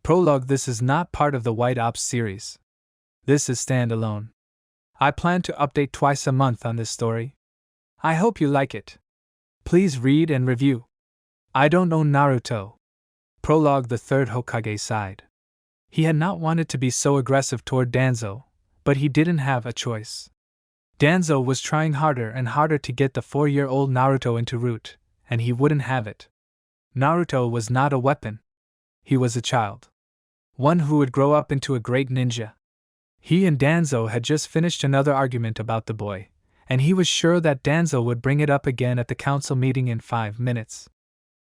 Prologue: This is not part of the White Ops series. This is standalone. I plan to update twice a month on this story. I hope you like it. Please read and review. I don't know Naruto. Prologue: The third Hokage sighed. He had not wanted to be so aggressive toward Danzo, but he didn't have a choice. Danzo was trying harder and harder to get the 4-year-old Naruto into root, and he wouldn't have it. Naruto was not a weapon. He was a child. One who would grow up into a great ninja. He and Danzo had just finished another argument about the boy, and he was sure that Danzo would bring it up again at the council meeting in 5 minutes.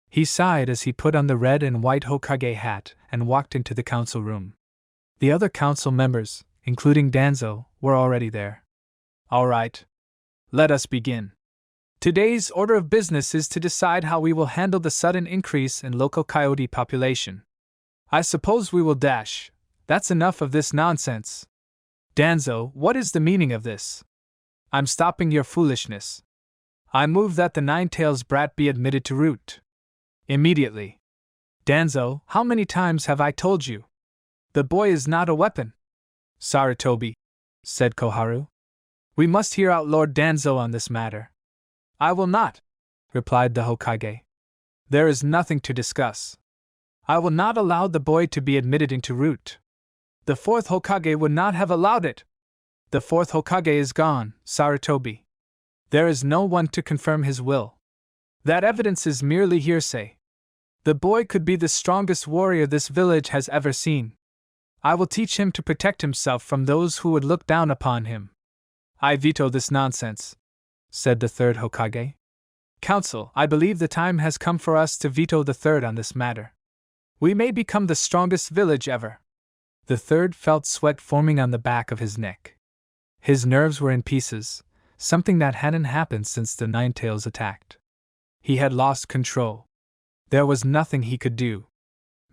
He sighed as he put on the red and white Hokage hat and walked into the council room. The other council members, including Danzo, were already there. All right. Let us begin. Today's order of business is to decide how we will handle the sudden increase in local coyote population. I suppose we will dash. That's enough of this nonsense. Danzo, what is the meaning of this? I'm stopping your foolishness. I move that the Nine-Tails brat be admitted to root. Immediately. Danzo, how many times have I told you? The boy is not a weapon. Sarutobi, said Koharu. We must hear out Lord Danzo on this matter. I will not, replied the Hokage. There is nothing to discuss. I will not allow the boy to be admitted into root. The 4th Hokage would not have allowed it. The 4th Hokage is gone, Sarutobi. There is no one to confirm his will. That evidence is merely hearsay. The boy could be the strongest warrior this village has ever seen. I will teach him to protect himself from those who would look down upon him. I veto this nonsense, said the 3rd Hokage. Council, I believe the time has come for us to veto the 3rd on this matter. We may become the strongest village ever. The 3rd felt sweat forming on the back of his neck. His nerves were in pieces, something that hadn't happened since the Nine-Tails attacked. He had lost control. There was nothing he could do.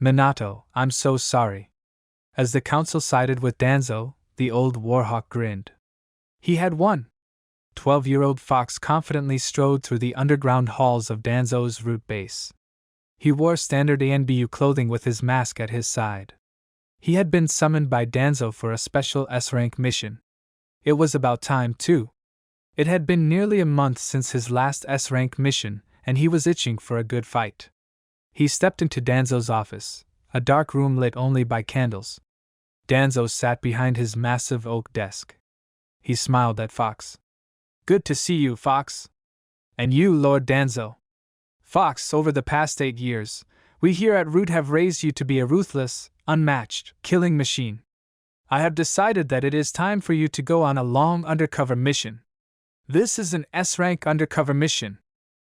Minato, I'm so sorry. As the council sided with Danzo, the old warhawk grinned. He had won. 12-year-old Fox confidently strode through the underground halls of Danzo's root base. He wore standard ANBU clothing with his mask at his side. He had been summoned by Danzo for a special S-rank mission. It was about time, too. It had been nearly a month since his last S-rank mission, and he was itching for a good fight. He stepped into Danzo's office, a dark room lit only by candles. Danzo sat behind his massive oak desk. He smiled at Fox. Good to see you, Fox. And you, Lord Danzo. Fox, over the past 8 years, we here at Root have raised you to be a ruthless, unmatched, killing machine. I have decided that it is time for you to go on a long undercover mission. This is an S-rank undercover mission.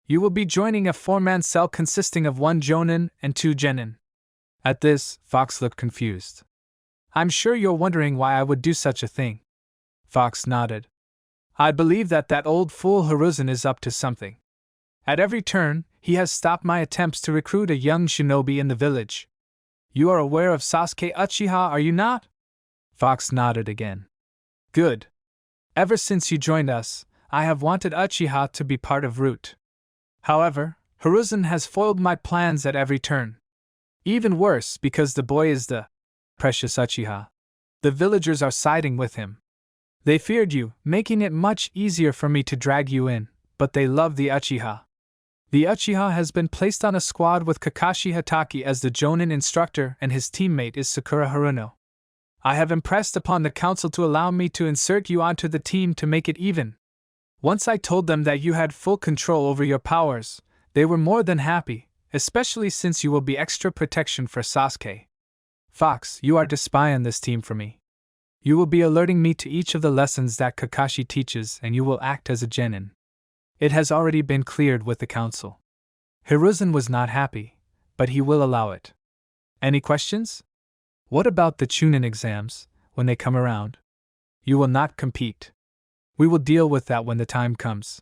You will be joining a 4-man cell consisting of 1 Jonin and 2 Genin. At this, Fox looked confused. I'm sure you're wondering why I would do such a thing. Fox nodded. I believe that old fool Hiruzen is up to something. At every turn, he has stopped my attempts to recruit a young shinobi in the village. You are aware of Sasuke Uchiha, are you not? Fox nodded again. Good. Ever since you joined us, I have wanted Uchiha to be part of Root. However, Hiruzen has foiled my plans at every turn. Even worse, because the boy is the precious Uchiha. The villagers are siding with him. They feared you, making it much easier for me to drag you in, but they love the Uchiha. The Uchiha has been placed on a squad with Kakashi Hatake as the Jonin instructor, and his teammate is Sakura Haruno. I have impressed upon the council to allow me to insert you onto the team to make it even. Once I told them that you had full control over your powers, they were more than happy, especially since you will be extra protection for Sasuke. Fox, you are to spy on this team for me. You will be alerting me to each of the lessons that Kakashi teaches, and you will act as a genin. It has already been cleared with the council. Hiruzen was not happy, but he will allow it. Any questions? What about the Chunin exams, when they come around? You will not compete. We will deal with that when the time comes.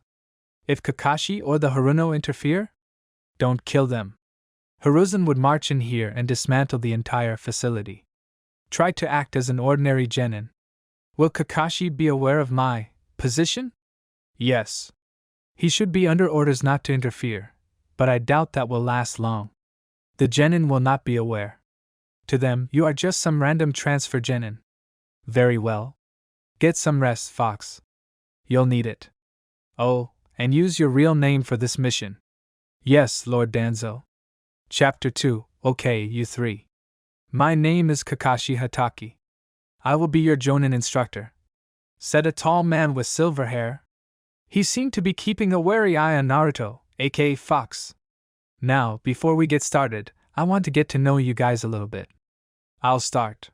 If Kakashi or the Haruno interfere, don't kill them. Hiruzen would march in here and dismantle the entire facility. Try to act as an ordinary genin. Will Kakashi be aware of my position? Yes. He should be under orders not to interfere, but I doubt that will last long. The genin will not be aware. To them, you are just some random transfer genin. Very well. Get some rest, Fox. You'll need it. Oh, and use your real name for this mission. Yes, Lord Danzo. Chapter 2. Okay, you three. My name is Kakashi Hatake. I will be your Jonin instructor, said a tall man with silver hair. He seemed to be keeping a wary eye on Naruto, aka Fox. Now, before we get started, I want to get to know you guys a little bit. I'll start.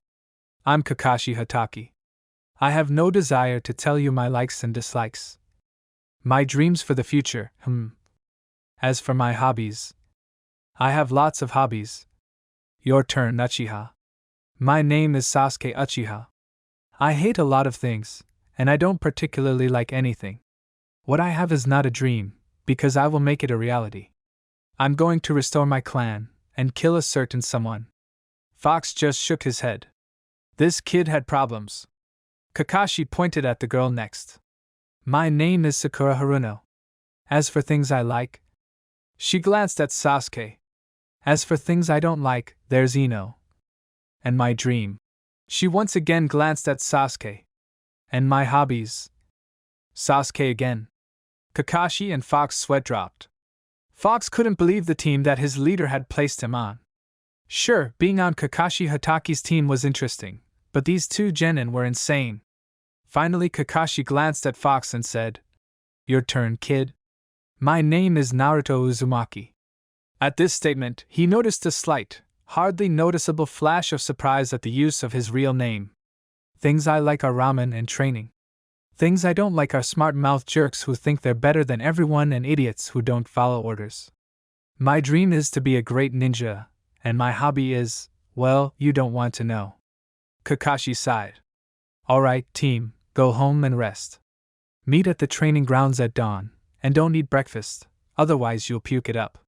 I'm Kakashi Hatake. I have no desire to tell you my likes and dislikes. My dreams for the future, As for my hobbies, I have lots of hobbies. Your turn, Uchiha. My name is Sasuke Uchiha. I hate a lot of things, and I don't particularly like anything. What I have is not a dream, because I will make it a reality. I'm going to restore my clan, and kill a certain someone. Fox just shook his head. This kid had problems. Kakashi pointed at the girl next. My name is Sakura Haruno. As for things I like, she glanced at Sasuke. As for things I don't like, there's Ino. And my dream. She once again glanced at Sasuke. And my hobbies. Sasuke again. Kakashi and Fox sweat dropped. Fox couldn't believe the team that his leader had placed him on. Sure, being on Kakashi Hatake's team was interesting, but these two genin were insane. Finally, Kakashi glanced at Fox and said, Your turn, kid. My name is Naruto Uzumaki. At this statement, he noticed a slight, hardly noticeable flash of surprise at the use of his real name. Things I like are ramen and training. Things I don't like are smart-mouthed jerks who think they're better than everyone and idiots who don't follow orders. My dream is to be a great ninja, and my hobby is, well, you don't want to know. Kakashi sighed. Alright, team, go home and rest. Meet at the training grounds at dawn, and don't eat breakfast, otherwise you'll puke it up.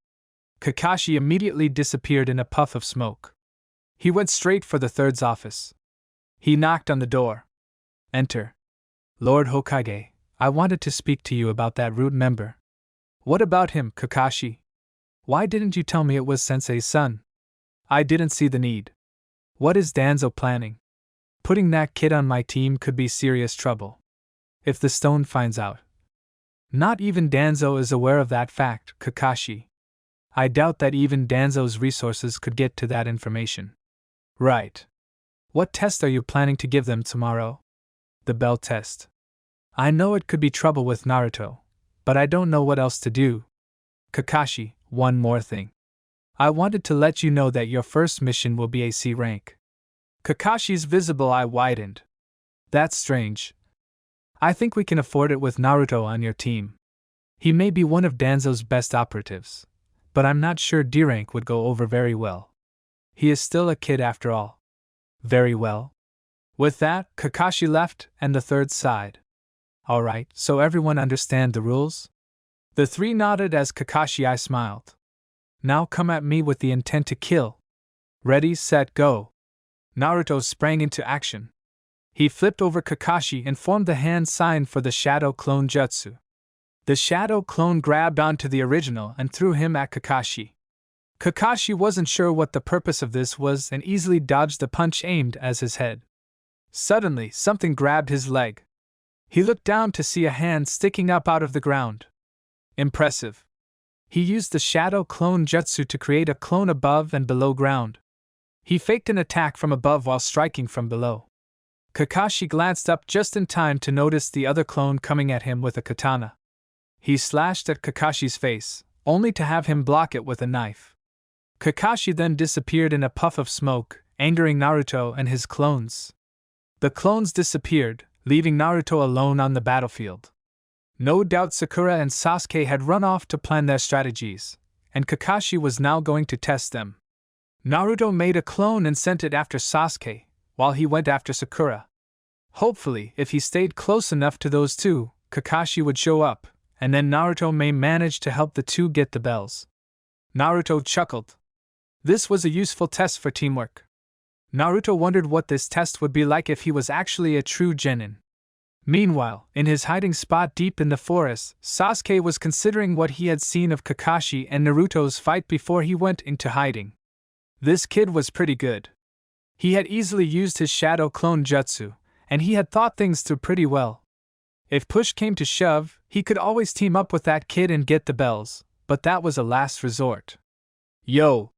Kakashi immediately disappeared in a puff of smoke. He went straight for the third's office. He knocked on the door. Enter. Lord Hokage, I wanted to speak to you about that rude member. What about him, Kakashi? Why didn't you tell me it was Sensei's son? I didn't see the need. What is Danzo planning? Putting that kid on my team could be serious trouble. If the stone finds out. Not even Danzo is aware of that fact, Kakashi. I doubt that even Danzo's resources could get to that information. Right. What test are you planning to give them tomorrow? The bell test. I know it could be trouble with Naruto, but I don't know what else to do. Kakashi, one more thing. I wanted to let you know that your first mission will be a C rank. Kakashi's visible eye widened. That's strange. I think we can afford it with Naruto on your team. He may be one of Danzo's best operatives, but I'm not sure D rank would go over very well. He is still a kid after all. Very well. With that, Kakashi left, and the third sighed. Alright, so everyone understand the rules? The three nodded as Kakashi smiled. Now come at me with the intent to kill. Ready, set, go. Naruto sprang into action. He flipped over Kakashi and formed the hand sign for the Shadow Clone Jutsu. The Shadow Clone grabbed onto the original and threw him at Kakashi. Kakashi wasn't sure what the purpose of this was and easily dodged the punch aimed at his head. Suddenly, something grabbed his leg. He looked down to see a hand sticking up out of the ground. Impressive. He used the Shadow Clone Jutsu to create a clone above and below ground. He faked an attack from above while striking from below. Kakashi glanced up just in time to notice the other clone coming at him with a katana. He slashed at Kakashi's face, only to have him block it with a knife. Kakashi then disappeared in a puff of smoke, angering Naruto and his clones. The clones disappeared, leaving Naruto alone on the battlefield. No doubt Sakura and Sasuke had run off to plan their strategies, and Kakashi was now going to test them. Naruto made a clone and sent it after Sasuke, while he went after Sakura. Hopefully, if he stayed close enough to those two, Kakashi would show up, and then Naruto may manage to help the two get the bells. Naruto chuckled. This was a useful test for teamwork. Naruto wondered what this test would be like if he was actually a true genin. Meanwhile, in his hiding spot deep in the forest, Sasuke was considering what he had seen of Kakashi and Naruto's fight before he went into hiding. This kid was pretty good. He had easily used his shadow clone jutsu, and he had thought things through pretty well. If push came to shove, he could always team up with that kid and get the bells, but that was a last resort. Yo!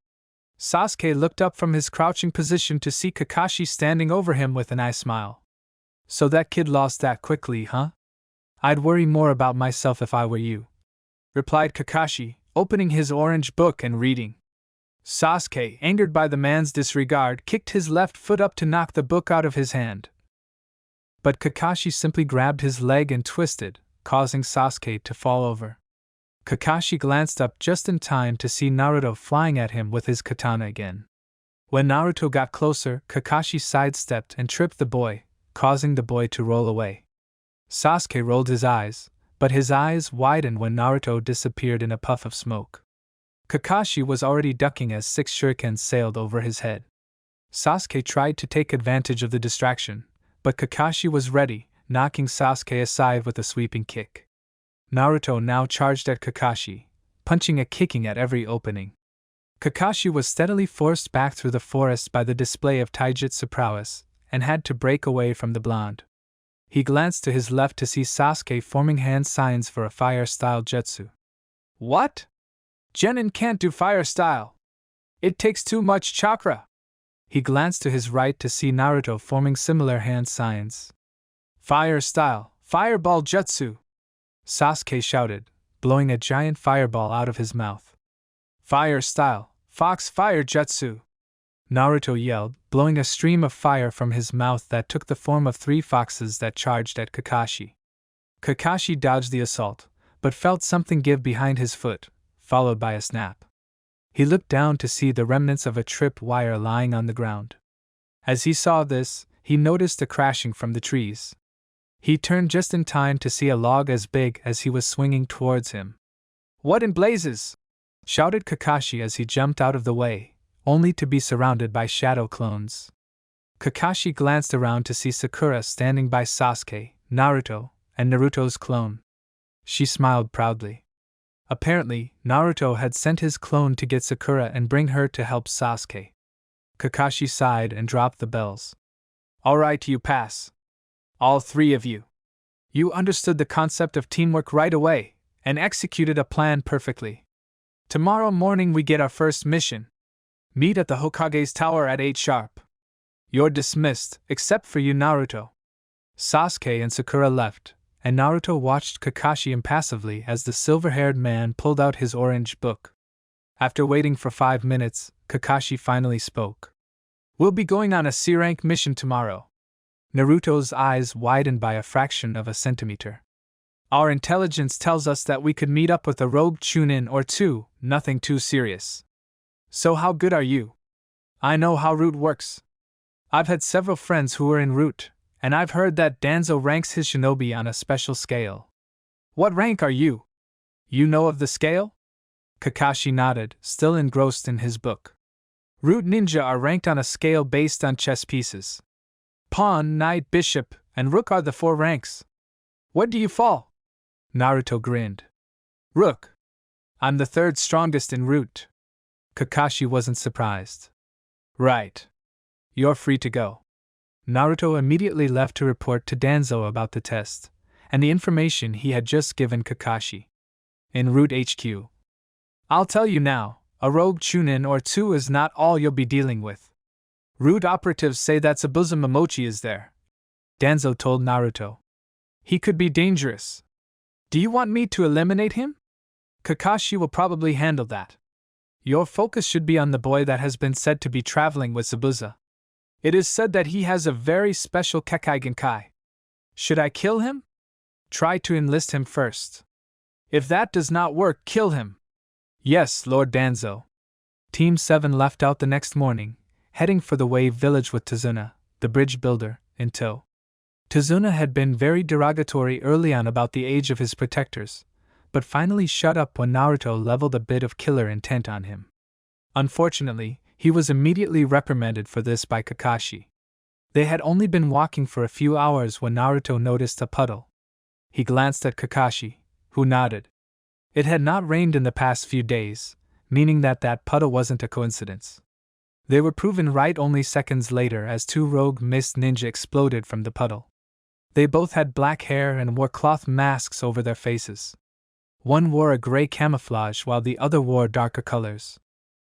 Sasuke looked up from his crouching position to see Kakashi standing over him with an eye smile. So that kid lost that quickly, huh? I'd worry more about myself if I were you, replied Kakashi, opening his orange book and reading. Sasuke, angered by the man's disregard, kicked his left foot up to knock the book out of his hand. But Kakashi simply grabbed his leg and twisted, causing Sasuke to fall over. Kakashi glanced up just in time to see Naruto flying at him with his katana again. When Naruto got closer, Kakashi sidestepped and tripped the boy, causing the boy to roll away. Sasuke rolled his eyes, but his eyes widened when Naruto disappeared in a puff of smoke. Kakashi was already ducking as 6 shurikens sailed over his head. Sasuke tried to take advantage of the distraction, but Kakashi was ready, knocking Sasuke aside with a sweeping kick. Naruto now charged at Kakashi, punching and kicking at every opening. Kakashi was steadily forced back through the forest by the display of taijutsu prowess, and had to break away from the blonde. He glanced to his left to see Sasuke forming hand signs for a fire-style jutsu. What? Genin can't do fire-style. It takes too much chakra. He glanced to his right to see Naruto forming similar hand signs. Fire-style, fireball jutsu! Sasuke shouted, blowing a giant fireball out of his mouth. Fire-style, fox fire jutsu! Naruto yelled, blowing a stream of fire from his mouth that took the form of 3 foxes that charged at Kakashi. Kakashi dodged the assault, but felt something give behind his foot, followed by a snap. He looked down to see the remnants of a tripped wire lying on the ground. As he saw this, he noticed a crashing from the trees. He turned just in time to see a log as big as he was swinging towards him. What in blazes? Shouted Kakashi as he jumped out of the way, only to be surrounded by shadow clones. Kakashi glanced around to see Sakura standing by Sasuke, Naruto, and Naruto's clone. She smiled proudly. Apparently, Naruto had sent his clone to get Sakura and bring her to help Sasuke. Kakashi sighed and dropped the bells. Alright, you pass. All 3 of you. You understood the concept of teamwork right away, and executed a plan perfectly. Tomorrow morning we get our first mission. Meet at the Hokage's tower at 8 sharp. You're dismissed, except for you, Naruto. Sasuke and Sakura left, and Naruto watched Kakashi impassively as the silver-haired man pulled out his orange book. After waiting for 5 minutes, Kakashi finally spoke. We'll be going on a C-rank mission tomorrow. Naruto's eyes widened by a fraction of a centimeter. Our intelligence tells us that we could meet up with a rogue Chunin or 2, nothing too serious. So how good are you? I know how route works. I've had several friends who were in route, and I've heard that Danzo ranks his shinobi on a special scale. What rank are you? You know of the scale? Kakashi nodded, still engrossed in his book. Root ninja are ranked on a scale based on chess pieces. Pawn, knight, bishop, and rook are the 4 ranks. Where do you fall? Naruto grinned. Rook. I'm the 3rd strongest in root. Kakashi wasn't surprised. Right. You're free to go. Naruto immediately left to report to Danzo about the test, and the information he had just given Kakashi. In Root HQ. I'll tell you now, a rogue Chunin or 2 is not all you'll be dealing with. Root operatives say that Zabuza Momochi is there. Danzo told Naruto. He could be dangerous. Do you want me to eliminate him? Kakashi will probably handle that. Your focus should be on the boy that has been said to be traveling with Zabuza. It is said that he has a very special Kekai Genkai. Should I kill him? Try to enlist him first. If that does not work, kill him. Yes, Lord Danzo. Team 7 left out the next morning, heading for the Wave Village with Tazuna, the bridge builder, in tow. Tazuna had been very derogatory early on about the age of his protectors, but finally shut up when Naruto leveled a bit of killer intent on him. Unfortunately, he was immediately reprimanded for this by Kakashi. They had only been walking for a few hours when Naruto noticed a puddle. He glanced at Kakashi, who nodded. It had not rained in the past few days, meaning that puddle wasn't a coincidence. They were proven right only seconds later as two rogue mist ninja exploded from the puddle. They both had black hair and wore cloth masks over their faces. One wore a gray camouflage while the other wore darker colors.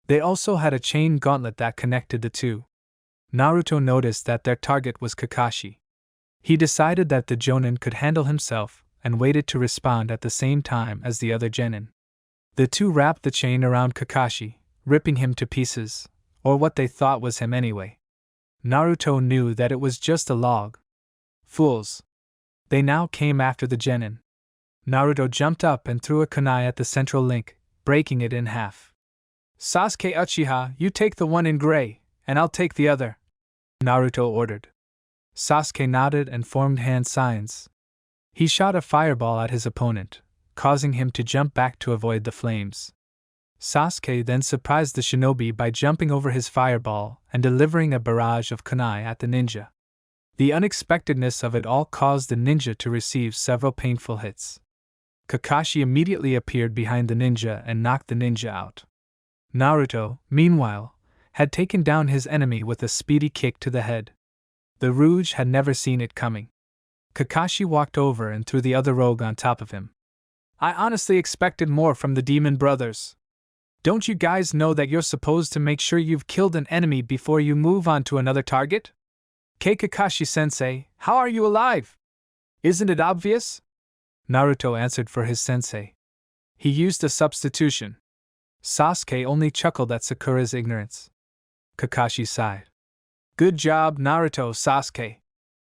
They also had a chain gauntlet that connected the two. Naruto noticed that their target was Kakashi. He decided that the Jonin could handle himself and waited to respond at the same time as the other genin. The two wrapped the chain around Kakashi, ripping him to pieces, or what they thought was him anyway. Naruto knew that it was just a log. Fools! They now came after the genin. Naruto jumped up and threw a kunai at the central link, breaking it in half. Sasuke Uchiha, you take the one in gray, and I'll take the other, Naruto ordered. Sasuke nodded and formed hand signs. He shot a fireball at his opponent, causing him to jump back to avoid the flames. Sasuke then surprised the shinobi by jumping over his fireball and delivering a barrage of kunai at the ninja. The unexpectedness of it all caused the ninja to receive several painful hits. Kakashi immediately appeared behind the ninja and knocked the ninja out. Naruto, meanwhile, had taken down his enemy with a speedy kick to the head. The Rouge had never seen it coming. Kakashi walked over and threw the other rogue on top of him. I honestly expected more from the Demon Brothers. Don't you guys know that you're supposed to make sure you've killed an enemy before you move on to another target? Kakashi-sensei, how are you alive? Isn't it obvious? Naruto answered for his sensei. He used a substitution. Sasuke only chuckled at Sakura's ignorance. Kakashi sighed. Good job, Naruto, Sasuke.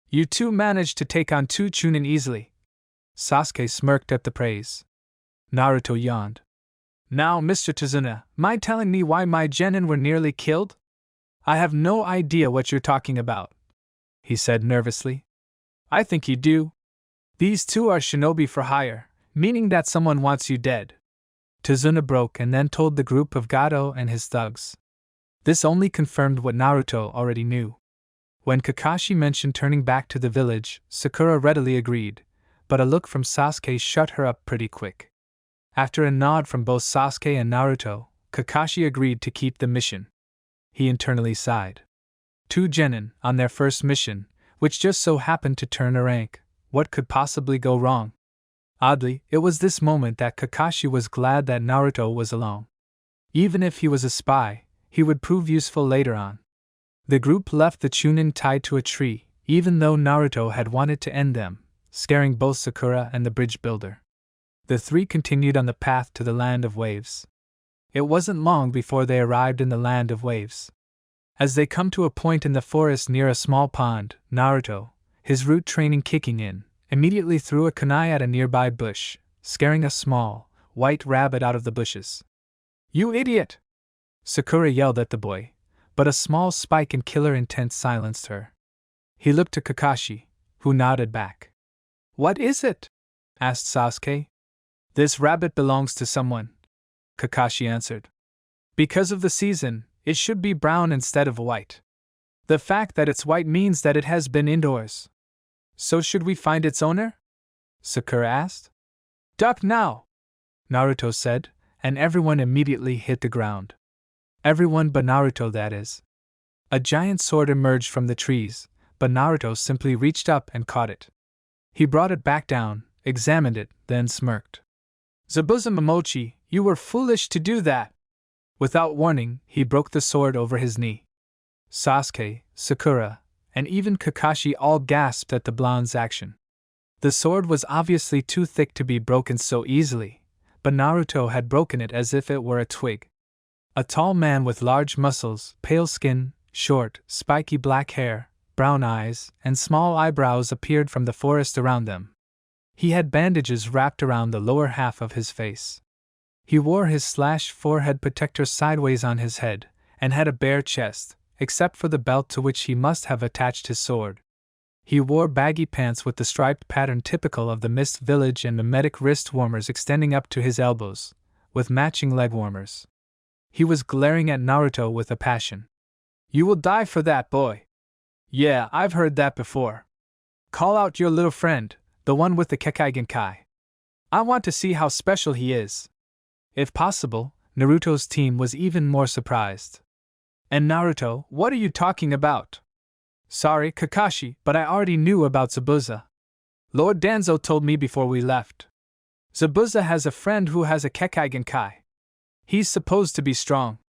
You two managed to take on two Chunin easily. Sasuke smirked at the praise. Naruto yawned. Now, Mr. Tazuna, mind telling me why my genin were nearly killed? I have no idea what you're talking about, he said nervously. I think you do. These two are shinobi for hire, meaning that someone wants you dead. Tazuna broke and then told the group of Gato and his thugs. This only confirmed what Naruto already knew. When Kakashi mentioned turning back to the village, Sakura readily agreed, but a look from Sasuke shut her up pretty quick. After a nod from both Sasuke and Naruto, Kakashi agreed to keep the mission. He internally sighed. Two genin, on their first mission, which just so happened to turn a rank, what could possibly go wrong? Oddly, it was this moment that Kakashi was glad that Naruto was along. Even if he was a spy, he would prove useful later on. The group left the Chunin tied to a tree, even though Naruto had wanted to end them, scaring both Sakura and the bridge builder. The three continued on the path to the Land of Waves. It wasn't long before they arrived in the Land of Waves. As they come to a point in the forest near a small pond, Naruto, his root training kicking in, immediately threw a kunai at a nearby bush, scaring a small, white rabbit out of the bushes. You idiot! Sakura yelled at the boy, but a small spike in killer intent silenced her. He looked to Kakashi, who nodded back. What is it? Asked Sasuke. This rabbit belongs to someone, Kakashi answered. Because of the season, it should be brown instead of white. The fact that it's white means that it has been indoors. So should we find its owner? Sakura asked. Duck now, Naruto said, and everyone immediately hit the ground. Everyone but Naruto, that is. A giant sword emerged from the trees, but Naruto simply reached up and caught it. He brought it back down, examined it, then smirked. Zabuza Momochi, you were foolish to do that. Without warning, he broke the sword over his knee. Sasuke, Sakura, and even Kakashi all gasped at the blonde's action. The sword was obviously too thick to be broken so easily, but Naruto had broken it as if it were a twig. A tall man with large muscles, pale skin, short, spiky black hair, brown eyes, and small eyebrows appeared from the forest around them. He had bandages wrapped around the lower half of his face. He wore his slashed forehead protector sideways on his head, and had a bare chest, except for the belt to which he must have attached his sword. He wore baggy pants with the striped pattern typical of the Mist Village and mimetic wrist warmers extending up to his elbows, with matching leg warmers. He was glaring at Naruto with a passion. You will die for that, boy. Yeah, I've heard that before. Call out your little friend, the one with the Kekkei Genkai. I want to see how special he is. If possible, Naruto's team was even more surprised. And Naruto, what are you talking about? Sorry, Kakashi, but I already knew about Zabuza. Lord Danzo told me before we left. Zabuza has a friend who has a Kekkei Genkai. He's supposed to be strong.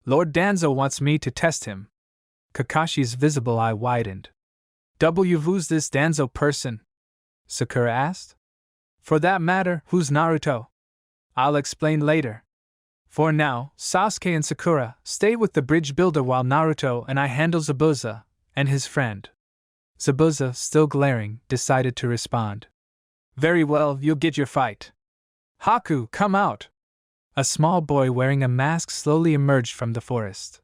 Lord Danzo wants me to test him. Kakashi's visible eye widened. Who's this Danzo person? Sakura asked. For that matter, who's Naruto? I'll explain later. For now, Sasuke and Sakura stay with the bridge builder while Naruto and I handle Zabuza and his friend. Zabuza, still glaring, decided to respond. Very well, you'll get your fight. Haku, come out! A small boy wearing a mask slowly emerged from the forest.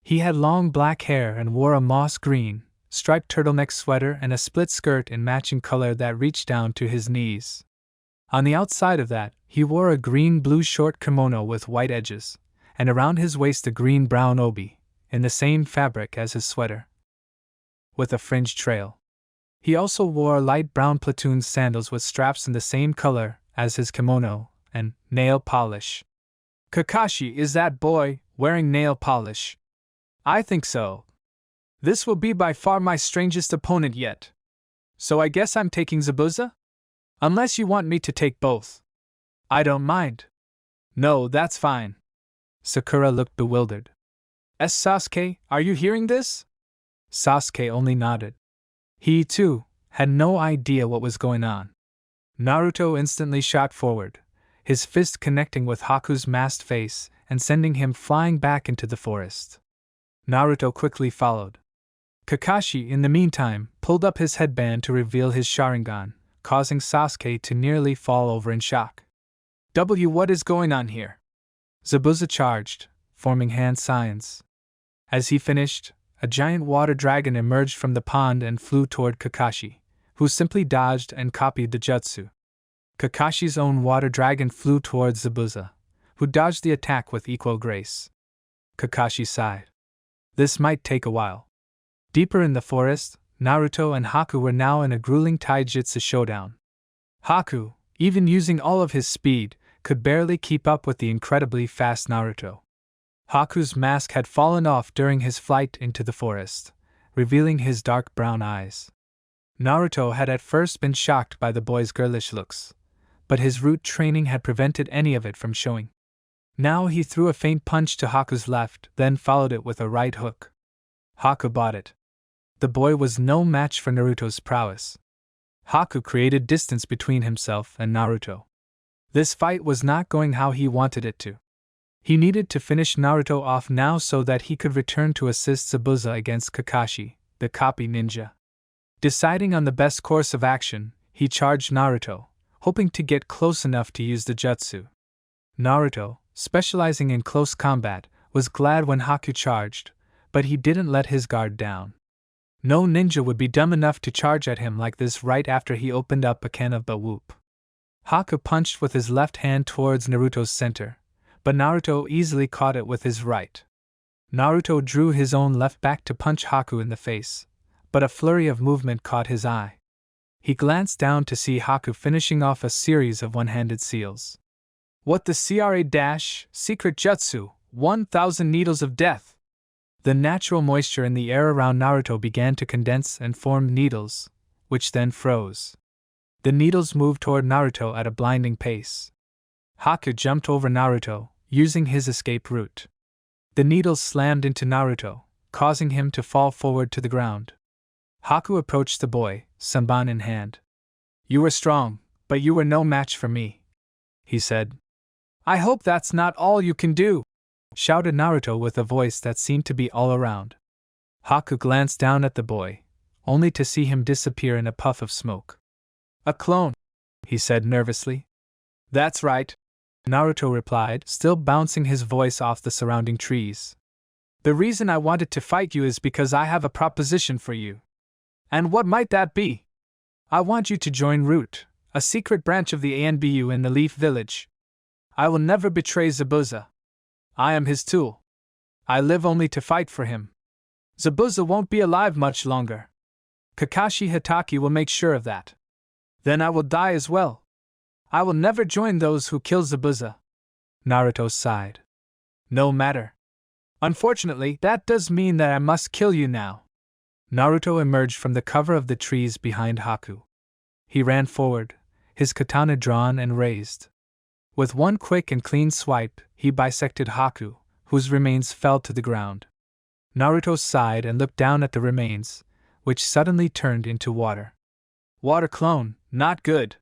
He had long black hair and wore a moss green, striped turtleneck sweater and a split skirt in matching color that reached down to his knees. On the outside of that, he wore a green-blue short kimono with white edges, and around his waist a green-brown obi, in the same fabric as his sweater, with a fringed trail. He also wore light brown platoon sandals with straps in the same color as his kimono, and nail polish. Kakashi, is that boy wearing nail polish? I think so. This will be by far my strangest opponent yet. So I guess I'm taking Zabuza? Unless you want me to take both. I don't mind. No, that's fine. Sakura looked bewildered. Sasuke, are you hearing this? Sasuke only nodded. He, too, had no idea what was going on. Naruto instantly shot forward, his fist connecting with Haku's masked face and sending him flying back into the forest. Naruto quickly followed. Kakashi, in the meantime, pulled up his headband to reveal his Sharingan, causing Sasuke to nearly fall over in shock. What is going on here? Zabuza charged, forming hand signs. As he finished, a giant water dragon emerged from the pond and flew toward Kakashi, who simply dodged and copied the jutsu. Kakashi's own water dragon flew towards Zabuza, who dodged the attack with equal grace. Kakashi sighed. This might take a while. Deeper in the forest, Naruto and Haku were now in a grueling taijutsu showdown. Haku, even using all of his speed, could barely keep up with the incredibly fast Naruto. Haku's mask had fallen off during his flight into the forest, revealing his dark brown eyes. Naruto had at first been shocked by the boy's girlish looks, but his root training had prevented any of it from showing. Now he threw a feint punch to Haku's left, then followed it with a right hook. Haku bought it. The boy was no match for Naruto's prowess. Haku created distance between himself and Naruto. This fight was not going how he wanted it to. He needed to finish Naruto off now so that he could return to assist Zabuza against Kakashi, the copy ninja. Deciding on the best course of action, he charged Naruto, hoping to get close enough to use the jutsu. Naruto, specializing in close combat, was glad when Haku charged, but he didn't let his guard down. No ninja would be dumb enough to charge at him like this right after he opened up a can of Bawoop. Haku punched with his left hand towards Naruto's center, but Naruto easily caught it with his right. Naruto drew his own left back to punch Haku in the face, but a flurry of movement caught his eye. He glanced down to see Haku finishing off a series of one-handed seals. What the Secret Jutsu, 1,000 Needles of Death! The natural moisture in the air around Naruto began to condense and form needles, which then froze. The needles moved toward Naruto at a blinding pace. Haku jumped over Naruto, using his escape route. The needles slammed into Naruto, causing him to fall forward to the ground. Haku approached the boy, Sanban in hand. You were strong, but you were no match for me, he said. I hope that's not all you can do, shouted Naruto with a voice that seemed to be all around. Haku glanced down at the boy, only to see him disappear in a puff of smoke. A clone, he said nervously. That's right, Naruto replied, still bouncing his voice off the surrounding trees. The reason I wanted to fight you is because I have a proposition for you. And what might that be? I want you to join Root, a secret branch of the ANBU in the Leaf Village. I will never betray Zabuza. I am his tool. I live only to fight for him. Zabuza won't be alive much longer. Kakashi Hatake will make sure of that. Then I will die as well. I will never join those who kill Zabuza. Naruto sighed. No matter. Unfortunately, that does mean that I must kill you now. Naruto emerged from the cover of the trees behind Haku. He ran forward, his katana drawn and raised. With one quick and clean swipe, he bisected Haku, whose remains fell to the ground. Naruto sighed and looked down at the remains, which suddenly turned into water. Water clone, not good.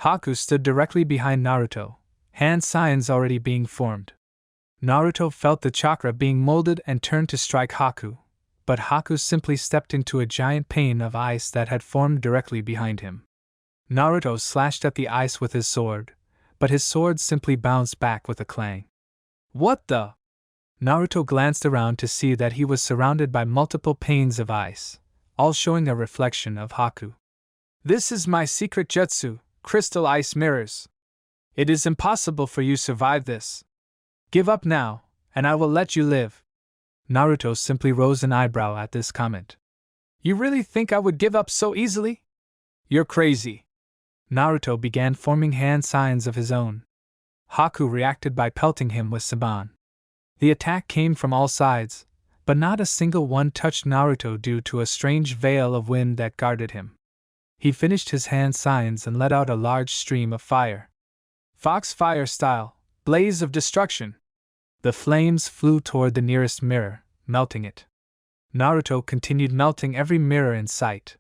Haku stood directly behind Naruto, hand signs already being formed. Naruto felt the chakra being molded and turned to strike Haku, but Haku simply stepped into a giant pane of ice that had formed directly behind him. Naruto slashed at the ice with his sword, but his sword simply bounced back with a clang. What the? Naruto glanced around to see that he was surrounded by multiple panes of ice, all showing a reflection of Haku. This is my secret jutsu, crystal ice mirrors. It is impossible for you to survive this. Give up now, and I will let you live. Naruto simply rose an eyebrow at this comment. You really think I would give up so easily? You're crazy. Naruto began forming hand signs of his own. Haku reacted by pelting him with Saban. The attack came from all sides, but not a single one touched Naruto due to a strange veil of wind that guarded him. He finished his hand signs and let out a large stream of fire. Fox fire style, blaze of destruction. The flames flew toward the nearest mirror, melting it. Naruto continued melting every mirror in sight.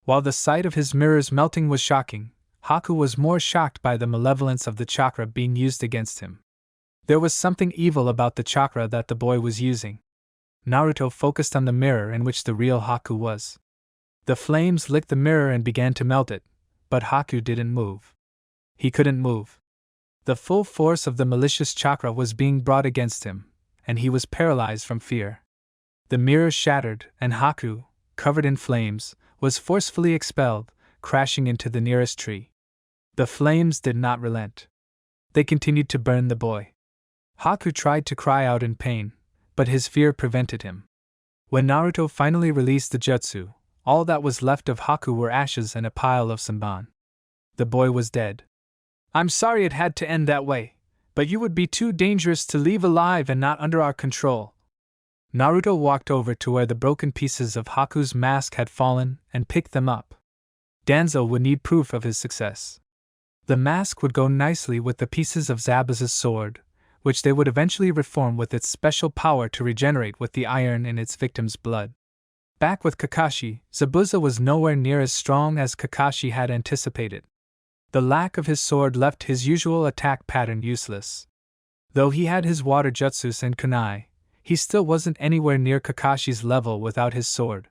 While the sight of his mirrors melting was shocking, Haku was more shocked by the malevolence of the chakra being used against him. There was something evil about the chakra that the boy was using. Naruto focused on the mirror in which the real Haku was. The flames licked the mirror and began to melt it, but Haku didn't move. He couldn't move. The full force of the malicious chakra was being brought against him, and he was paralyzed from fear. The mirror shattered, and Haku, covered in flames, was forcefully expelled, crashing into the nearest tree. The flames did not relent. They continued to burn the boy. Haku tried to cry out in pain, but his fear prevented him. When Naruto finally released the jutsu, all that was left of Haku were ashes and a pile of Sanban. The boy was dead. I'm sorry it had to end that way, but you would be too dangerous to leave alive and not under our control. Naruto walked over to where the broken pieces of Haku's mask had fallen and picked them up. Danzo would need proof of his success. The mask would go nicely with the pieces of Zabuza's sword, which they would eventually reform with its special power to regenerate with the iron in its victim's blood. Back with Kakashi, Zabuza was nowhere near as strong as Kakashi had anticipated. The lack of his sword left his usual attack pattern useless. Though he had his water jutsus and kunai, he still wasn't anywhere near Kakashi's level without his sword.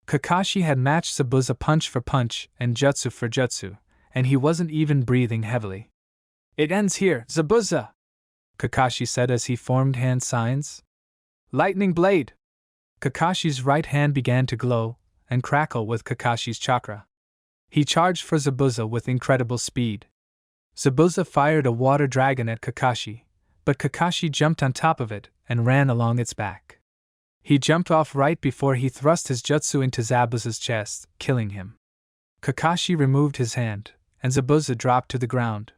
Kakashi had matched Zabuza punch for punch and jutsu for jutsu, and he wasn't even breathing heavily. It ends here, Zabuza! Kakashi said as he formed hand signs. Lightning blade! Kakashi's right hand began to glow and crackle with Kakashi's chakra. He charged for Zabuza with incredible speed. Zabuza fired a water dragon at Kakashi, but Kakashi jumped on top of it and ran along its back. He jumped off right before he thrust his jutsu into Zabuza's chest, killing him. Kakashi removed his hand, and Zabuza dropped to the ground.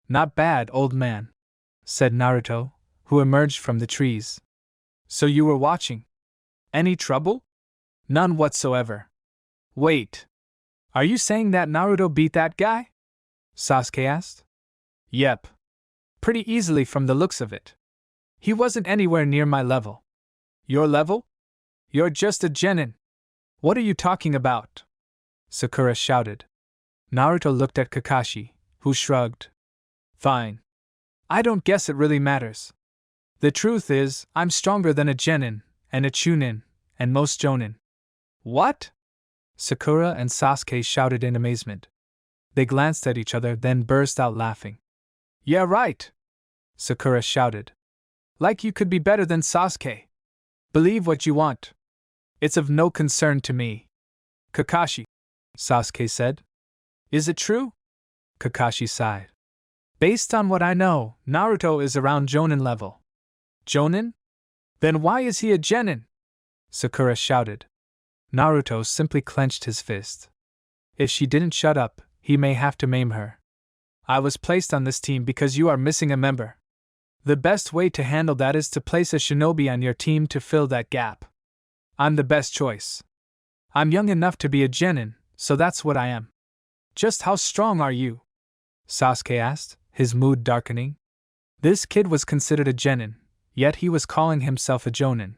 Not bad, old man, said Naruto, who emerged from the trees. So you were watching? Any trouble? None whatsoever. Wait. Are you saying that Naruto beat that guy? Sasuke asked. Yep. Pretty easily from the looks of it. He wasn't anywhere near my level. Your level? You're just a genin. What are you talking about? Sakura shouted. Naruto looked at Kakashi, who shrugged. Fine. I don't guess it really matters. The truth is, I'm stronger than a genin, and a chunin, and most jonin. What? Sakura and Sasuke shouted in amazement. They glanced at each other, then burst out laughing. Yeah, right! Sakura shouted. Like you could be better than Sasuke. Believe what you want. It's of no concern to me. Kakashi, Sasuke said. Is it true? Kakashi sighed. Based on what I know, Naruto is around Jonin level. Jonin? Then why is he a genin? Sakura shouted. Naruto simply clenched his fist. If she didn't shut up, he may have to maim her. I was placed on this team because you are missing a member. The best way to handle that is to place a shinobi on your team to fill that gap. I'm the best choice. I'm young enough to be a genin, so that's what I am. Just how strong are you? Sasuke asked, his mood darkening. This kid was considered a genin, yet he was calling himself a jonin.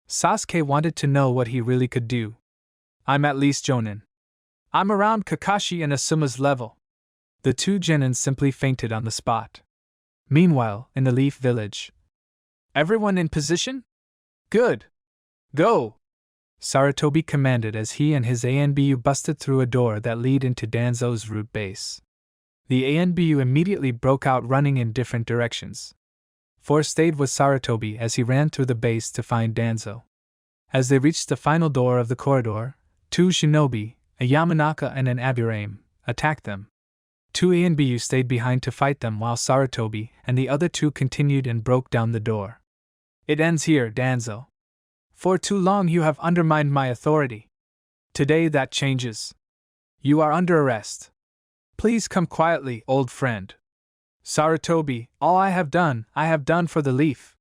Sasuke wanted to know what he really could do. I'm at least jonin. I'm around Kakashi and Asuma's level. The two genins simply fainted on the spot. Meanwhile, in the Leaf Village. Everyone in position? Good. Go! Sarutobi commanded as he and his ANBU busted through a door that led into Danzo's root base. The ANBU immediately broke out running in different directions. 4 stayed with Sarutobi as he ran through the base to find Danzo. As they reached the final door of the corridor, 2 shinobi, a Yamanaka and an Aburame, attacked them. 2 ANBU stayed behind to fight them while Sarutobi and the other 2 continued and broke down the door. It ends here, Danzo. For too long you have undermined my authority. Today that changes. You are under arrest. Please come quietly, old friend. Sarutobi, all I have done for the Leaf.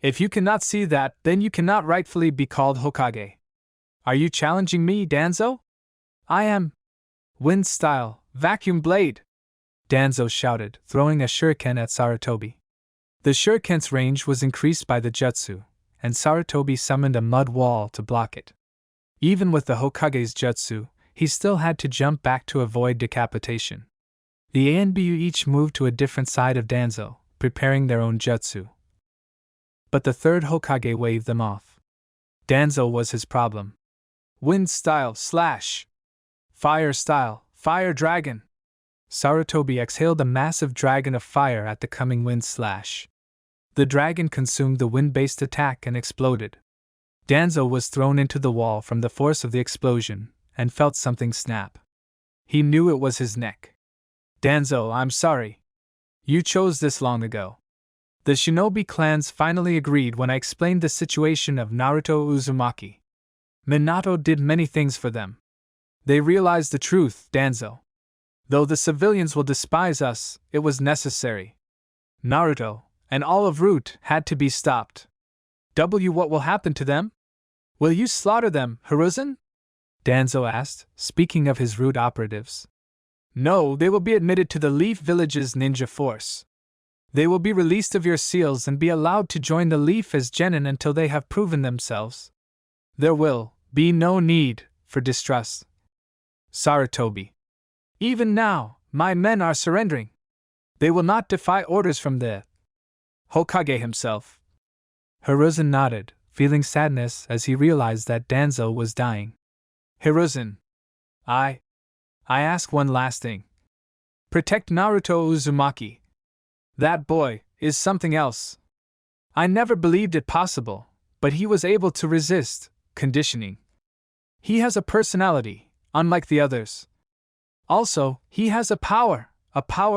If you cannot see that, then you cannot rightfully be called Hokage. Are you challenging me, Danzo? I am. Wind style, vacuum blade. Danzo shouted, throwing a shuriken at Sarutobi. The shuriken's range was increased by the jutsu, and Sarutobi summoned a mud wall to block it. Even with the Hokage's jutsu, he still had to jump back to avoid decapitation. The ANBU each moved to a different side of Danzo, preparing their own jutsu. But the third Hokage waved them off. Danzo was his problem. Wind style, slash. Fire style, fire dragon. Sarutobi exhaled a massive dragon of fire at the coming wind slash. The dragon consumed the wind-based attack and exploded. Danzo was thrown into the wall from the force of the explosion, and felt something snap. He knew it was his neck. Danzo, I'm sorry. You chose this long ago. The shinobi clans finally agreed when I explained the situation of Naruto Uzumaki. Minato did many things for them. They realized the truth, Danzo. Though the civilians will despise us, it was necessary. Naruto, and all of Root, had to be stopped. What will happen to them? Will you slaughter them, Hiruzen? Danzo asked, speaking of his Root operatives. No, they will be admitted to the Leaf Village's ninja force. They will be released of your seals and be allowed to join the Leaf as genin until they have proven themselves. There will be no need for distrust. Sarutobi. Even now, my men are surrendering. They will not defy orders from the Hokage himself. Hiruzen nodded, feeling sadness as he realized that Danzo was dying. Hiruzen. I ask one last thing. Protect Naruto Uzumaki. That boy is something else. I never believed it possible, but he was able to resist conditioning. He has a personality, unlike the others. Also, he has a power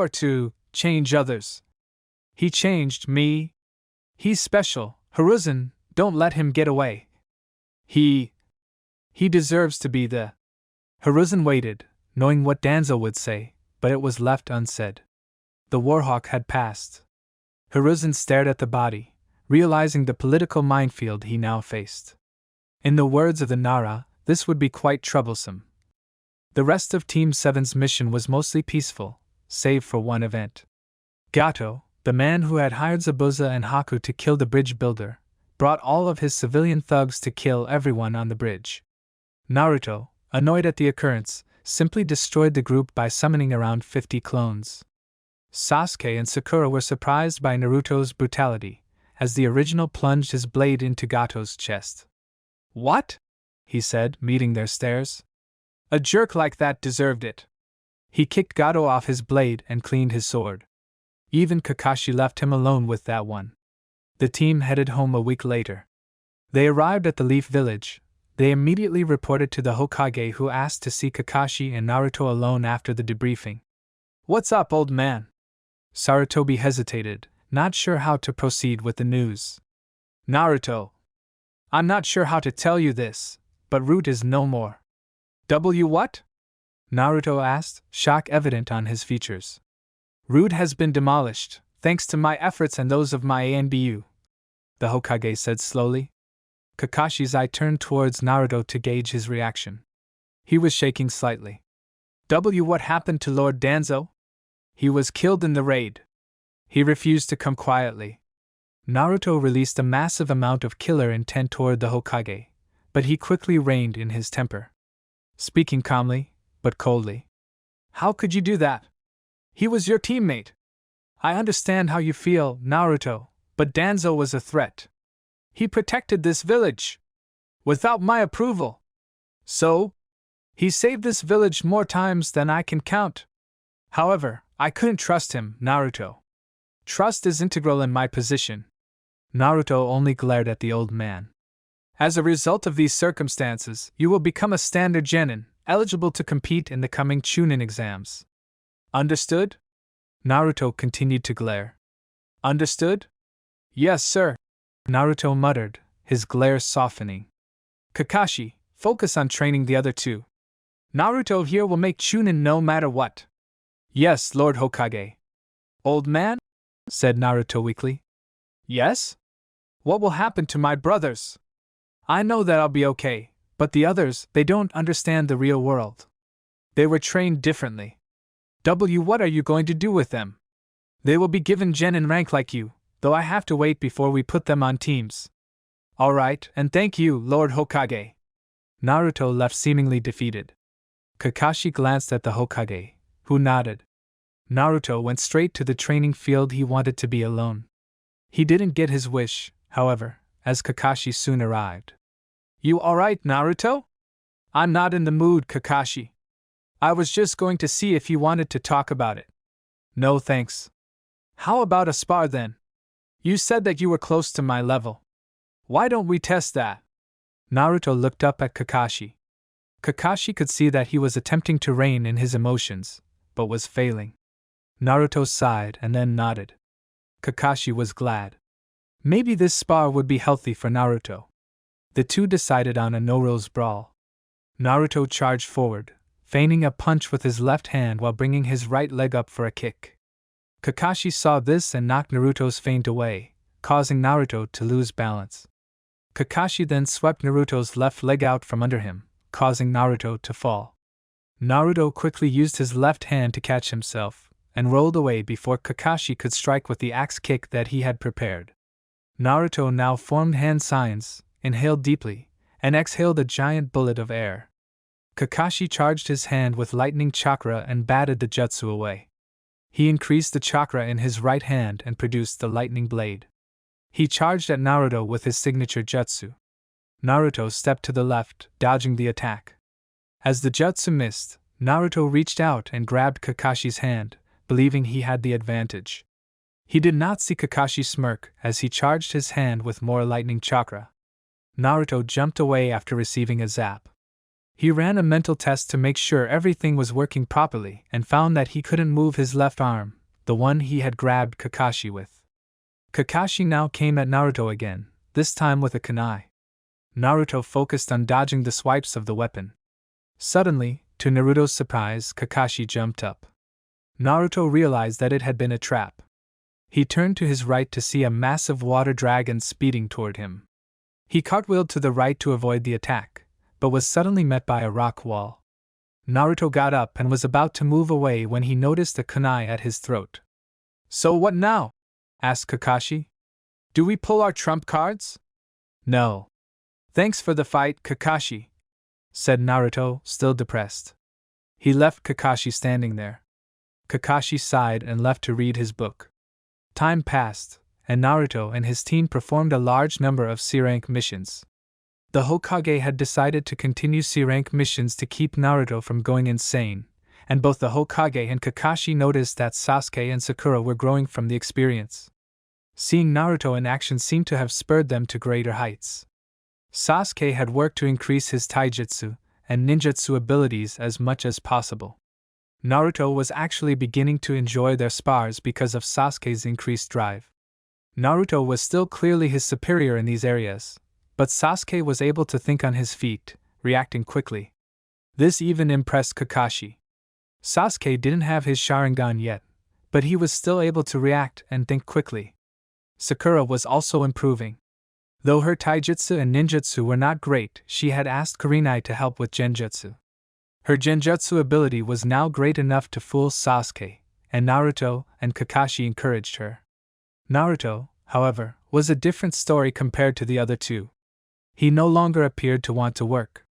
to change others. He changed me. He's special, Hiruzen, don't let him get away. He deserves to be the... Hiruzen waited, knowing what Danzo would say, but it was left unsaid. The Warhawk had passed. Hiruzen stared at the body, realizing the political minefield he now faced. In the words of the Nara, this would be quite troublesome. The rest of Team 7's mission was mostly peaceful, save for one event. Gato, the man who had hired Zabuza and Haku to kill the bridge builder, brought all of his civilian thugs to kill everyone on the bridge. Naruto, annoyed at the occurrence, simply destroyed the group by summoning around 50 clones. Sasuke and Sakura were surprised by Naruto's brutality, as the original plunged his blade into Gato's chest. What? He said, meeting their stares. A jerk like that deserved it. He kicked Gato off his blade and cleaned his sword. Even Kakashi left him alone with that one. The team headed home a week later. They arrived at the Leaf Village. They immediately reported to the Hokage, who asked to see Kakashi and Naruto alone after the debriefing. What's up, old man? Sarutobi hesitated, not sure how to proceed with the news. Naruto. I'm not sure how to tell you this, but Root is no more. What? Naruto asked, shock evident on his features. Root has been demolished, thanks to my efforts and those of my ANBU, the Hokage said slowly. Kakashi's eye turned towards Naruto to gauge his reaction. He was shaking slightly. What happened to Lord Danzo? He was killed in the raid. He refused to come quietly. Naruto released a massive amount of killer intent toward the Hokage, but he quickly reined in his temper, speaking calmly, but coldly. How could you do that? He was your teammate. I understand how you feel, Naruto, but Danzo was a threat. He protected this village. Without my approval. So? He saved this village more times than I can count. However, I couldn't trust him, Naruto. Trust is integral in my position. Naruto only glared at the old man. As a result of these circumstances, you will become a standard genin, eligible to compete in the coming Chunin exams. Understood? Naruto continued to glare. Understood? Yes, sir. Naruto muttered, his glare softening. Kakashi, focus on training the other two. Naruto here will make Chunin no matter what. Yes, Lord Hokage. Old man? Said Naruto weakly. Yes? What will happen to my brothers? I know that I'll be okay, but the others, they don't understand the real world. They were trained differently. What are you going to do with them? They will be given genin rank like you, though I have to wait before we put them on teams. Alright, and thank you, Lord Hokage. Naruto left seemingly defeated. Kakashi glanced at the Hokage, who nodded. Naruto went straight to the training field. He wanted to be alone. He didn't get his wish, however, as Kakashi soon arrived. You alright, Naruto? I'm not in the mood, Kakashi. I was just going to see if you wanted to talk about it. No thanks. How about a spar then? You said that you were close to my level. Why don't we test that? Naruto looked up at Kakashi. Kakashi could see that he was attempting to rein in his emotions, but was failing. Naruto sighed and then nodded. Kakashi was glad. Maybe this spar would be healthy for Naruto. The two decided on a no-rules brawl. Naruto charged forward, feigning a punch with his left hand while bringing his right leg up for a kick. Kakashi saw this and knocked Naruto's feint away, causing Naruto to lose balance. Kakashi then swept Naruto's left leg out from under him, causing Naruto to fall. Naruto quickly used his left hand to catch himself, and rolled away before Kakashi could strike with the axe kick that he had prepared. Naruto now formed hand signs, inhaled deeply, and exhaled a giant bullet of air. Kakashi charged his hand with lightning chakra and batted the jutsu away. He increased the chakra in his right hand and produced the lightning blade. He charged at Naruto with his signature jutsu. Naruto stepped to the left, dodging the attack. As the jutsu missed, Naruto reached out and grabbed Kakashi's hand, believing he had the advantage. He did not see Kakashi smirk as he charged his hand with more lightning chakra. Naruto jumped away after receiving a zap. He ran a mental test to make sure everything was working properly and found that he couldn't move his left arm, the one he had grabbed Kakashi with. Kakashi now came at Naruto again, this time with a kunai. Naruto focused on dodging the swipes of the weapon. Suddenly, to Naruto's surprise, Kakashi jumped up. Naruto realized that it had been a trap. He turned to his right to see a massive water dragon speeding toward him. He cartwheeled to the right to avoid the attack, but was suddenly met by a rock wall. Naruto got up and was about to move away when he noticed a kunai at his throat. So what now? Asked Kakashi. Do we pull our trump cards? No. Thanks for the fight, Kakashi, said Naruto, still depressed. He left Kakashi standing there. Kakashi sighed and left to read his book. Time passed, and Naruto and his team performed a large number of C-rank missions. The Hokage had decided to continue C-rank missions to keep Naruto from going insane, and both the Hokage and Kakashi noticed that Sasuke and Sakura were growing from the experience. Seeing Naruto in action seemed to have spurred them to greater heights. Sasuke had worked to increase his taijutsu and ninjutsu abilities as much as possible. Naruto was actually beginning to enjoy their spars because of Sasuke's increased drive. Naruto was still clearly his superior in these areas, but Sasuke was able to think on his feet, reacting quickly. This even impressed Kakashi. Sasuke didn't have his Sharingan yet, but he was still able to react and think quickly. Sakura was also improving. Though her taijutsu and ninjutsu were not great, she had asked Kurenai to help with genjutsu. Her genjutsu ability was now great enough to fool Sasuke, and Naruto and Kakashi encouraged her. Naruto, however, was a different story compared to the other two. He no longer appeared to want to work.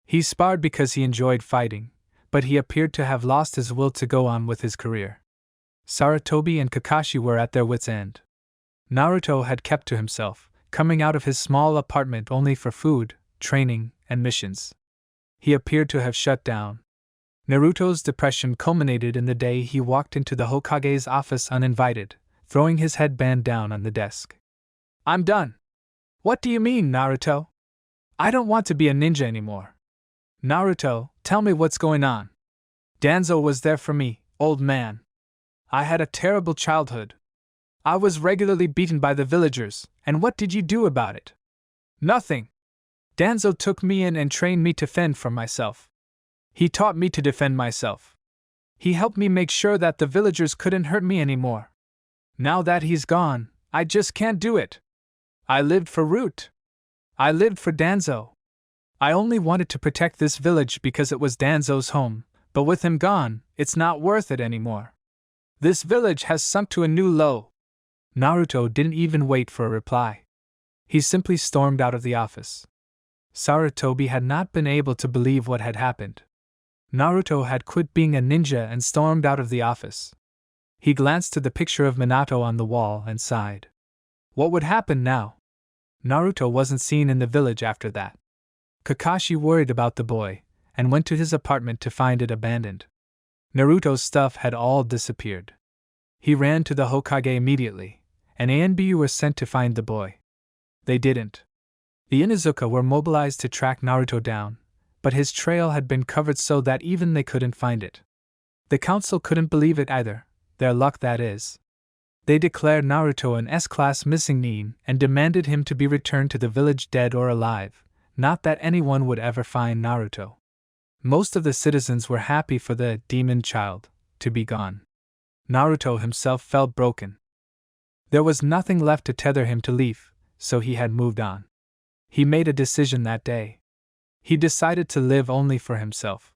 He sparred because he enjoyed fighting, but he appeared to have lost his will to go on with his career. Sarutobi and Kakashi were at their wits' end. Naruto had kept to himself, coming out of his small apartment only for food, training, and missions. He appeared to have shut down. Naruto's depression culminated in the day he walked into the Hokage's office uninvited, throwing his headband down on the desk. "I'm done." "What do you mean, Naruto?" "I don't want to be a ninja anymore." "Naruto, tell me what's going on." "Danzo was there for me, old man. I had a terrible childhood. I was regularly beaten by the villagers, and what did you do about it?" "Nothing. Danzo took me in and trained me to fend for myself. He taught me to defend myself. He helped me make sure that the villagers couldn't hurt me anymore. Now that he's gone, I just can't do it. I lived for Root. I lived for Danzo. I only wanted to protect this village because it was Danzo's home, but with him gone, it's not worth it anymore. This village has sunk to a new low." Naruto didn't even wait for a reply. He simply stormed out of the office. Sarutobi had not been able to believe what had happened. Naruto had quit being a ninja and stormed out of the office. He glanced to the picture of Minato on the wall and sighed. What would happen now? Naruto wasn't seen in the village after that. Kakashi worried about the boy, and went to his apartment to find it abandoned. Naruto's stuff had all disappeared. He ran to the Hokage immediately, and A and B were sent to find the boy. They didn't. The Inuzuka were mobilized to track Naruto down, but his trail had been covered so that even they couldn't find it. The council couldn't believe it either, their luck that is. They declared Naruto an S-class missing nin and demanded him to be returned to the village dead or alive, not that anyone would ever find Naruto. Most of the citizens were happy for the demon child to be gone. Naruto himself felt broken. There was nothing left to tether him to Leaf, so he had moved on. He made a decision that day. He decided to live only for himself.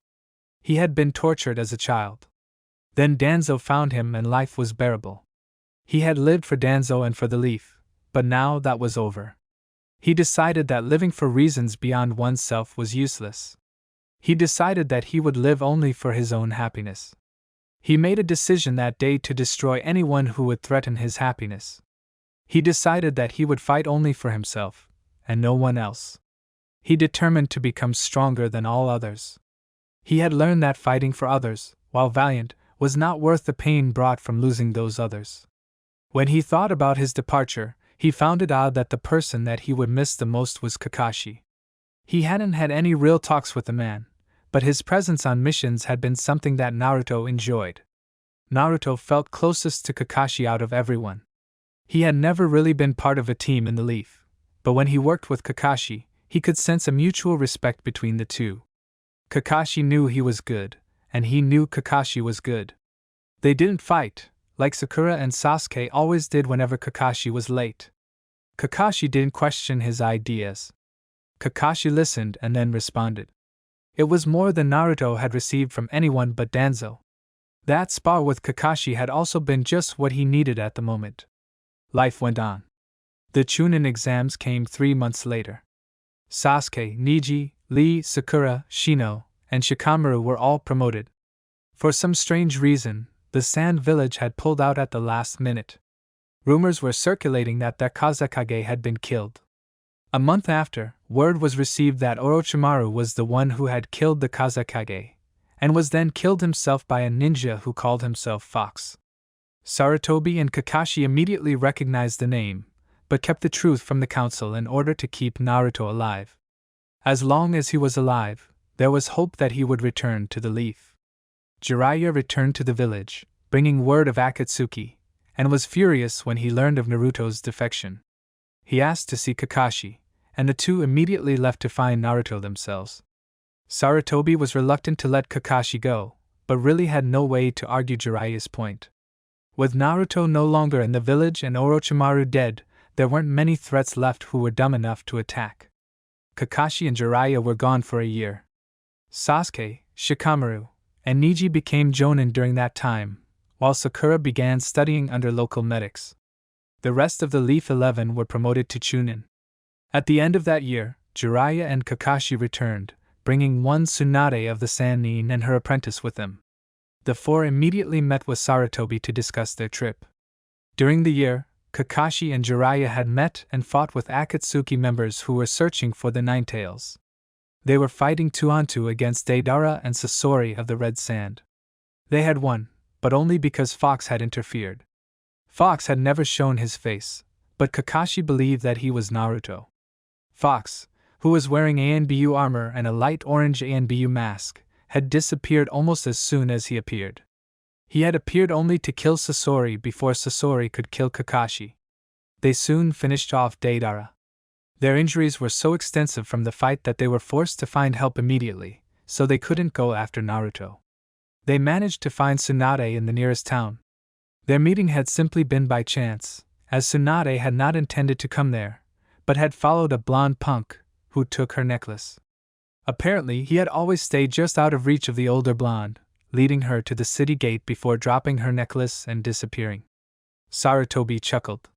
He had been tortured as a child. Then Danzo found him and life was bearable. He had lived for Danzo and for the Leaf, but now that was over. He decided that living for reasons beyond oneself was useless. He decided that he would live only for his own happiness. He made a decision that day to destroy anyone who would threaten his happiness. He decided that he would fight only for himself, and no one else. He determined to become stronger than all others. He had learned that fighting for others, while valiant, was not worth the pain brought from losing those others. When he thought about his departure, he found it odd that the person that he would miss the most was Kakashi. He hadn't had any real talks with the man, but his presence on missions had been something that Naruto enjoyed. Naruto felt closest to Kakashi out of everyone. He had never really been part of a team in the Leaf, but when he worked with Kakashi, he could sense a mutual respect between the two. Kakashi knew he was good, and he knew Kakashi was good. They didn't fight, like Sakura and Sasuke always did whenever Kakashi was late. Kakashi didn't question his ideas. Kakashi listened and then responded. It was more than Naruto had received from anyone but Danzo. That spar with Kakashi had also been just what he needed at the moment. Life went on. The Chunin exams came 3 months later. Sasuke, Neji, Lee, Sakura, Shino, and Shikamaru were all promoted. For some strange reason, the Sand Village had pulled out at the last minute. Rumors were circulating that their Kazekage had been killed. A month after, word was received that Orochimaru was the one who had killed the Kazekage, and was then killed himself by a ninja who called himself Fox. Sarutobi and Kakashi immediately recognized the name, but kept the truth from the council in order to keep Naruto alive. As long as he was alive, there was hope that he would return to the Leaf. Jiraiya returned to the village, bringing word of Akatsuki, and was furious when he learned of Naruto's defection. He asked to see Kakashi, and the two immediately left to find Naruto themselves. Sarutobi was reluctant to let Kakashi go, but really had no way to argue Jiraiya's point. With Naruto no longer in the village and Orochimaru dead, there weren't many threats left who were dumb enough to attack. Kakashi and Jiraiya were gone for a year. Sasuke, Shikamaru, and Neji became Jonin during that time, while Sakura began studying under local medics. The rest of the Leaf 11 were promoted to Chunin. At the end of that year, Jiraiya and Kakashi returned, bringing one Tsunade of the Sannin and her apprentice with them. The four immediately met with Sarutobi to discuss their trip. During the year, Kakashi and Jiraiya had met and fought with Akatsuki members who were searching for the Ninetales. They were fighting 2-on-2 against Deidara and Sasori of the Red Sand. They had won, but only because Fox had interfered. Fox had never shown his face, but Kakashi believed that he was Naruto. Fox, who was wearing ANBU armor and a light orange ANBU mask, had disappeared almost as soon as he appeared. He had appeared only to kill Sasori before Sasori could kill Kakashi. They soon finished off Deidara. Their injuries were so extensive from the fight that they were forced to find help immediately, so they couldn't go after Naruto. They managed to find Tsunade in the nearest town. Their meeting had simply been by chance, as Tsunade had not intended to come there, but had followed a blonde punk, who took her necklace. Apparently, he had always stayed just out of reach of the older blonde, leading her to the city gate before dropping her necklace and disappearing. Sarutobi chuckled.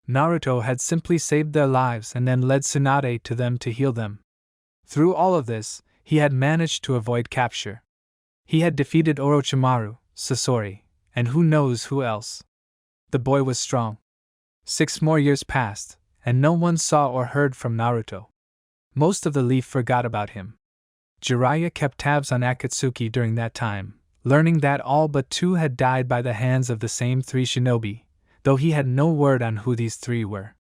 Naruto had simply saved their lives and then led Tsunade to them to heal them. Through all of this, he had managed to avoid capture. He had defeated Orochimaru, Sasori, and who knows who else. The boy was strong. 6 more years passed, and no one saw or heard from Naruto. Most of the Leaf forgot about him. Jiraiya kept tabs on Akatsuki during that time, learning that all but 2 had died by the hands of the same 3 shinobi, though he had no word on who these 3 were.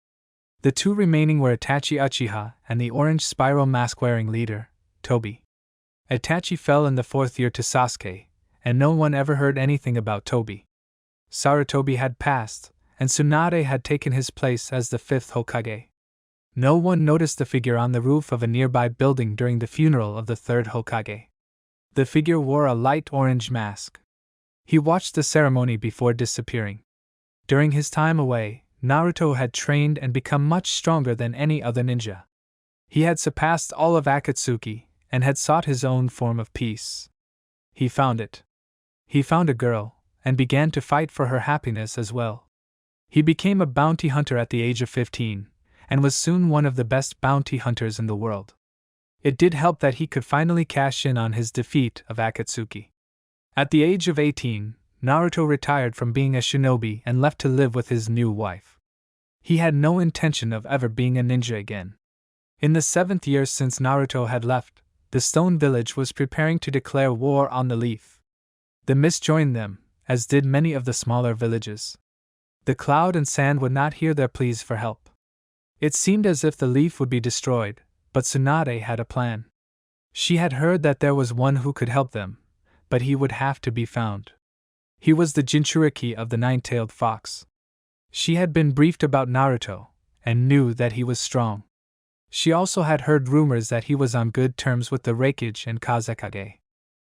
The 2 remaining were Itachi Uchiha and the orange spiral mask-wearing leader, Tobi. Itachi fell in the 4th year to Sasuke, and no one ever heard anything about Tobi. Sarutobi had passed, and Tsunade had taken his place as the 5th Hokage. No one noticed the figure on the roof of a nearby building during the funeral of the 3rd Hokage. The figure wore a light orange mask. He watched the ceremony before disappearing. During his time away, Naruto had trained and become much stronger than any other ninja. He had surpassed all of Akatsuki, and had sought his own form of peace. He found it. He found a girl, and began to fight for her happiness as well. He became a bounty hunter at the age of 15, and was soon one of the best bounty hunters in the world. It did help that he could finally cash in on his defeat of Akatsuki. At the age of 18, Naruto retired from being a shinobi and left to live with his new wife. He had no intention of ever being a ninja again. In the 7th year since Naruto had left, the Stone Village was preparing to declare war on the Leaf. The mist joined them, as did many of the smaller villages. The Cloud and Sand would not hear their pleas for help. It seemed as if the Leaf would be destroyed, but Tsunade had a plan. She had heard that there was one who could help them, but he would have to be found. He was the Jinchuriki of the Nine-Tailed Fox. She had been briefed about Naruto, and knew that he was strong. She also had heard rumors that he was on good terms with the Raikage and Kazekage.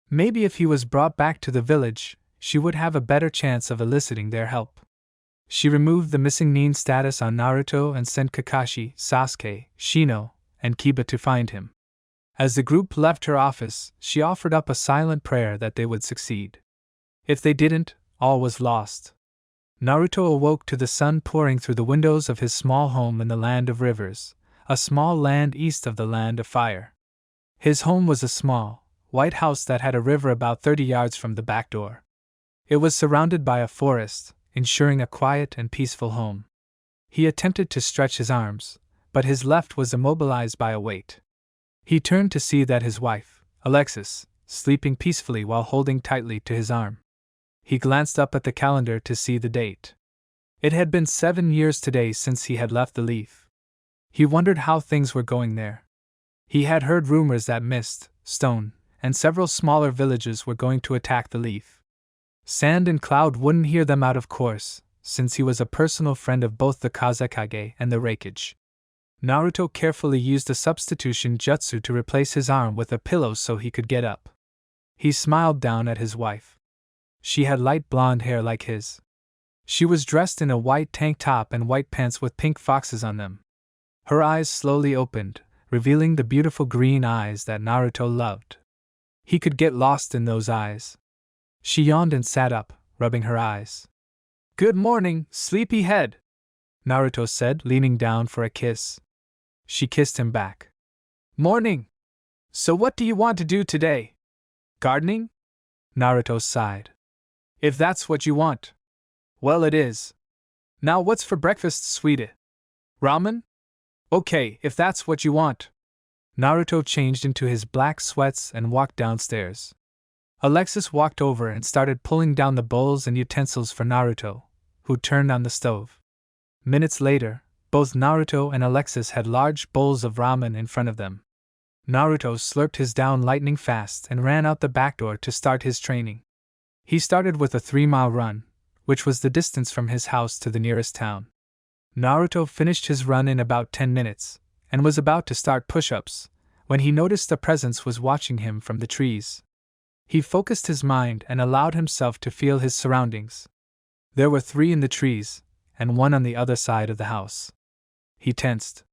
Maybe if he was brought back to the village, she would have a better chance of eliciting their help. She removed the missing Nin status on Naruto and sent Kakashi, Sasuke, Shino, and Kiba to find him. As the group left her office, she offered up a silent prayer that they would succeed. If they didn't, all was lost. Naruto awoke to the sun pouring through the windows of his small home in the Land of Rivers, a small land east of the Land of Fire. His home was a small, white house that had a river about 30 yards from the back door. It was surrounded by a forest, ensuring a quiet and peaceful home. He attempted to stretch his arms, but his left was immobilized by a weight. He turned to see that his wife, Alexis, sleeping peacefully while holding tightly to his arm. He glanced up at the calendar to see the date. It had been 7 years today since he had left the Leaf. He wondered how things were going there. He had heard rumors that Mist, Stone, and several smaller villages were going to attack the Leaf. Sand and Cloud wouldn't hear them out of course, since he was a personal friend of both the Kazekage and the Raikage. Naruto carefully used a substitution jutsu to replace his arm with a pillow so he could get up. He smiled down at his wife. She had light blonde hair like his. She was dressed in a white tank top and white pants with pink foxes on them. Her eyes slowly opened, revealing the beautiful green eyes that Naruto loved. He could get lost in those eyes. She yawned and sat up, rubbing her eyes. "Good morning, sleepyhead," Naruto said, leaning down for a kiss. She kissed him back. "Morning. So what do you want to do today? Gardening?" Naruto sighed. "If that's what you want. Well, it is. Now what's for breakfast, sweetie? Ramen? Okay, if that's what you want." Naruto changed into his black sweats and walked downstairs. Alexis walked over and started pulling down the bowls and utensils for Naruto, who turned on the stove. Minutes later, both Naruto and Alexis had large bowls of ramen in front of them. Naruto slurped his down lightning fast and ran out the back door to start his training. He started with a 3-mile run, which was the distance from his house to the nearest town. Naruto finished his run in about 10 minutes, and was about to start push-ups, when he noticed a presence was watching him from the trees. He focused his mind and allowed himself to feel his surroundings. There were 3 in the trees, and 1 on the other side of the house. He tensed.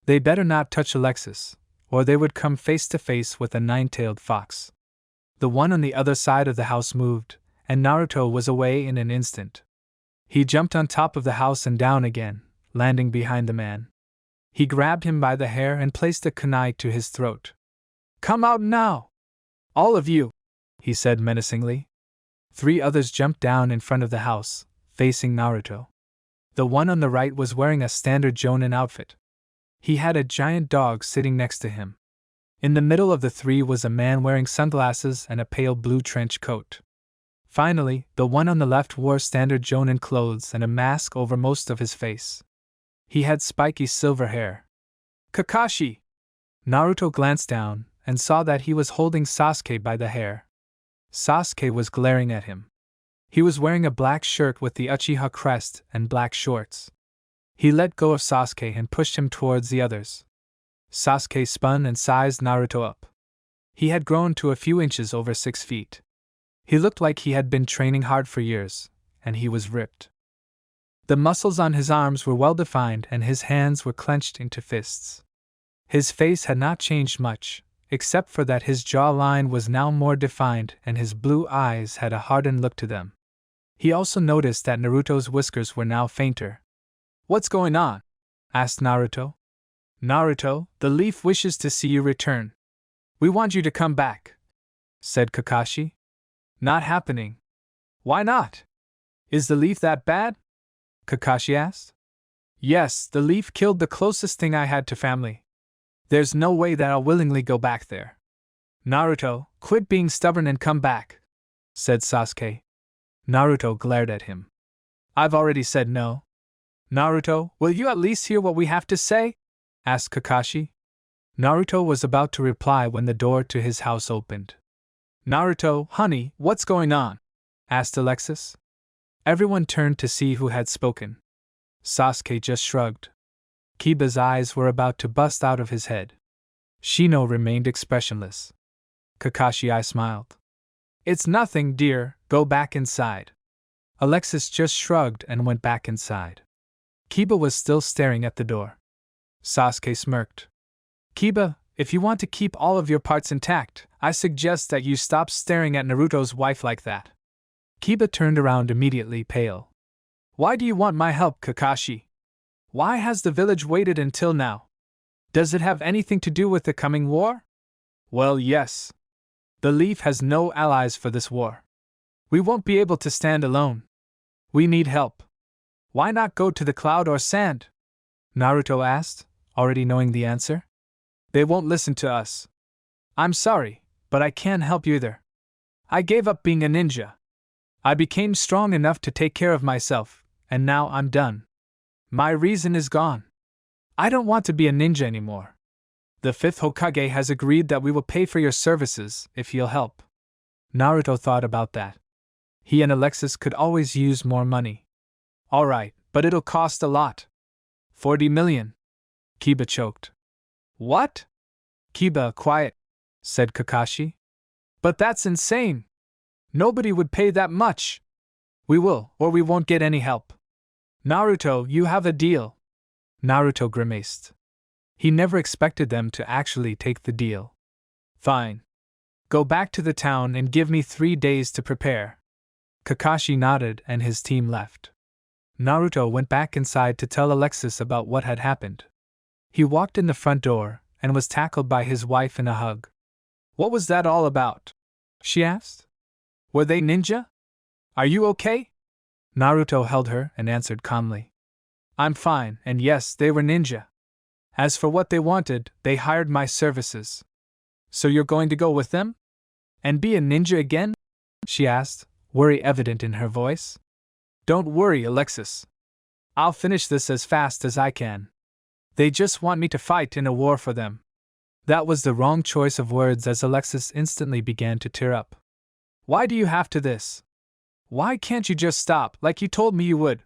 They better not touch Alexis, or they would come face to face with a 9-tailed fox. The one on the other side of the house moved, and Naruto was away in an instant. He jumped on top of the house and down again, landing behind the man. He grabbed him by the hair and placed a kunai to his throat. "Come out now! All of you!" he said menacingly. 3 others jumped down in front of the house, facing Naruto. The one on the right was wearing a standard Jonin outfit. He had a giant dog sitting next to him. In the middle of the 3 was a man wearing sunglasses and a pale blue trench coat. Finally, the one on the left wore standard Jonin clothes and a mask over most of his face. He had spiky silver hair. "Kakashi!" Naruto glanced down and saw that he was holding Sasuke by the hair. Sasuke was glaring at him. He was wearing a black shirt with the Uchiha crest and black shorts. He let go of Sasuke and pushed him towards the others. Sasuke spun and sized Naruto up. He had grown to a few inches over 6 feet. He looked like he had been training hard for years, and he was ripped. The muscles on his arms were well defined and his hands were clenched into fists. His face had not changed much, except for that his jawline was now more defined and his blue eyes had a hardened look to them. He also noticed that Naruto's whiskers were now fainter. "What's going on?" asked Naruto. "Naruto, the leaf wishes to see you return. We want you to come back," said Kakashi. "Not happening." "Why not? Is the leaf that bad?" Kakashi asked. "Yes, the leaf killed the closest thing I had to family. There's no way that I'll willingly go back there." "Naruto, quit being stubborn and come back," said Sasuke. Naruto glared at him. "I've already said no." "Naruto, will you at least hear what we have to say?" asked Kakashi. Naruto was about to reply when the door to his house opened. "Naruto, honey, what's going on?" asked Alexis. Everyone turned to see who had spoken. Sasuke just shrugged. Kiba's eyes were about to bust out of his head. Shino remained expressionless. Kakashi smiled. "It's nothing, dear, go back inside." Alexis just shrugged and went back inside. Kiba was still staring at the door. Sasuke smirked. "Kiba, if you want to keep all of your parts intact, I suggest that you stop staring at Naruto's wife like that." Kiba turned around immediately, pale. "Why do you want my help, Kakashi? Why has the village waited until now? Does it have anything to do with the coming war?" "Well, yes. The Leaf has no allies for this war. We won't be able to stand alone. We need help. Why not go to the cloud or sand?" Naruto asked, already knowing the answer. "They won't listen to us. I'm sorry, but I can't help you either. I gave up being a ninja. I became strong enough to take care of myself, and now I'm done. My reason is gone. I don't want to be a ninja anymore. The 5th Hokage has agreed that we will pay for your services if you'll help." Naruto thought about that. He and Alexis could always use more money. "Alright, but it'll cost a lot. 40 million. Kiba choked. "What?" "Kiba, quiet," said Kakashi. "But that's insane. Nobody would pay that much." We will, or we won't get any help. Naruto, you have a deal. Naruto grimaced. He never expected them to actually take the deal. Fine. Go back to the town and give me 3 days to prepare. Kakashi nodded and his team left. Naruto went back inside to tell Alexis about what had happened. He walked in the front door and was tackled by his wife in a hug. What was that all about? She asked. Were they ninja? Are you okay? Naruto held her and answered calmly. I'm fine, and yes, they were ninja. As for what they wanted, they hired my services. So you're going to go with them? And be a ninja again? She asked, worry evident in her voice. Don't worry, Alexis. I'll finish this as fast as I can. They just want me to fight in a war for them. That was the wrong choice of words as Alexis instantly began to tear up. Why do you have to this? Why can't you just stop like you told me you would?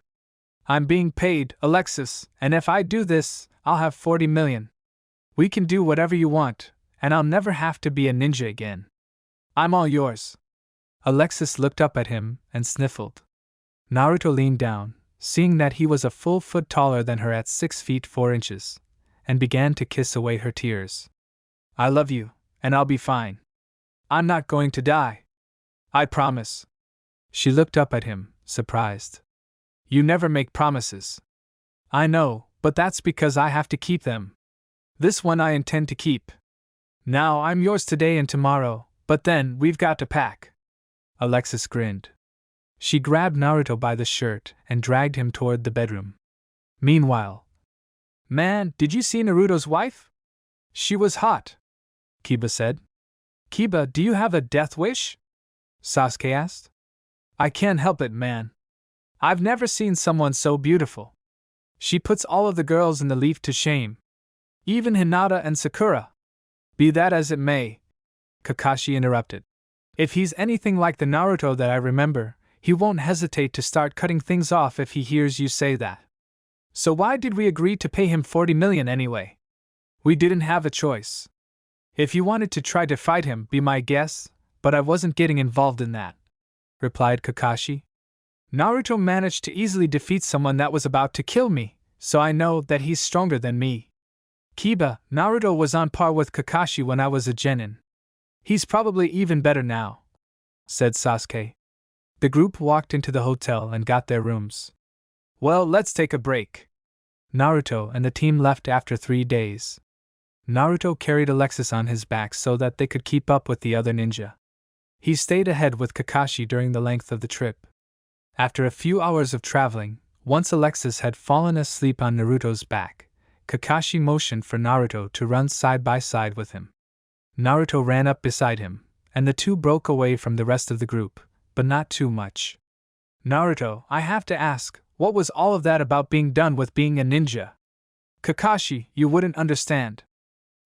I'm being paid, Alexis, and if I do this, I'll have 40 million. We can do whatever you want, and I'll never have to be a ninja again. I'm all yours. Alexis looked up at him and sniffled. Naruto leaned down, seeing that he was a full foot taller than her at 6 feet 4 inches, and began to kiss away her tears. I love you, and I'll be fine. I'm not going to die. I promise. She looked up at him, surprised. You never make promises. I know, but that's because I have to keep them. This one I intend to keep. Now I'm yours today and tomorrow, but then we've got to pack. Alexis grinned. She grabbed Naruto by the shirt and dragged him toward the bedroom. Meanwhile, man, did you see Naruto's wife? She was hot, Kiba said. Kiba, do you have a death wish? Sasuke asked. I can't help it, man. I've never seen someone so beautiful. She puts all of the girls in the Leaf to shame. Even Hinata and Sakura. Be that as it may, Kakashi interrupted. If he's anything like the Naruto that I remember, he won't hesitate to start cutting things off if he hears you say that. So why did we agree to pay him 40 million anyway? We didn't have a choice. If you wanted to try to fight him, be my guest, but I wasn't getting involved in that, replied Kakashi. Naruto managed to easily defeat someone that was about to kill me, so I know that he's stronger than me. Kiba, Naruto was on par with Kakashi when I was a genin. He's probably even better now, said Sasuke. The group walked into the hotel and got their rooms. Well, let's take a break. Naruto and the team left after 3 days. Naruto carried Alexis on his back so that they could keep up with the other ninja. He stayed ahead with Kakashi during the length of the trip. After a few hours of traveling, once Alexis had fallen asleep on Naruto's back, Kakashi motioned for Naruto to run side by side with him. Naruto ran up beside him, and the two broke away from the rest of the group, but not too much. Naruto, I have to ask, what was all of that about being done with being a ninja? Kakashi, you wouldn't understand.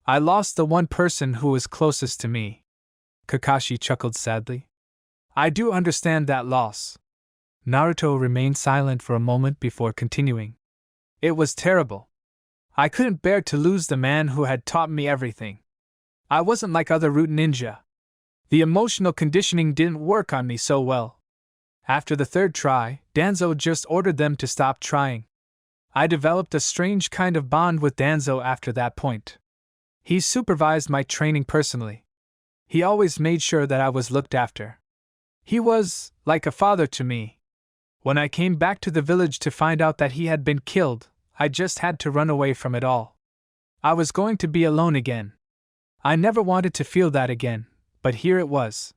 I lost the one person who was closest to me. Kakashi chuckled sadly. I do understand that loss. Naruto remained silent for a moment before continuing. It was terrible. I couldn't bear to lose the man who had taught me everything. I wasn't like other root ninja. The emotional conditioning didn't work on me so well. After the 3rd try, Danzo just ordered them to stop trying. I developed a strange kind of bond with Danzo after that point. He supervised my training personally. He always made sure that I was looked after. He was like a father to me. When I came back to the village to find out that he had been killed, I just had to run away from it all. I was going to be alone again. I never wanted to feel that again, but here it was.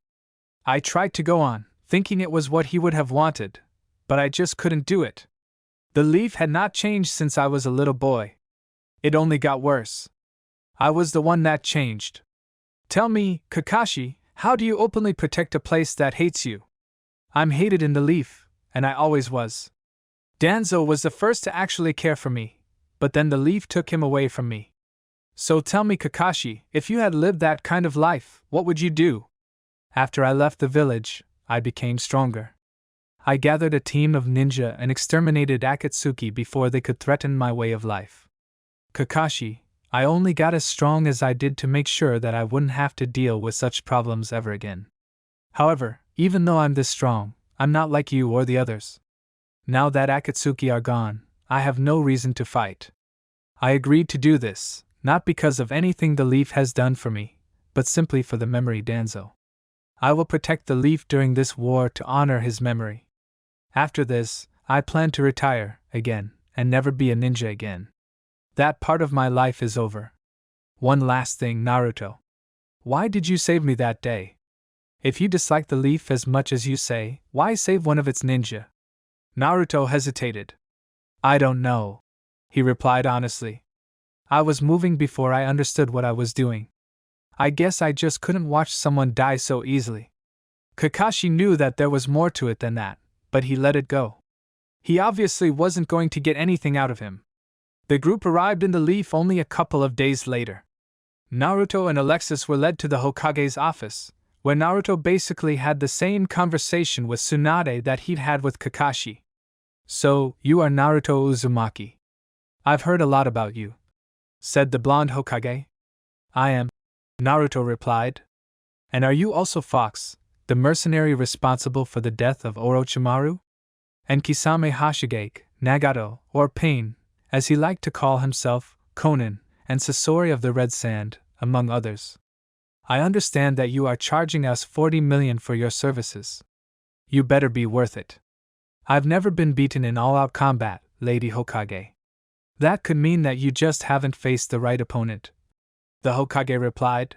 I tried to go on, thinking it was what he would have wanted, but I just couldn't do it. The Leaf had not changed since I was a little boy. It only got worse. I was the one that changed. Tell me, Kakashi, how do you openly protect a place that hates you? I'm hated in the Leaf, and I always was. Danzo was the first to actually care for me, but then the Leaf took him away from me. So tell me, Kakashi, if you had lived that kind of life, what would you do? After I left the village, I became stronger. I gathered a team of ninja and exterminated Akatsuki before they could threaten my way of life. Kakashi, I only got as strong as I did to make sure that I wouldn't have to deal with such problems ever again. However, even though I'm this strong, I'm not like you or the others. Now that Akatsuki are gone, I have no reason to fight. I agreed to do this, not because of anything the leaf has done for me, but simply for the memory Danzo. I will protect the leaf during this war to honor his memory. After this, I plan to retire, again, and never be a ninja again. That part of my life is over. One last thing, Naruto. Why did you save me that day? If you dislike the leaf as much as you say, why save one of its ninja? Naruto hesitated. I don't know, he replied honestly. I was moving before I understood what I was doing. I guess I just couldn't watch someone die so easily. Kakashi knew that there was more to it than that, but he let it go. He obviously wasn't going to get anything out of him. The group arrived in the leaf only a couple of days later. Naruto and Alexis were led to the Hokage's office, where Naruto basically had the same conversation with Tsunade that he'd had with Kakashi. So, you are Naruto Uzumaki. I've heard a lot about you, said the blonde Hokage. I am, Naruto replied. And are you also Fox, the mercenary responsible for the death of Orochimaru? And Kisame Hashigake, Nagato, or Pain, as he liked to call himself, Conan, and Sasori of the Red Sand, among others. I understand that you are charging us 40 million for your services. You better be worth it. I've never been beaten in all-out combat, Lady Hokage. That could mean that you just haven't faced the right opponent. The Hokage replied.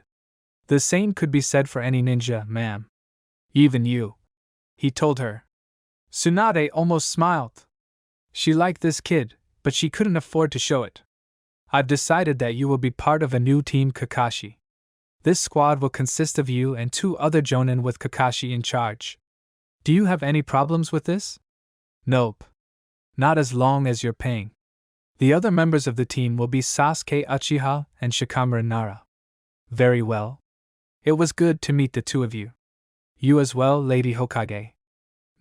The same could be said for any ninja, ma'am. Even you. He told her. Tsunade almost smiled. She liked this kid, but she couldn't afford to show it. I've decided that you will be part of a new team, Kakashi. This squad will consist of you and 2 other Jonin with Kakashi in charge. Do you have any problems with this? Nope. Not as long as you're paying. The other members of the team will be Sasuke Uchiha and Shikamaru Nara. Very well. It was good to meet the 2 of you. You as well, Lady Hokage.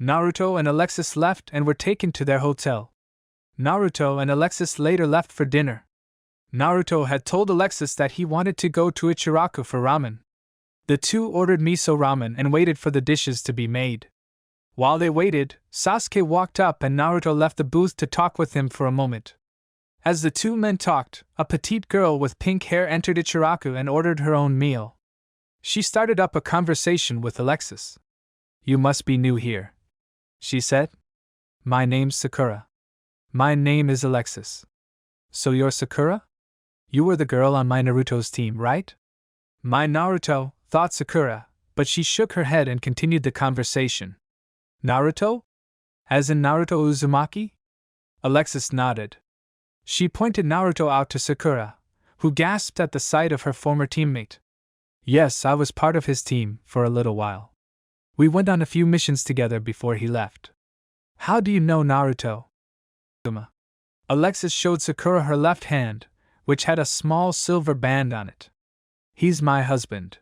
Naruto and Alexis left and were taken to their hotel. Naruto and Alexis later left for dinner. Naruto had told Alexis that he wanted to go to Ichiraku for ramen. The 2 ordered miso ramen and waited for the dishes to be made. While they waited, Sasuke walked up and Naruto left the booth to talk with him for a moment. As the 2 men talked, a petite girl with pink hair entered Ichiraku and ordered her own meal. She started up a conversation with Alexis. You must be new here, she said. My name's Sakura. My name is Alexis. So you're Sakura? You were the girl on my Naruto's team, right? My Naruto, thought Sakura, but she shook her head and continued the conversation. Naruto? As in Naruto Uzumaki? Alexis nodded. She pointed Naruto out to Sakura, who gasped at the sight of her former teammate. Yes, I was part of his team for a little while. We went on a few missions together before he left. How do you know Naruto? Alexis showed Sakura her left hand, which had a small silver band on it. He's my husband.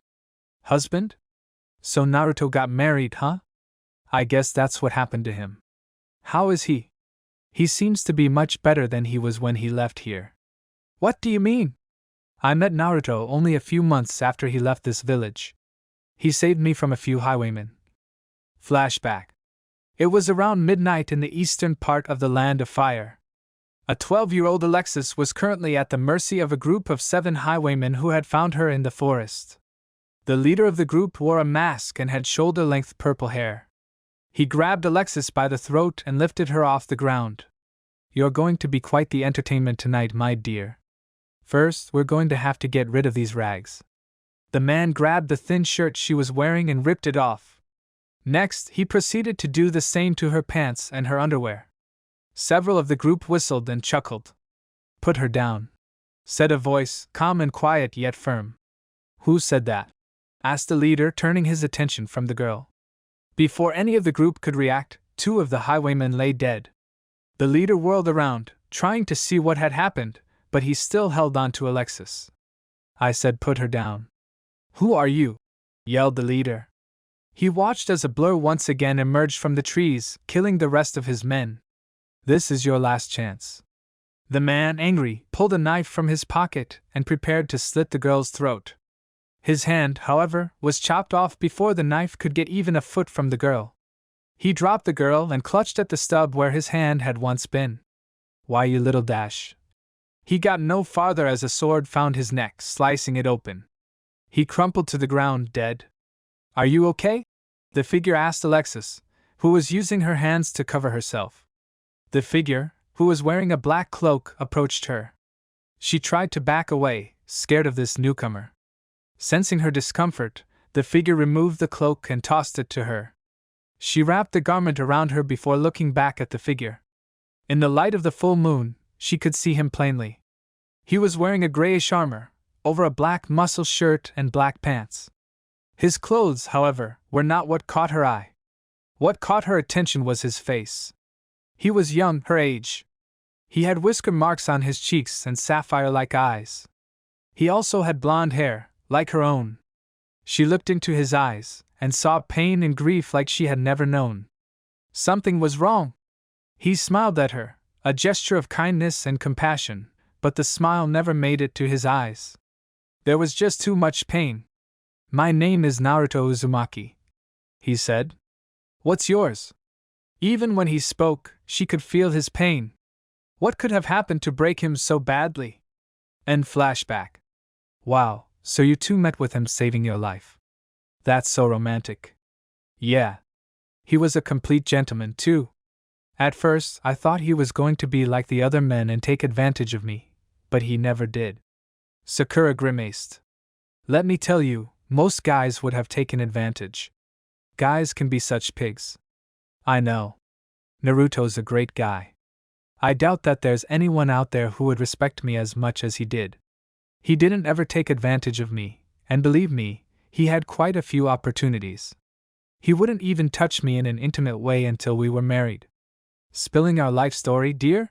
Husband? So Naruto got married, huh? I guess that's what happened to him. How is he? He seems to be much better than he was when he left here. What do you mean? I met Naruto only a few months after he left this village. He saved me from a few highwaymen. Flashback. It was around midnight in the eastern part of the Land of Fire. A 12-year-old Alexis was currently at the mercy of a group of 7 highwaymen who had found her in the forest. The leader of the group wore a mask and had shoulder-length purple hair. He grabbed Alexis by the throat and lifted her off the ground. You're going to be quite the entertainment tonight, my dear. First, we're going to have to get rid of these rags. The man grabbed the thin shirt she was wearing and ripped it off. Next, he proceeded to do the same to her pants and her underwear. Several of the group whistled and chuckled. Put her down, said a voice, calm and quiet yet firm. Who said that? Asked the leader, turning his attention from the girl. Before any of the group could react, 2 of the highwaymen lay dead. The leader whirled around, trying to see what had happened, but he still held on to Alexis. I said put her down. Who are you? Yelled the leader. He watched as a blur once again emerged from the trees, killing the rest of his men. This is your last chance. The man, angry, pulled a knife from his pocket and prepared to slit the girl's throat. His hand, however, was chopped off before the knife could get even a foot from the girl. He dropped the girl and clutched at the stub where his hand had once been. Why, you little dash. He got no farther as a sword found his neck, slicing it open. He crumpled to the ground, dead. Are you okay? The figure asked Alexis, who was using her hands to cover herself. The figure, who was wearing a black cloak, approached her. She tried to back away, scared of this newcomer. Sensing her discomfort, the figure removed the cloak and tossed it to her. She wrapped the garment around her before looking back at the figure. In the light of the full moon, she could see him plainly. He was wearing a grayish armor, over a black muscle shirt and black pants. His clothes, however, were not what caught her eye. What caught her attention was his face. He was young, her age. He had whisker marks on his cheeks and sapphire-like eyes. He also had blonde hair, like her own. She looked into his eyes, and saw pain and grief like she had never known. Something was wrong. He smiled at her, a gesture of kindness and compassion, but the smile never made it to his eyes. There was just too much pain. My name is Naruto Uzumaki, he said. What's yours? Even when he spoke, she could feel his pain. What could have happened to break him so badly? End flashback. Wow, so you two met with him saving your life. That's so romantic. Yeah. He was a complete gentleman, too. At first, I thought he was going to be like the other men and take advantage of me, but he never did. Sakura grimaced. Let me tell you, most guys would have taken advantage. Guys can be such pigs. I know. Naruto's a great guy. I doubt that there's anyone out there who would respect me as much as he did. He didn't ever take advantage of me, and believe me, he had quite a few opportunities. He wouldn't even touch me in an intimate way until we were married. Spilling our life story, dear?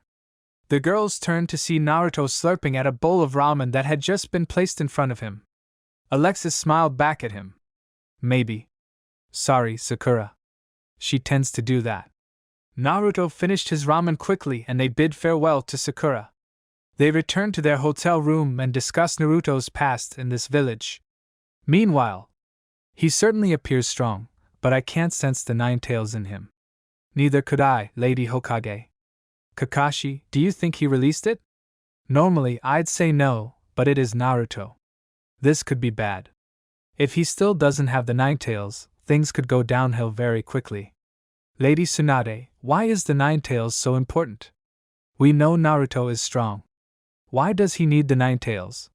The girls turned to see Naruto slurping at a bowl of ramen that had just been placed in front of him. Alexis smiled back at him. Maybe. Sorry, Sakura. She tends to do that. Naruto finished his ramen quickly and they bid farewell to Sakura. They returned to their hotel room and discussed Naruto's past in this village. Meanwhile, he certainly appears strong, but I can't sense the nine tails in him. Neither could I, Lady Hokage. Kakashi, do you think he released it? Normally I'd say no, but it is Naruto. This could be bad. If he still doesn't have the nine tails, things could go downhill very quickly. Lady Tsunade, why is the nine tails so important? We know Naruto is strong. Why does he need the nine tails?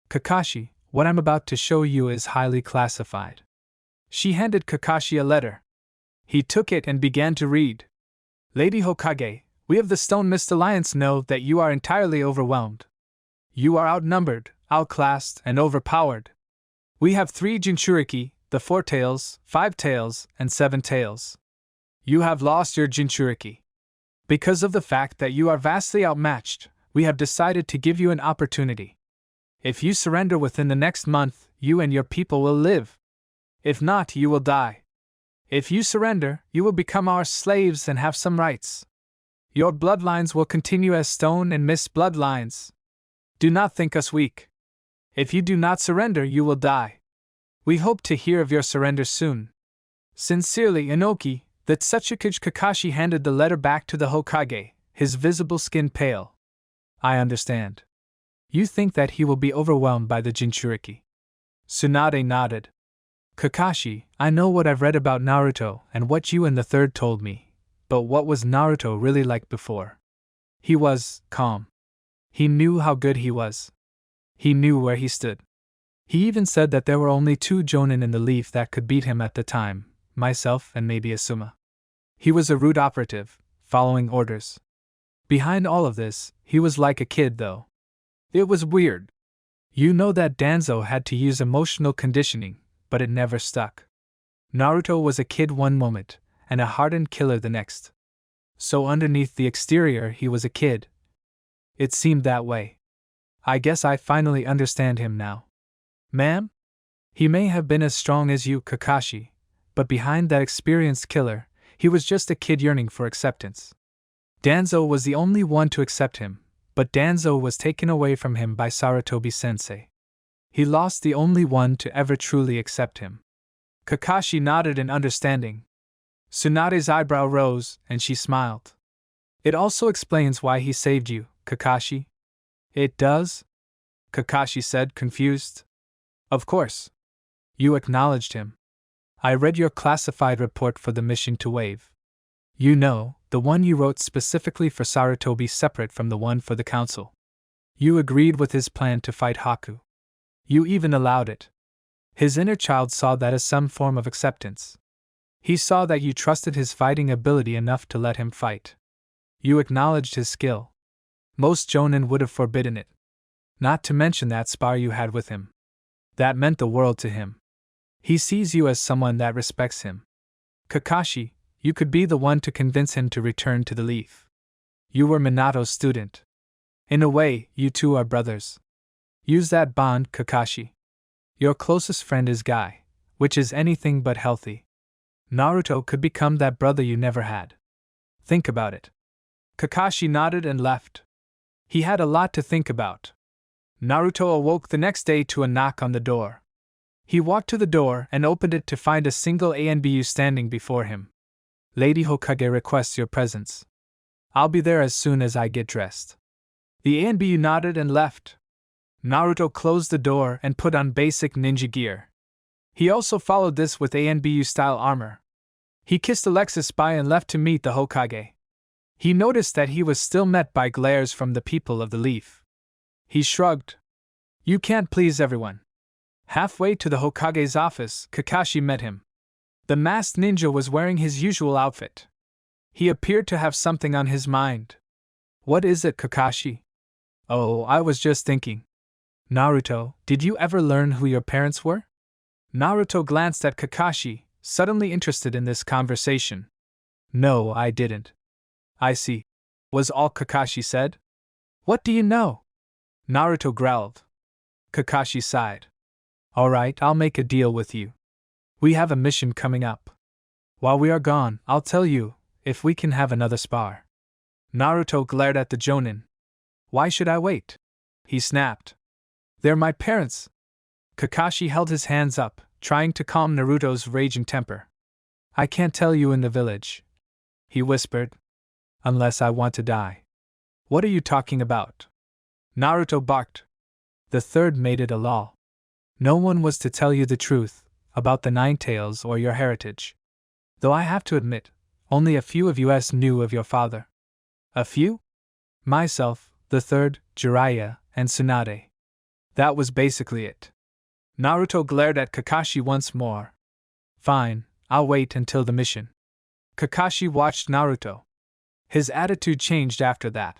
Kakashi, what I'm about to show you is highly classified. She handed Kakashi a letter. He took it and began to read. Lady Hokage, we of the Stone Mist Alliance know that you are entirely overwhelmed. You are outnumbered, outclassed, and overpowered. We have 3 Jinchuriki, the 4 tails, 5 tails, and 7 tails. You have lost your Jinchuriki. Because of the fact that you are vastly outmatched, we have decided to give you an opportunity. If you surrender within the next month, you and your people will live. If not, you will die. If you surrender, you will become our slaves and have some rights. Your bloodlines will continue as Stone and Mist bloodlines. Do not think us weak. If you do not surrender, you will die. We hope to hear of your surrender soon. Sincerely, Inoki. The Tsuchikage. Kakashi handed the letter back to the Hokage, his visible skin pale. I understand. You think that he will be overwhelmed by the Jinchuriki. Tsunade nodded. Kakashi, I know what I've read about Naruto and what you and the third told me, but what was Naruto really like before? He was calm. He knew how good he was. He knew where he stood. He even said that there were only 2 Jonin in the Leaf that could beat him at the time, myself and maybe Asuma. He was a rude operative, following orders. Behind all of this, he was like a kid though. It was weird. You know that Danzo had to use emotional conditioning, but it never stuck. Naruto was a kid one moment, and a hardened killer the next. So underneath the exterior he was a kid. It seemed that way. I guess I finally understand him now. Ma'am? He may have been as strong as you, Kakashi, but behind that experienced killer, he was just a kid yearning for acceptance. Danzo was the only one to accept him, but Danzo was taken away from him by Sarutobi-sensei. He lost the only one to ever truly accept him. Kakashi nodded in understanding. Tsunade's eyebrow rose, and she smiled. It also explains why he saved you, Kakashi. It does? Kakashi said, confused. Of course. You acknowledged him. I read your classified report for the mission to Wave. You know, the one you wrote specifically for Sarutobi separate from the one for the council. You agreed with his plan to fight Haku. You even allowed it. His inner child saw that as some form of acceptance. He saw that you trusted his fighting ability enough to let him fight. You acknowledged his skill. Most jonin would have forbidden it. Not to mention that spar you had with him. That meant the world to him. He sees you as someone that respects him. Kakashi, you could be the one to convince him to return to the Leaf. You were Minato's student. In a way, you two are brothers. Use that bond, Kakashi. Your closest friend is Guy, which is anything but healthy. Naruto could become that brother you never had. Think about it. Kakashi nodded and left. He had a lot to think about. Naruto awoke the next day to a knock on the door. He walked to the door and opened it to find a single ANBU standing before him. Lady Hokage requests your presence. I'll be there as soon as I get dressed. The ANBU nodded and left. Naruto closed the door and put on basic ninja gear. He also followed this with ANBU-style armor. He kissed Alexis bye and left to meet the Hokage. He noticed that he was still met by glares from the people of the Leaf. He shrugged. You can't please everyone. Halfway to the Hokage's office, Kakashi met him. The masked ninja was wearing his usual outfit. He appeared to have something on his mind. What is it, Kakashi? Oh, I was just thinking. Naruto, did you ever learn who your parents were? Naruto glanced at Kakashi, suddenly interested in this conversation. No, I didn't. I see, was all Kakashi said. What do you know? Naruto growled. Kakashi sighed. Alright, I'll make a deal with you. We have a mission coming up. While we are gone, I'll tell you, if we can have another spar. Naruto glared at the Jonin. Why should I wait? He snapped. They're my parents. Kakashi held his hands up, trying to calm Naruto's raging temper. I can't tell you in the village, he whispered. Unless I want to die. What are you talking about? Naruto barked. The third made it a law. No one was to tell you the truth about the Nine Tails or your heritage. Though I have to admit, only a few of us knew of your father. A few? Myself, the third, Jiraiya, and Tsunade. That was basically it. Naruto glared at Kakashi once more. Fine, I'll wait until the mission. Kakashi watched Naruto. His attitude changed after that.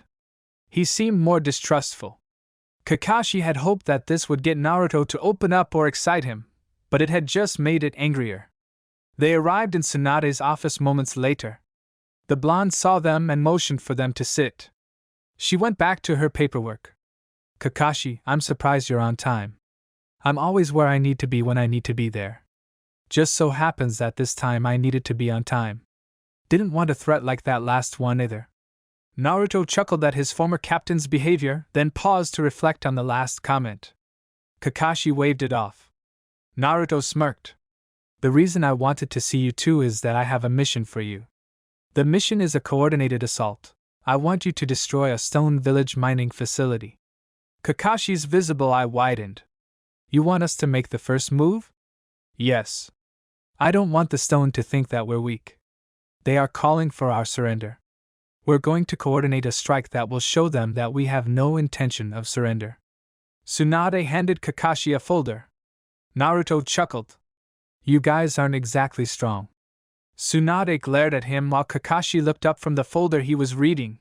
He seemed more distrustful. Kakashi had hoped that this would get Naruto to open up or excite him, but it had just made it angrier. They arrived in Tsunade's office moments later. The blonde saw them and motioned for them to sit. She went back to her paperwork. Kakashi, I'm surprised you're on time. I'm always where I need to be when I need to be there. Just so happens that this time I needed to be on time. Didn't want a threat like that last one either. Naruto chuckled at his former captain's behavior, then paused to reflect on the last comment. Kakashi waved it off. Naruto smirked. The reason I wanted to see you too is that I have a mission for you. The mission is a coordinated assault. I want you to destroy a stone village mining facility. Kakashi's visible eye widened. You want us to make the first move? Yes. I don't want the stone to think that we're weak. They are calling for our surrender. We're going to coordinate a strike that will show them that we have no intention of surrender. Tsunade handed Kakashi a folder. Naruto chuckled. You guys aren't exactly strong. Tsunade glared at him while Kakashi looked up from the folder he was reading.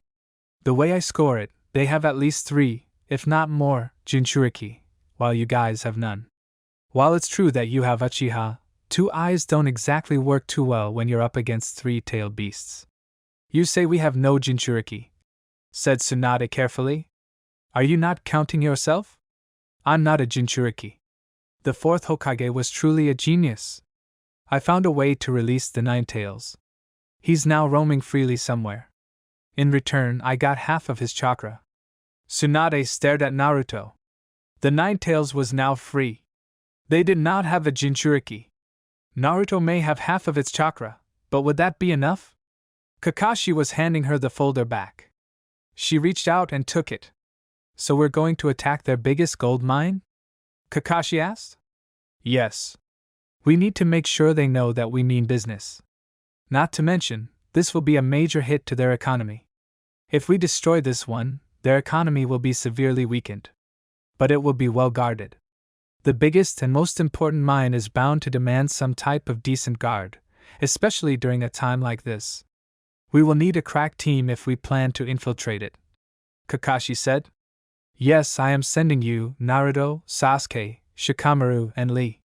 The way I score it, they have at least 3, if not more, Jinchuriki, while you guys have none. While it's true that you have Uchiha, 2 eyes don't exactly work too well when you're up against 3-tailed beasts. You say we have no Jinchuriki, said Tsunade carefully. Are you not counting yourself? I'm not a Jinchuriki. The 4th Hokage was truly a genius. I found a way to release the Nine Tails. He's now roaming freely somewhere. In return, I got half of his chakra. Tsunade stared at Naruto. The Nine Tails was now free. They did not have a Jinchuriki. Naruto may have half of its chakra, But would that be enough? Kakashi was handing her the folder back. She reached out and took it. So we're going to attack their biggest gold mine? Kakashi asked. Yes. We need to make sure they know that we mean business. Not to mention, this will be a major hit to their economy. If we destroy this one, their economy will be severely weakened. But it will be well guarded. The biggest and most important mine is bound to demand some type of decent guard, especially during a time like this. We will need a crack team if we plan to infiltrate it. Kakashi said. Yes, I am sending you, Naruto, Sasuke, Shikamaru, and Lee.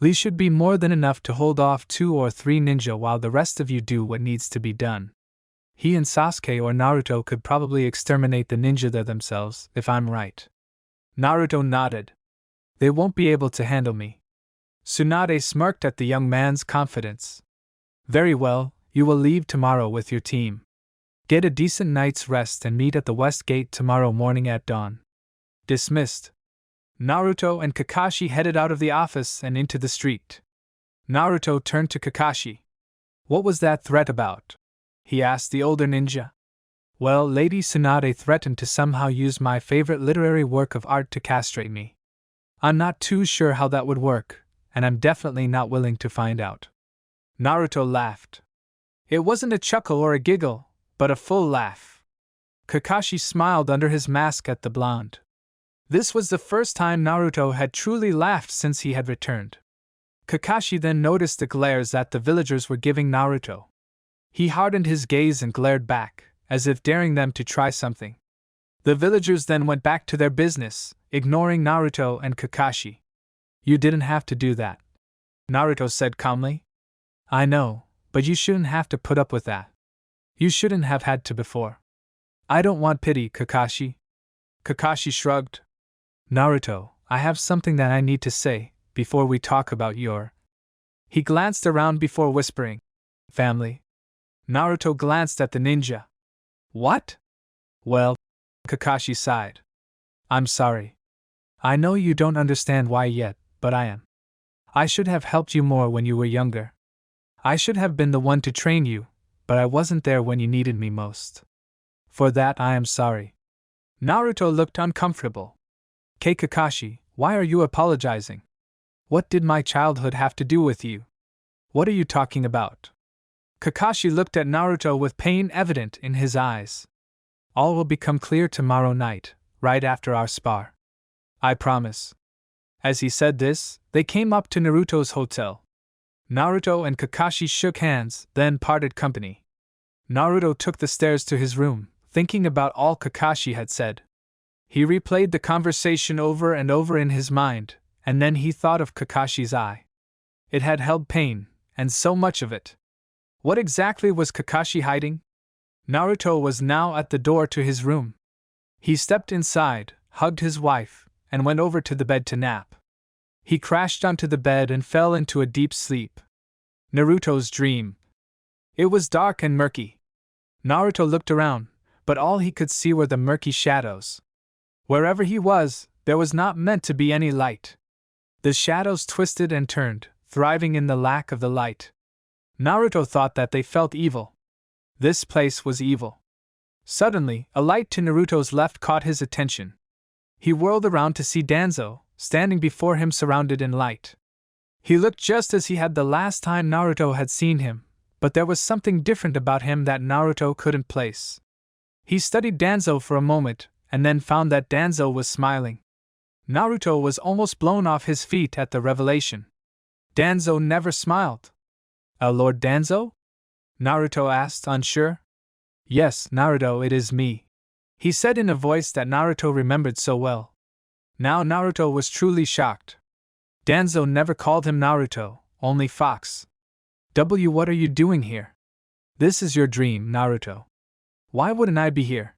Lee should be more than enough to hold off 2 or 3 ninja while the rest of you do what needs to be done. He and Sasuke or Naruto could probably exterminate the ninja there themselves, if I'm right. Naruto nodded. They won't be able to handle me. Tsunade smirked at the young man's confidence. Very well, you will leave tomorrow with your team. Get a decent night's rest and meet at the West Gate tomorrow morning at dawn. Dismissed. Naruto and Kakashi headed out of the office and into the street. Naruto turned to Kakashi. What was that threat about? He asked the older ninja. Well, Lady Tsunade threatened to somehow use my favorite literary work of art to castrate me. I'm not too sure how that would work, and I'm definitely not willing to find out. Naruto laughed. It wasn't a chuckle or a giggle, but a full laugh. Kakashi smiled under his mask at the blonde. This was the first time Naruto had truly laughed since he had returned. Kakashi then noticed the glares that the villagers were giving Naruto. He hardened his gaze and glared back, as if daring them to try something. The villagers then went back to their business, ignoring Naruto and Kakashi. You didn't have to do that, Naruto said calmly. I know, but you shouldn't have to put up with that. You shouldn't have had to before. I don't want pity, Kakashi. Kakashi shrugged. Naruto, I have something that I need to say, before we talk about your... He glanced around before whispering, family. Naruto glanced at the ninja. What? Well, Kakashi sighed. I'm sorry. I know you don't understand why yet, but I am. I should have helped you more when you were younger. I should have been the one to train you, but I wasn't there when you needed me most. For that I am sorry. Naruto looked uncomfortable. Kakashi, why are you apologizing? What did my childhood have to do with you? What are you talking about? Kakashi looked at Naruto with pain evident in his eyes. All will become clear tomorrow night, right after our spar. I promise. As he said this, they came up to Naruto's hotel. Naruto and Kakashi shook hands, then parted company. Naruto took the stairs to his room, thinking about all Kakashi had said. He replayed the conversation over and over in his mind, and then he thought of Kakashi's eye. It had held pain, and so much of it. What exactly was Kakashi hiding? Naruto was now at the door to his room. He stepped inside, hugged his wife, and went over to the bed to nap. He crashed onto the bed and fell into a deep sleep. Naruto's dream. It was dark and murky. Naruto looked around, but all he could see were the murky shadows. Wherever he was, there was not meant to be any light. The shadows twisted and turned, thriving in the lack of the light. Naruto thought that they felt evil. This place was evil. Suddenly, a light to Naruto's left caught his attention. He whirled around to see Danzo, standing before him surrounded in light. He looked just as he had the last time Naruto had seen him, but there was something different about him that Naruto couldn't place. He studied Danzo for a moment, and then found that Danzo was smiling. Naruto was almost blown off his feet at the revelation. Danzo never smiled. Lord Danzo? Naruto asked, unsure. Yes, Naruto, it is me, he said in a voice that Naruto remembered so well. Now Naruto was truly shocked. Danzo never called him Naruto, only Fox. What are you doing here? This is your dream, Naruto. Why wouldn't I be here?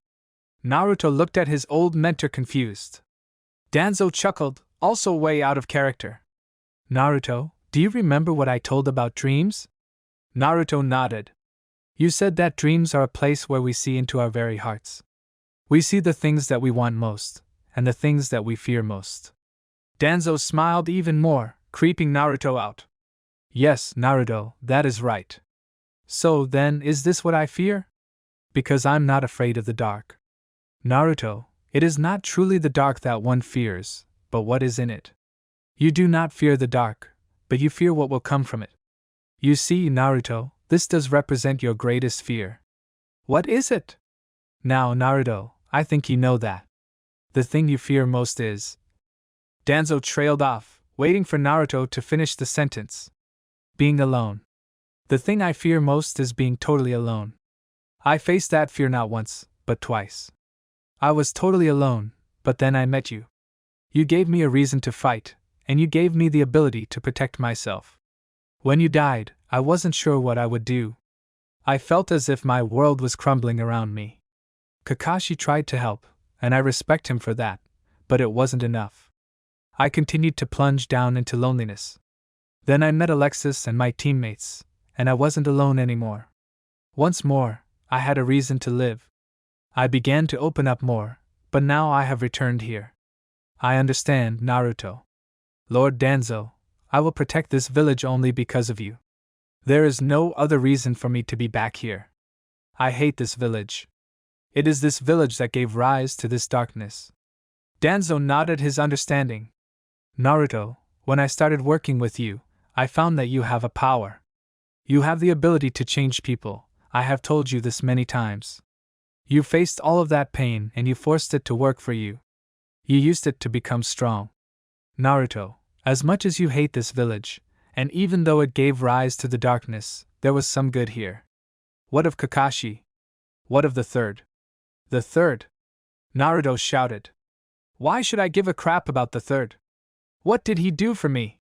Naruto looked at his old mentor confused. Danzo chuckled, also way out of character. Naruto, do you remember what I told about dreams? Naruto nodded. You said that dreams are a place where we see into our very hearts. We see the things that we want most, and the things that we fear most. Danzo smiled even more, creeping Naruto out. Yes, Naruto, that is right. So then, is this what I fear? Because I'm not afraid of the dark. Naruto, it is not truly the dark that one fears, but what is in it. You do not fear the dark, but you fear what will come from it. You see, Naruto, this does represent your greatest fear. What is it? Now, Naruto, I think you know that. The thing you fear most is. Danzo trailed off, waiting for Naruto to finish the sentence. Being alone. The thing I fear most is being totally alone. I faced that fear not once, but twice. I was totally alone, but then I met you. You gave me a reason to fight, and you gave me the ability to protect myself. When you died, I wasn't sure what I would do. I felt as if my world was crumbling around me. Kakashi tried to help, and I respect him for that, but it wasn't enough. I continued to plunge down into loneliness. Then I met Alexis and my teammates, and I wasn't alone anymore. Once more, I had a reason to live. I began to open up more, but now I have returned here. I understand, Naruto. Lord Danzo, I will protect this village only because of you. There is no other reason for me to be back here. I hate this village. It is this village that gave rise to this darkness. Danzo nodded his understanding. Naruto, when I started working with you, I found that you have a power. You have the ability to change people. I have told you this many times. You faced all of that pain and you forced it to work for you. You used it to become strong. Naruto, as much as you hate this village, and even though it gave rise to the darkness, there was some good here. What of Kakashi? What of the third? The third? Naruto shouted. Why should I give a crap about the third? What did he do for me?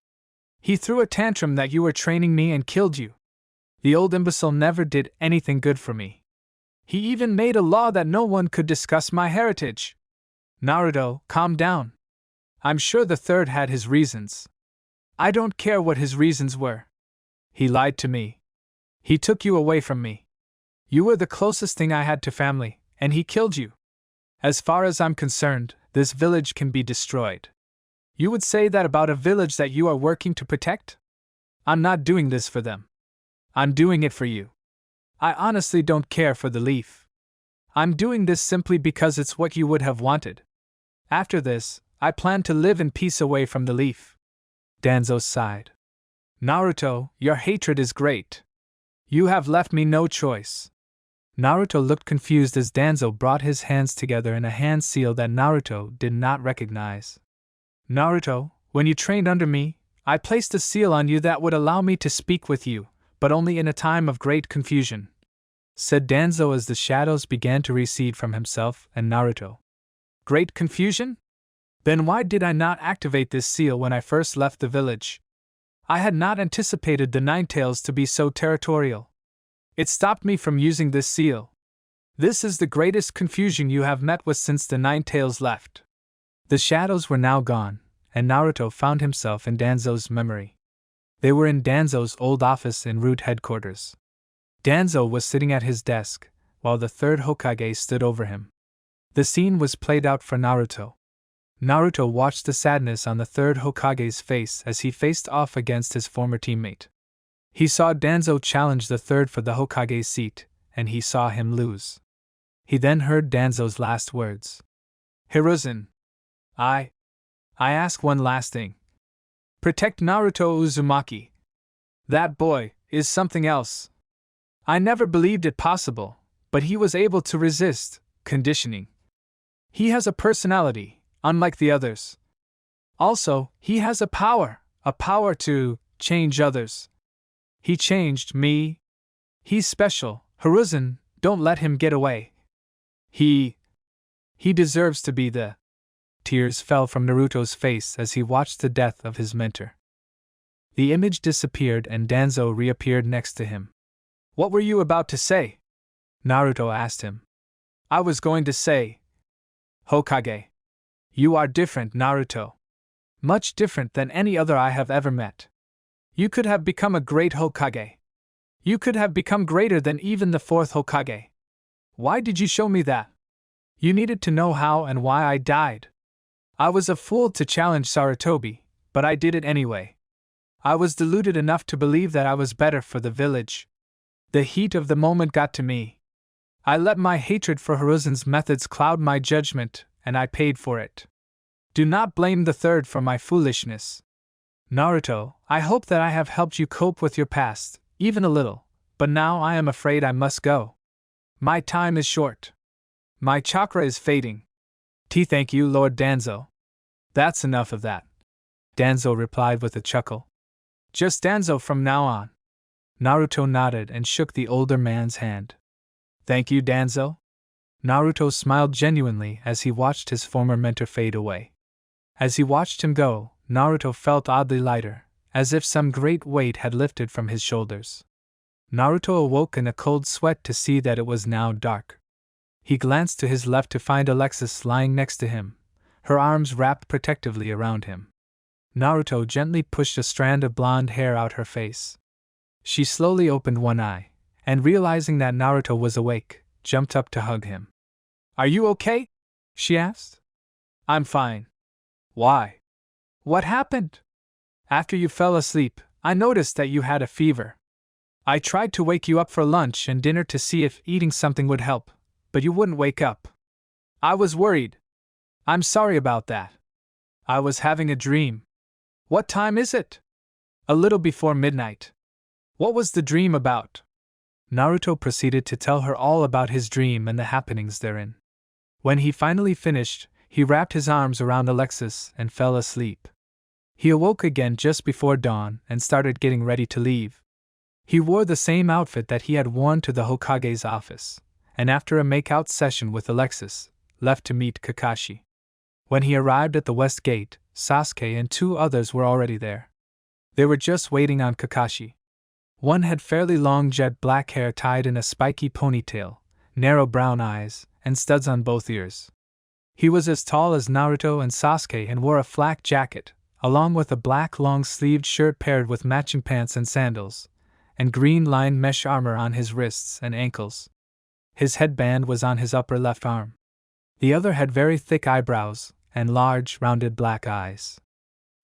He threw a tantrum that you were training me and killed you. The old imbecile never did anything good for me. He even made a law that no one could discuss my heritage. Naruto, calm down. I'm sure the third had his reasons. I don't care what his reasons were. He lied to me. He took you away from me. You were the closest thing I had to family, and he killed you. As far as I'm concerned, this village can be destroyed. You would say that about a village that you are working to protect? I'm not doing this for them. I'm doing it for you. I honestly don't care for the leaf. I'm doing this simply because it's what you would have wanted. After this, I plan to live in peace away from the leaf. Danzo sighed. Naruto, your hatred is great. You have left me no choice. Naruto looked confused as Danzo brought his hands together in a hand seal that Naruto did not recognize. Naruto, when you trained under me, I placed a seal on you that would allow me to speak with you, but only in a time of great confusion, said Danzo as the shadows began to recede from himself and Naruto. Great confusion? Then why did I not activate this seal when I first left the village? I had not anticipated the Ninetales to be so territorial. It stopped me from using this seal. This is the greatest confusion you have met with since the Ninetales left. The shadows were now gone, and Naruto found himself in Danzo's memory. They were in Danzo's old office in Root headquarters. Danzo was sitting at his desk, while the third Hokage stood over him. The scene was played out for Naruto. Naruto watched the sadness on the third Hokage's face as he faced off against his former teammate. He saw Danzo challenge the third for the Hokage's seat, and he saw him lose. He then heard Danzo's last words. Hiruzen. I ask one last thing. Protect Naruto Uzumaki. That boy is something else. I never believed it possible, but he was able to resist conditioning. He has a personality, unlike the others. Also, he has a power to change others. He changed me. He's special. Hiruzen, don't let him get away. He deserves to be the... Tears fell from Naruto's face as he watched the death of his mentor. The image disappeared and Danzo reappeared next to him. What were you about to say? Naruto asked him. I was going to say, Hokage. You are different, Naruto. Much different than any other I have ever met. You could have become a great Hokage. You could have become greater than even the fourth Hokage. Why did you show me that? You needed to know how and why I died. I was a fool to challenge Sarutobi, but I did it anyway. I was deluded enough to believe that I was better for the village. The heat of the moment got to me. I let my hatred for Hiruzen's methods cloud my judgment, and I paid for it. Do not blame the third for my foolishness. Naruto, I hope that I have helped you cope with your past, even a little, but now I am afraid I must go. My time is short. My chakra is fading. Thank you, Lord Danzo. That's enough of that. Danzo replied with a chuckle. Just Danzo from now on. Naruto nodded and shook the older man's hand. Thank you, Danzo. Naruto smiled genuinely as he watched his former mentor fade away. As he watched him go, Naruto felt oddly lighter, as if some great weight had lifted from his shoulders. Naruto awoke in a cold sweat to see that it was now dark. He glanced to his left to find Alexis lying next to him, her arms wrapped protectively around him. Naruto gently pushed a strand of blonde hair out her face. She slowly opened one eye, and realizing that Naruto was awake, jumped up to hug him. Are you okay? She asked. I'm fine. Why? What happened? After you fell asleep, I noticed that you had a fever. I tried to wake you up for lunch and dinner to see if eating something would help, but you wouldn't wake up. I was worried. I'm sorry about that. I was having a dream. What time is it? A little before midnight. What was the dream about? Naruto proceeded to tell her all about his dream and the happenings therein. When he finally finished, he wrapped his arms around Alexis and fell asleep. He awoke again just before dawn and started getting ready to leave. He wore the same outfit that he had worn to the Hokage's office, and after a make-out session with Alexis, left to meet Kakashi. When he arrived at the west gate, Sasuke and 2 others were already there. They were just waiting on Kakashi. One had fairly long jet black hair tied in a spiky ponytail, narrow brown eyes, and studs on both ears. He was as tall as Naruto and Sasuke and wore a flak jacket, along with a black long-sleeved shirt paired with matching pants and sandals, and green-lined mesh armor on his wrists and ankles. His headband was on his upper left arm. The other had very thick eyebrows and large, rounded black eyes.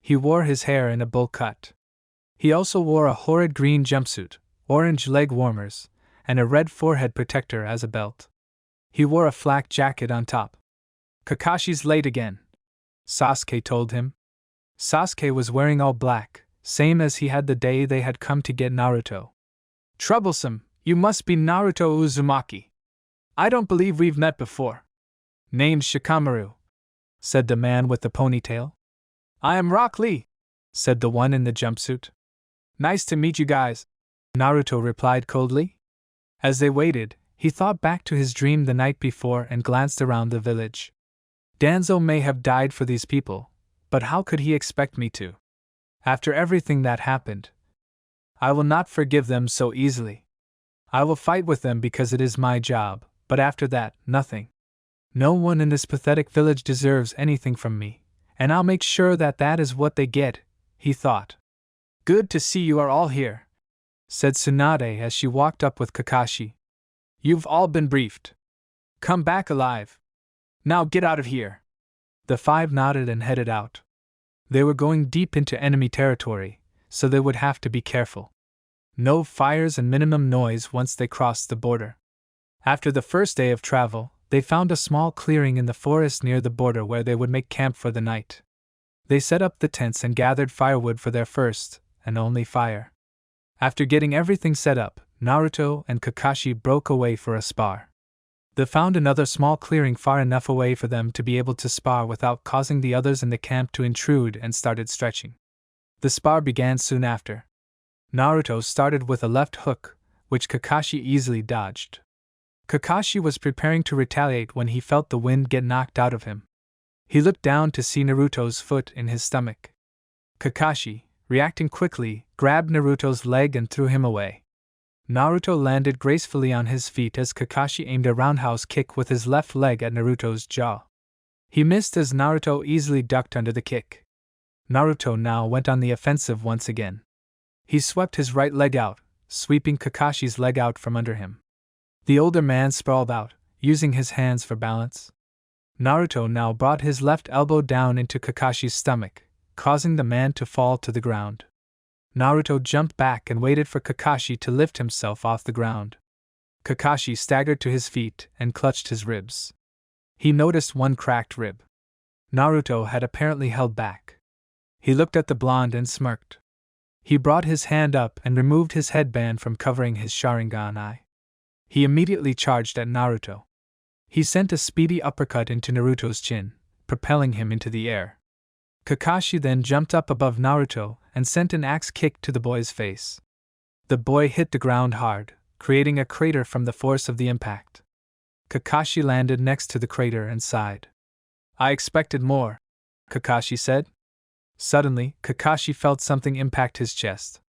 He wore his hair in a bowl cut. He also wore a horrid green jumpsuit, orange leg warmers, and a red forehead protector as a belt. He wore a flak jacket on top. Kakashi's late again, Sasuke told him. Sasuke was wearing all black, same as he had the day they had come to get Naruto. Troublesome, you must be Naruto Uzumaki. I don't believe we've met before. Name's Shikamaru, said the man with the ponytail. I am Rock Lee, said the one in the jumpsuit. Nice to meet you guys, Naruto replied coldly. As they waited, he thought back to his dream the night before and glanced around the village. Danzo may have died for these people, but how could he expect me to? After everything that happened, I will not forgive them so easily. I will fight with them because it is my job, but after that, nothing. No one in this pathetic village deserves anything from me, and I'll make sure that that is what they get, he thought. Good to see you are all here, said Tsunade as she walked up with Kakashi. You've all been briefed. Come back alive. Now get out of here. The 5 nodded and headed out. They were going deep into enemy territory, so they would have to be careful. No fires and minimum noise once they crossed the border. After the first day of travel, they found a small clearing in the forest near the border where they would make camp for the night. They set up the tents and gathered firewood for their first and only fire. After getting everything set up, Naruto and Kakashi broke away for a spar. They found another small clearing far enough away for them to be able to spar without causing the others in the camp to intrude and started stretching. The spar began soon after. Naruto started with a left hook, which Kakashi easily dodged. Kakashi was preparing to retaliate when he felt the wind get knocked out of him. He looked down to see Naruto's foot in his stomach. Kakashi, reacting quickly, grabbed Naruto's leg and threw him away. Naruto landed gracefully on his feet as Kakashi aimed a roundhouse kick with his left leg at Naruto's jaw. He missed as Naruto easily ducked under the kick. Naruto now went on the offensive once again. He swept his right leg out, sweeping Kakashi's leg out from under him. The older man sprawled out, using his hands for balance. Naruto now brought his left elbow down into Kakashi's stomach, causing the man to fall to the ground. Naruto jumped back and waited for Kakashi to lift himself off the ground. Kakashi staggered to his feet and clutched his ribs. He noticed one cracked rib. Naruto had apparently held back. He looked at the blonde and smirked. He brought his hand up and removed his headband from covering his Sharingan eye. He immediately charged at Naruto. He sent a speedy uppercut into Naruto's chin, propelling him into the air. Kakashi then jumped up above Naruto and sent an axe kick to the boy's face. The boy hit the ground hard, creating a crater from the force of the impact. Kakashi landed next to the crater and sighed. "I expected more," Kakashi said. Suddenly, Kakashi felt something impact his chest.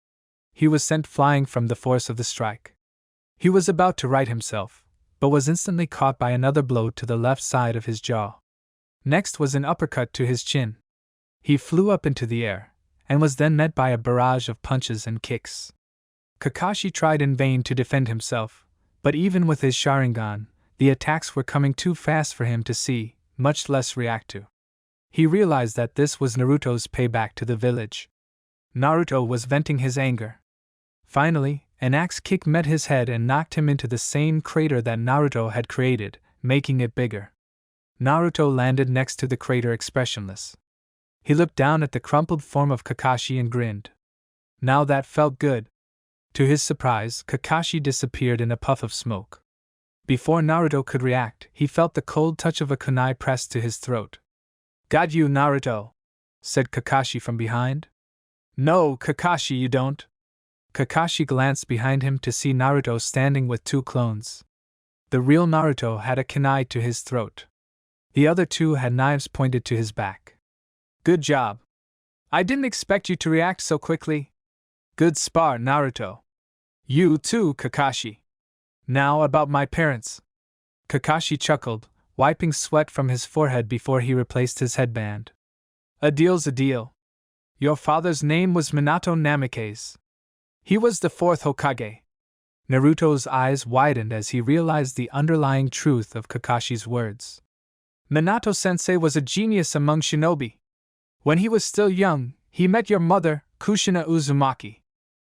He was sent flying from the force of the strike. He was about to right himself, but was instantly caught by another blow to the left side of his jaw. Next was an uppercut to his chin. He flew up into the air, and was then met by a barrage of punches and kicks. Kakashi tried in vain to defend himself, but even with his Sharingan, the attacks were coming too fast for him to see, much less react to. He realized that this was Naruto's payback to the village. Naruto was venting his anger. Finally, an axe kick met his head and knocked him into the same crater that Naruto had created, making it bigger. Naruto landed next to the crater expressionless. He looked down at the crumpled form of Kakashi and grinned. Now that felt good. To his surprise, Kakashi disappeared in a puff of smoke. Before Naruto could react, he felt the cold touch of a kunai pressed to his throat. "Got you, Naruto," said Kakashi from behind. "No, Kakashi, you don't." Kakashi glanced behind him to see Naruto standing with two clones. The real Naruto had a kunai to his throat. The other two had knives pointed to his back. "Good job. I didn't expect you to react so quickly. Good spar, Naruto. You too, Kakashi. Now about my parents." Kakashi chuckled, wiping sweat from his forehead before he replaced his headband. "A deal's a deal. Your father's name was Minato Namikaze. He was the fourth Hokage." Naruto's eyes widened as he realized the underlying truth of Kakashi's words. "Minato-sensei was a genius among shinobi. When he was still young, he met your mother, Kushina Uzumaki.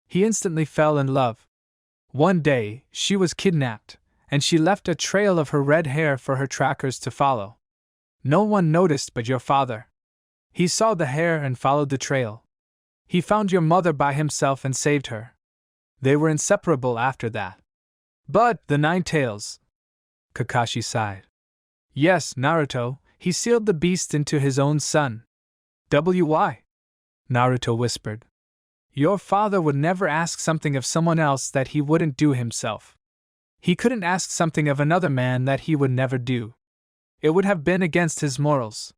He instantly fell in love. One day, she was kidnapped, and she left a trail of her red hair for her trackers to follow. No one noticed but your father. He saw the hair and followed the trail. He found your mother by himself and saved her. They were inseparable after that. But the Nine Tails..." Kakashi sighed. "Yes, Naruto, he sealed the beast into his own son." "Why?" Naruto whispered. "Your father would never ask something of someone else that he wouldn't do himself. He couldn't ask something of another man that he would never do. It would have been against his morals."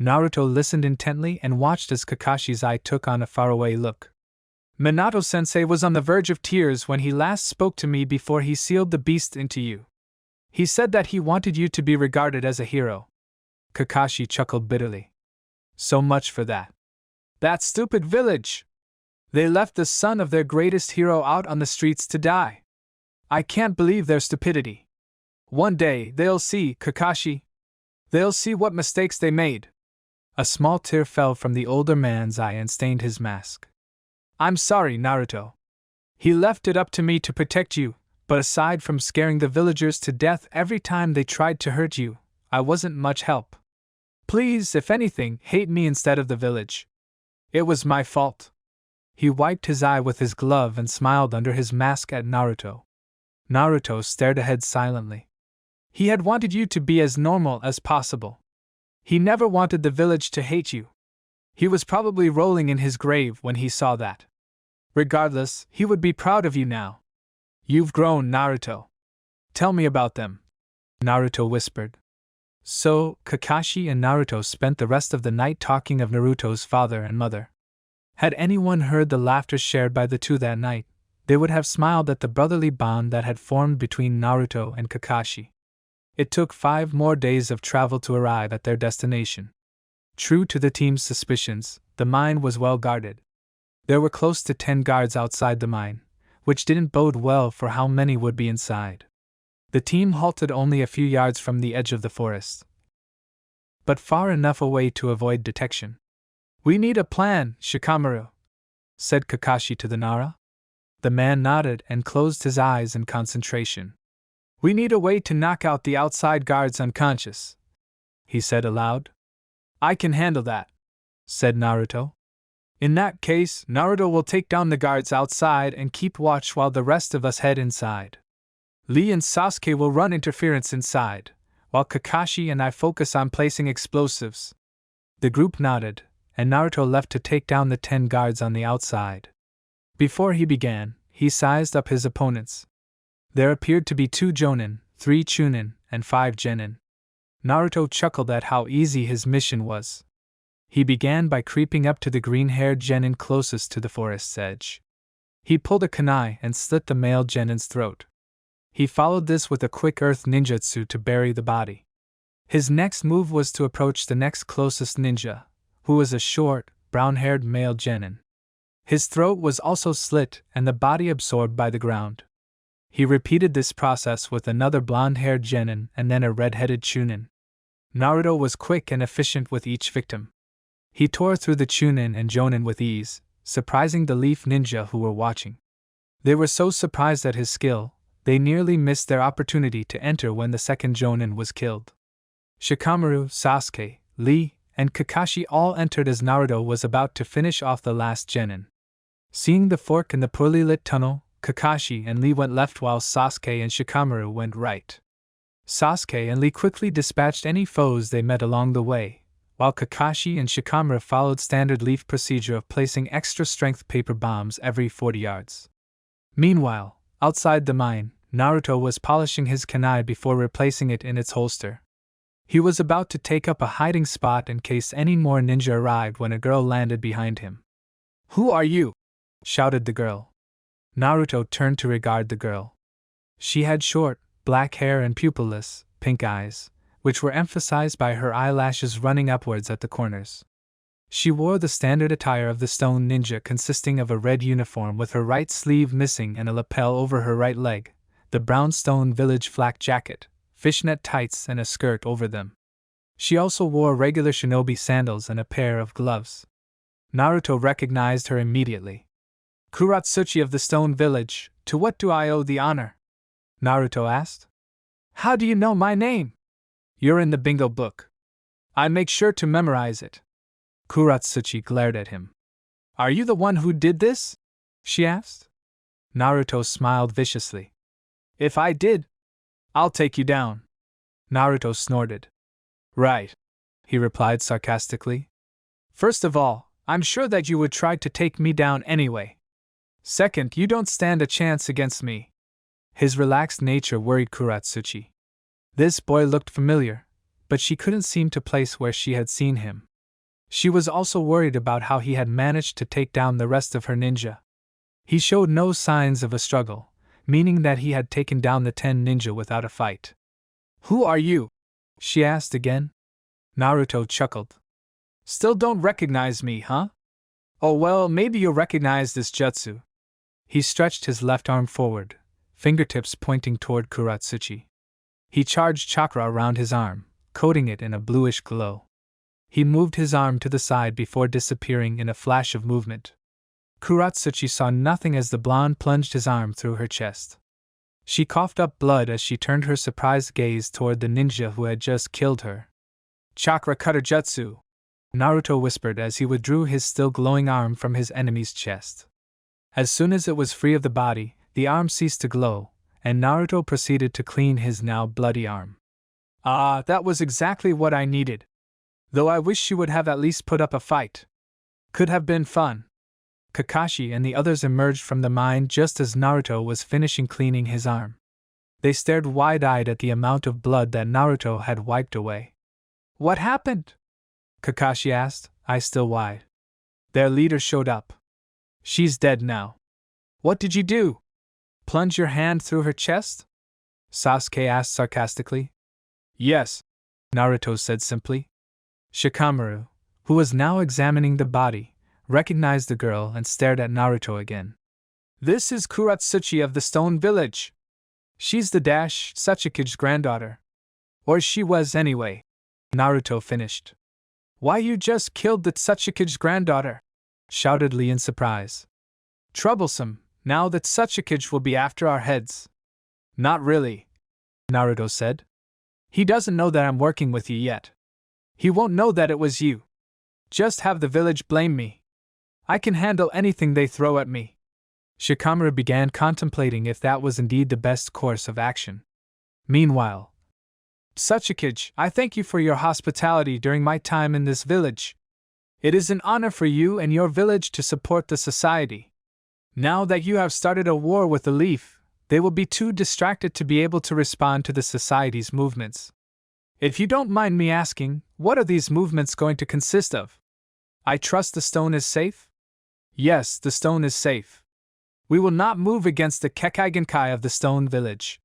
Naruto listened intently and watched as Kakashi's eye took on a faraway look. "Minato-sensei was on the verge of tears when he last spoke to me before he sealed the beast into you. He said that he wanted you to be regarded as a hero." Kakashi chuckled bitterly. "So much for that. That stupid village! They left the son of their greatest hero out on the streets to die. I can't believe their stupidity. One day, they'll see, Kakashi. They'll see what mistakes they made." A small tear fell from the older man's eye and stained his mask. "I'm sorry, Naruto. He left it up to me to protect you, but aside from scaring the villagers to death every time they tried to hurt you, I wasn't much help. Please, if anything, hate me instead of the village. It was my fault." He wiped his eye with his glove and smiled under his mask at Naruto. Naruto stared ahead silently. He had wanted you to be as normal as possible. He never wanted the village to hate you. He was probably rolling in his grave when he saw that. Regardless, he would be proud of you now. "You've grown, Naruto. Tell me about them," Naruto whispered. So, Kakashi and Naruto spent the rest of the night talking of Naruto's father and mother. Had anyone heard the laughter shared by the two that night, they would have smiled at the brotherly bond that had formed between Naruto and Kakashi. It took 5 more days of travel to arrive at their destination. True to the team's suspicions, the mine was well guarded. There were close to 10 guards outside the mine, which didn't bode well for how many would be inside. The team halted only a few yards from the edge of the forest, but far enough away to avoid detection. "We need a plan, Shikamaru," said Kakashi to the Nara. The man nodded and closed his eyes in concentration. We need a way to knock out the outside guards unconscious, he said aloud. I can handle that, said Naruto. In that case, Naruto will take down the guards outside and keep watch while the rest of us head inside. Lee and Sasuke will run interference inside, while Kakashi and I focus on placing explosives. The group nodded, and Naruto left to take down the 10 guards on the outside. Before he began, he sized up his opponents. There appeared to be 2 Jonin, 3 Chunin, and 5 Genin. Naruto chuckled at how easy his mission was. He began by creeping up to the green-haired Genin closest to the forest's edge. He pulled a kunai and slit the male Genin's throat. He followed this with a quick earth ninjutsu to bury the body. His next move was to approach the next closest ninja, who was a short, brown-haired male Genin. His throat was also slit and the body absorbed by the ground. He repeated this process with another blonde-haired Genin and then a red-headed Chunin. Naruto was quick and efficient with each victim. He tore through the Chunin and Jonin with ease, surprising the Leaf Ninja who were watching. They were so surprised at his skill, they nearly missed their opportunity to enter when the second Jonin was killed. Shikamaru, Sasuke, Lee, and Kakashi all entered as Naruto was about to finish off the last Genin. Seeing the fork in the poorly lit tunnel, Kakashi and Lee went left while Sasuke and Shikamaru went right. Sasuke and Lee quickly dispatched any foes they met along the way, while Kakashi and Shikamaru followed standard Leaf procedure of placing extra-strength paper bombs every 40 yards. Meanwhile, outside the mine, Naruto was polishing his kunai before replacing it in its holster. He was about to take up a hiding spot in case any more ninja arrived when a girl landed behind him. Who are you? Shouted the girl. Naruto turned to regard the girl. She had short, black hair and pupilless, pink eyes, which were emphasized by her eyelashes running upwards at the corners. She wore the standard attire of the stone ninja consisting of a red uniform with her right sleeve missing and a lapel over her right leg, the brownstone village flak jacket, fishnet tights and a skirt over them. She also wore regular shinobi sandals and a pair of gloves. Naruto recognized her immediately. Kuratsuchi of the Stone Village, to what do I owe the honor? Naruto asked. How do you know my name? You're in the bingo book. I make sure to memorize it. Kuratsuchi glared at him. Are you the one who did this? She asked. Naruto smiled viciously. If I did, I'll take you down. Naruto snorted. Right, he replied sarcastically. First of all, I'm sure that you would try to take me down anyway. Second, you don't stand a chance against me. His relaxed nature worried Kuratsuchi. This boy looked familiar, but she couldn't seem to place where she had seen him. She was also worried about how he had managed to take down the rest of her ninja. He showed no signs of a struggle, meaning that he had taken down the 10 ninja without a fight. Who are you? She asked again. Naruto chuckled. Still don't recognize me, huh? Oh well, maybe you'll recognize this jutsu. He stretched his left arm forward, fingertips pointing toward Kuratsuchi. He charged chakra around his arm, coating it in a bluish glow. He moved his arm to the side before disappearing in a flash of movement. Kuratsuchi saw nothing as the blonde plunged his arm through her chest. She coughed up blood as she turned her surprised gaze toward the ninja who had just killed her. Chakra Cutter Jutsu, Naruto whispered as he withdrew his still glowing arm from his enemy's chest. As soon as it was free of the body, the arm ceased to glow, and Naruto proceeded to clean his now bloody arm. Ah, that was exactly what I needed. Though I wish she would have at least put up a fight. Could have been fun. Kakashi and the others emerged from the mine just as Naruto was finishing cleaning his arm. They stared wide-eyed at the amount of blood that Naruto had wiped away. What happened? Kakashi asked, eyes still wide. Their leader showed up. She's dead now. What did you do? Plunge your hand through her chest? Sasuke asked sarcastically. Yes, Naruto said simply. Shikamaru, who was now examining the body, recognized the girl and stared at Naruto again. This is Kuratsuchi of the Stone Village. She's the Sachikige's granddaughter. Or she was anyway. Naruto finished. Why you just killed the Sachikige's granddaughter? shouted Lee in surprise. Troublesome, now that Sachikage will be after our heads. Not really, Naruto said. He doesn't know that I'm working with you yet. He won't know that it was you. Just have the village blame me. I can handle anything they throw at me. Shikamaru began contemplating if that was indeed the best course of action. Meanwhile, Sachikage, I thank you for your hospitality during my time in this village. It is an honor for you and your village to support the society. Now that you have started a war with the Leaf, they will be too distracted to be able to respond to the society's movements. If you don't mind me asking, what are these movements going to consist of? I trust the stone is safe? Yes, the stone is safe. We will not move against the Kekkei Genkai of the Stone Village.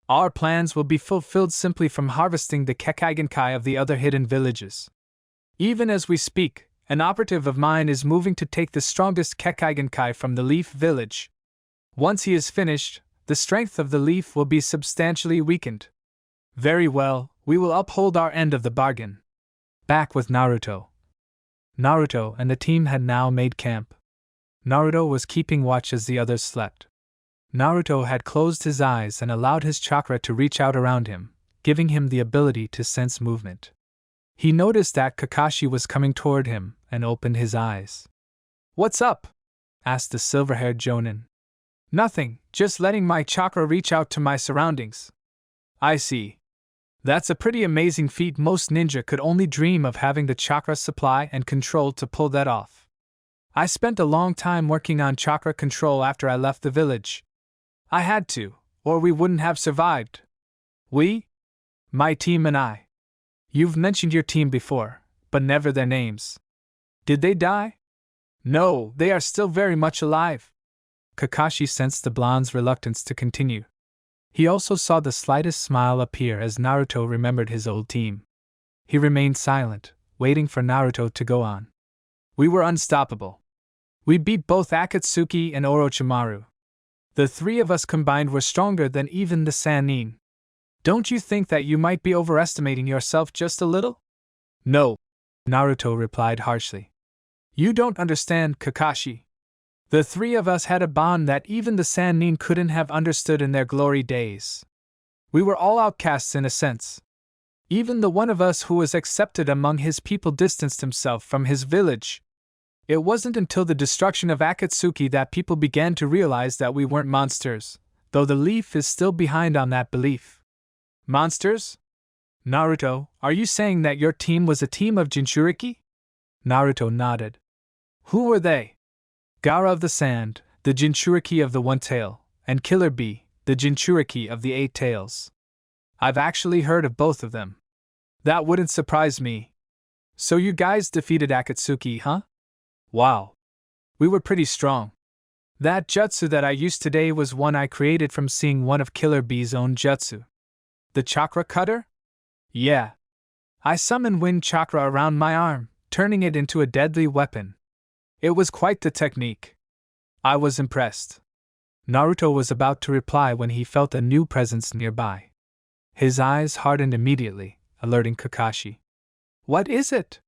Our plans will be fulfilled simply from harvesting the Kekkei Genkai of the other hidden villages. Even as we speak, an operative of mine is moving to take the strongest Kekkei Genkai from the Leaf Village. Once he is finished, the strength of the Leaf will be substantially weakened. Very well, we will uphold our end of the bargain. Back with Naruto. Naruto and the team had now made camp. Naruto was keeping watch as the others slept. Naruto had closed his eyes and allowed his chakra to reach out around him, giving him the ability to sense movement. He noticed that Kakashi was coming toward him and opened his eyes. What's up? Asked the silver-haired Jonin. Nothing, just letting my chakra reach out to my surroundings. I see. That's a pretty amazing feat. Most ninja could only dream of having the chakra supply and control to pull that off. I spent a long time working on chakra control after I left the village. I had to, or we wouldn't have survived. We? My team and I. You've mentioned your team before, but never their names. Did they die? No, they are still very much alive. Kakashi sensed the blonde's reluctance to continue. He also saw the slightest smile appear as Naruto remembered his old team. He remained silent, waiting for Naruto to go on. We were unstoppable. We beat both Akatsuki and Orochimaru. The three of us combined were stronger than even the Sannin. Don't you think that you might be overestimating yourself just a little? No, Naruto replied harshly. You don't understand, Kakashi. The three of us had a bond that even the Sannin couldn't have understood in their glory days. We were all outcasts in a sense. Even the one of us who was accepted among his people distanced himself from his village. It wasn't until the destruction of Akatsuki that people began to realize that we weren't monsters, though the Leaf is still behind on that belief. Monsters? Naruto, are you saying that your team was a team of Jinchuriki? Naruto nodded. Who were they? Gaara of the Sand, the Jinchuriki of the One Tail, and Killer Bee, the Jinchuriki of the Eight Tails. I've actually heard of both of them. That wouldn't surprise me. So you guys defeated Akatsuki, huh? Wow. We were pretty strong. That jutsu that I used today was one I created from seeing one of Killer Bee's own jutsu. The chakra cutter? Yeah. I summoned wind chakra around my arm, turning it into a deadly weapon. It was quite the technique. I was impressed. Naruto was about to reply when he felt a new presence nearby. His eyes hardened immediately, alerting Kakashi. What is it?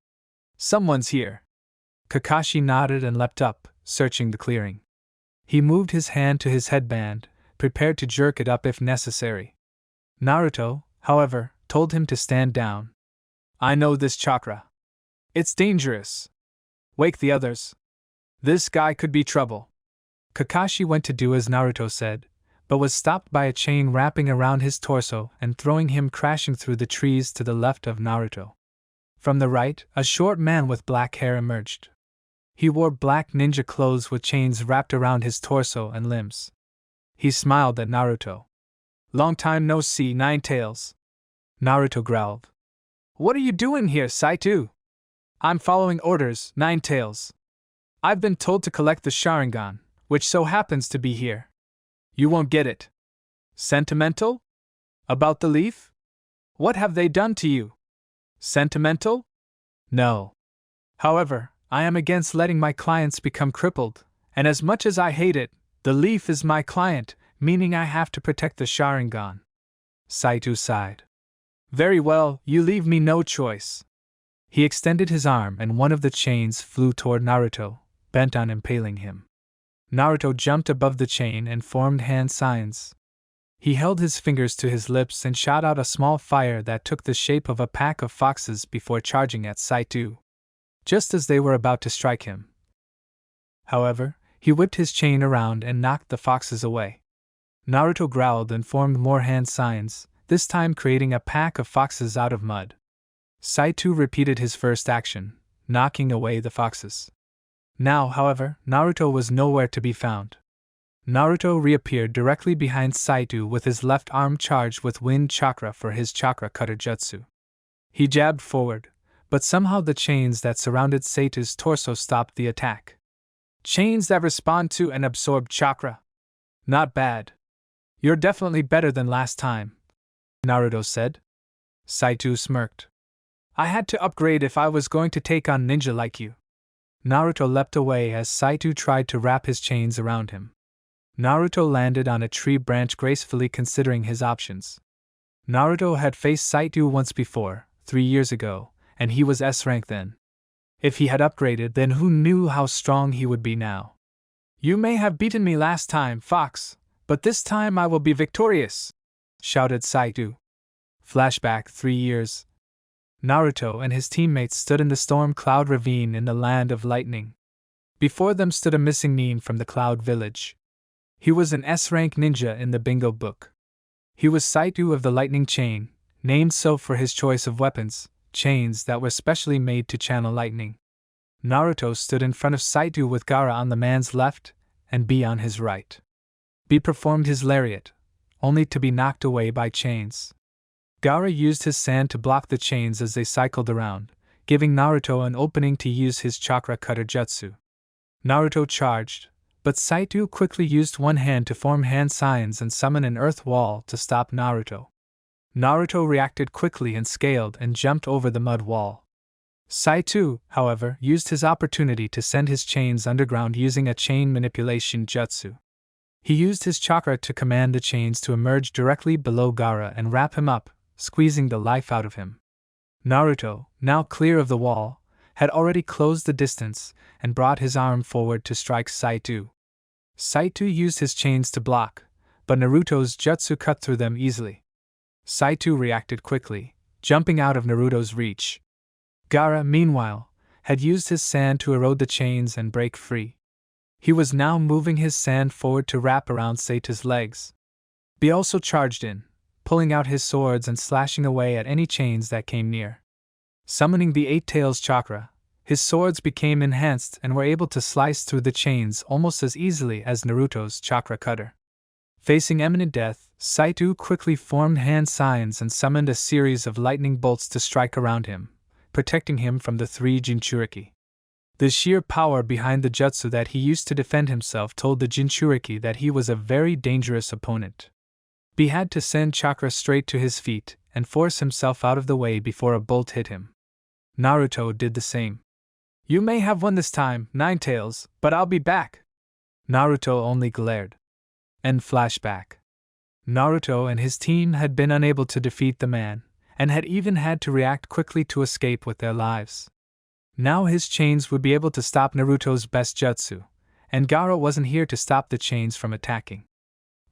Someone's here. Kakashi nodded and leapt up, searching the clearing. He moved his hand to his headband, prepared to jerk it up if necessary. Naruto, however, told him to stand down. I know this chakra. It's dangerous. Wake the others. This guy could be trouble. Kakashi went to do as Naruto said, but was stopped by a chain wrapping around his torso and throwing him crashing through the trees to the left of Naruto. From the right, a short man with black hair emerged. He wore black ninja clothes with chains wrapped around his torso and limbs. He smiled at Naruto. Long time no see, Nine Tails. Naruto growled. What are you doing here, Saito? I'm following orders, Nine Tails. I've been told to collect the Sharingan, which so happens to be here. You won't get it. Sentimental? About the Leaf? What have they done to you? Sentimental? No. However, I am against letting my clients become crippled, and as much as I hate it, the Leaf is my client, meaning I have to protect the Sharingan. Saito sighed. Very well, you leave me no choice. He extended his arm and one of the chains flew toward Naruto, bent on impaling him. Naruto jumped above the chain and formed hand signs. He held his fingers to his lips and shot out a small fire that took the shape of a pack of foxes before charging at Saito. Just as they were about to strike him, however, he whipped his chain around and knocked the foxes away. Naruto growled and formed more hand signs, this time creating a pack of foxes out of mud. Saito repeated his first action, knocking away the foxes. Now, however, Naruto was nowhere to be found. Naruto reappeared directly behind Saito with his left arm charged with wind chakra for his chakra cutter jutsu. He jabbed forward, but somehow the chains that surrounded Saito's torso stopped the attack. Chains that respond to and absorb chakra. Not bad. You're definitely better than last time, Naruto said. Saito smirked. I had to upgrade if I was going to take on ninja like you. Naruto leapt away as Saito tried to wrap his chains around him. Naruto landed on a tree branch gracefully considering his options. Naruto had faced Saito once before, 3 years ago, and he was S rank then. If he had upgraded, then who knew how strong he would be now. You may have beaten me last time, Fox, but this time I will be victorious, shouted Saito. Flashback 3 years. Naruto and his teammates stood in the storm cloud ravine in the land of lightning. Before them stood a missing Nin from the Cloud Village. He was an S-rank ninja in the bingo book. He was Saito of the lightning chain, named so for his choice of weapons, chains that were specially made to channel lightning. Naruto stood in front of Saito with Gaara on the man's left and B on his right. B performed his lariat, only to be knocked away by chains. Gaara used his sand to block the chains as they cycled around, giving Naruto an opening to use his chakra cutter jutsu. Naruto charged, but Saito quickly used one hand to form hand signs and summon an earth wall to stop Naruto. Naruto reacted quickly and scaled and jumped over the mud wall. Saito, however, used his opportunity to send his chains underground using a chain manipulation jutsu. He used his chakra to command the chains to emerge directly below Gaara and wrap him up, squeezing the life out of him. Naruto, now clear of the wall, had already closed the distance and brought his arm forward to strike Saito. Saito used his chains to block, but Naruto's jutsu cut through them easily. Saito reacted quickly, jumping out of Naruto's reach. Gaara, meanwhile, had used his sand to erode the chains and break free. He was now moving his sand forward to wrap around Saito's legs. B also charged in, pulling out his swords and slashing away at any chains that came near. Summoning the Eight Tails chakra, his swords became enhanced and were able to slice through the chains almost as easily as Naruto's chakra cutter. Facing imminent death, Saito quickly formed hand signs and summoned a series of lightning bolts to strike around him, protecting him from the 3 Jinchuriki. The sheer power behind the jutsu that he used to defend himself told the Jinchuriki that he was a very dangerous opponent. B had to send chakra straight to his feet and force himself out of the way before a bolt hit him. Naruto did the same. You may have won this time, Ninetales, but I'll be back. Naruto only glared. End flashback. Naruto and his team had been unable to defeat the man, and had even had to react quickly to escape with their lives. Now his chains would be able to stop Naruto's best jutsu, and Gaara wasn't here to stop the chains from attacking.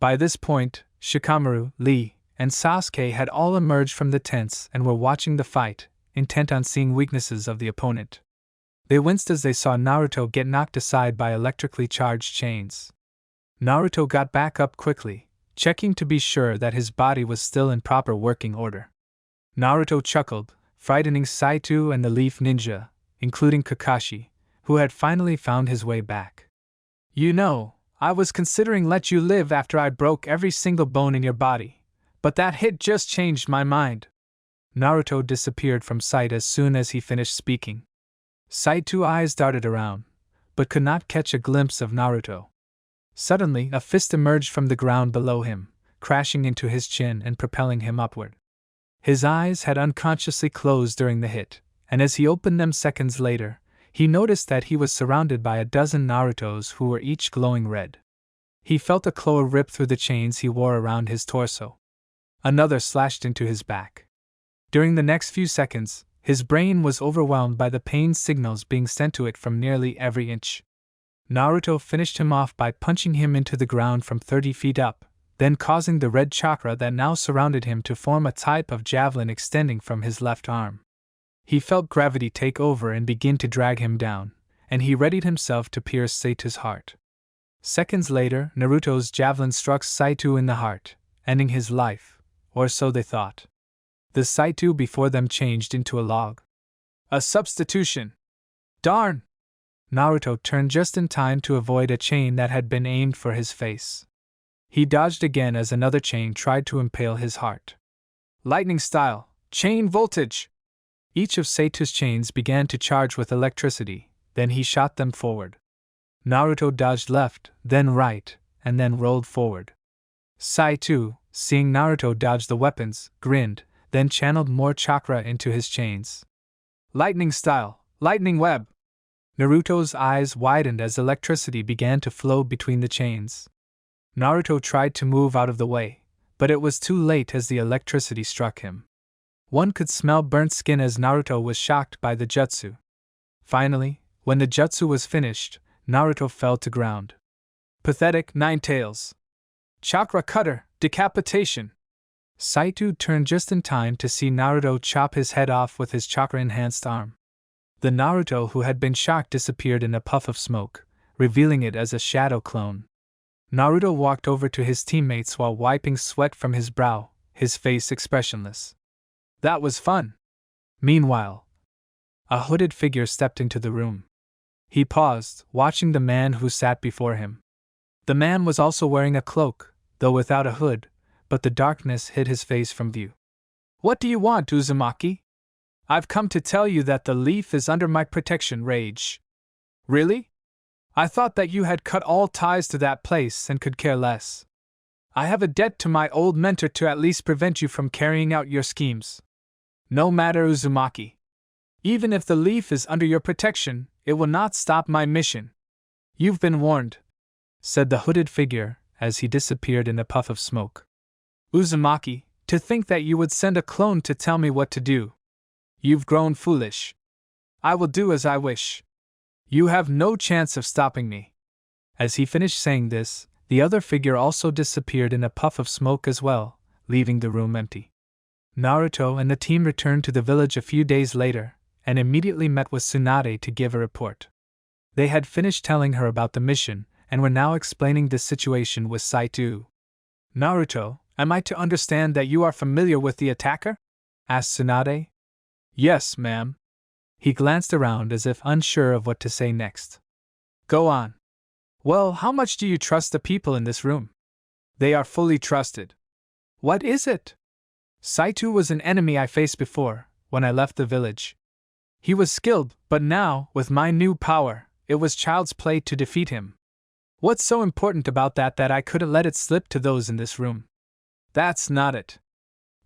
By this point, Shikamaru, Lee, and Sasuke had all emerged from the tents and were watching the fight, intent on seeing weaknesses of the opponent. They winced as they saw Naruto get knocked aside by electrically charged chains. Naruto got back up quickly, checking to be sure that his body was still in proper working order. Naruto chuckled, frightening Saito and the Leaf Ninja, including Kakashi, who had finally found his way back. You know, I was considering let you live after I broke every single bone in your body, but that hit just changed my mind. Naruto disappeared from sight as soon as he finished speaking. Saito's eyes darted around, but could not catch a glimpse of Naruto. Suddenly, a fist emerged from the ground below him, crashing into his chin and propelling him upward. His eyes had unconsciously closed during the hit, and as he opened them seconds later, he noticed that he was surrounded by a dozen Narutos who were each glowing red. He felt a claw rip through the chains he wore around his torso. Another slashed into his back. During the next few seconds, his brain was overwhelmed by the pain signals being sent to it from nearly every inch. Naruto finished him off by punching him into the ground from 30 feet up, then causing the red chakra that now surrounded him to form a type of javelin extending from his left arm. He felt gravity take over and begin to drag him down, and he readied himself to pierce Saito's heart. Seconds later, Naruto's javelin struck Saito in the heart, ending his life, or so they thought. The Saito before them changed into a log. A substitution! Darn! Naruto turned just in time to avoid a chain that had been aimed for his face. He dodged again as another chain tried to impale his heart. Lightning style, chain voltage! Each of Saito's chains began to charge with electricity, then he shot them forward. Naruto dodged left, then right, and then rolled forward. Saito, seeing Naruto dodge the weapons, grinned, then channeled more chakra into his chains. Lightning style, lightning web! Naruto's eyes widened as electricity began to flow between the chains. Naruto tried to move out of the way, but it was too late as the electricity struck him. One could smell burnt skin as Naruto was shocked by the jutsu. Finally, when the jutsu was finished, Naruto fell to ground. Pathetic Nine Tails. Chakra cutter, decapitation. Saito turned just in time to see Naruto chop his head off with his chakra-enhanced arm. The Naruto who had been shocked disappeared in a puff of smoke, revealing it as a shadow clone. Naruto walked over to his teammates while wiping sweat from his brow, his face expressionless. That was fun. Meanwhile, a hooded figure stepped into the room. He paused, watching the man who sat before him. The man was also wearing a cloak, though without a hood, but the darkness hid his face from view. What do you want, Uzumaki? I've come to tell you that the leaf is under my protection, Rage. Really? I thought that you had cut all ties to that place and could care less. I have a debt to my old mentor to at least prevent you from carrying out your schemes. No matter, Uzumaki. Even if the leaf is under your protection, it will not stop my mission. You've been warned, said the hooded figure as he disappeared in a puff of smoke. Uzumaki, to think that you would send a clone to tell me what to do. You've grown foolish. I will do as I wish. You have no chance of stopping me. As he finished saying this, the other figure also disappeared in a puff of smoke as well, leaving the room empty. Naruto and the team returned to the village a few days later, and immediately met with Tsunade to give a report. They had finished telling her about the mission, and were now explaining the situation with Saito. Naruto, am I to understand that you are familiar with the attacker? Asked Tsunade. Yes, ma'am. He glanced around as if unsure of what to say next. Go on. Well, how much do you trust the people in this room? They are fully trusted. What is it? Saito was an enemy I faced before, when I left the village. He was skilled, but now, with my new power, it was child's play to defeat him. What's so important about that I couldn't let it slip to those in this room? That's not it.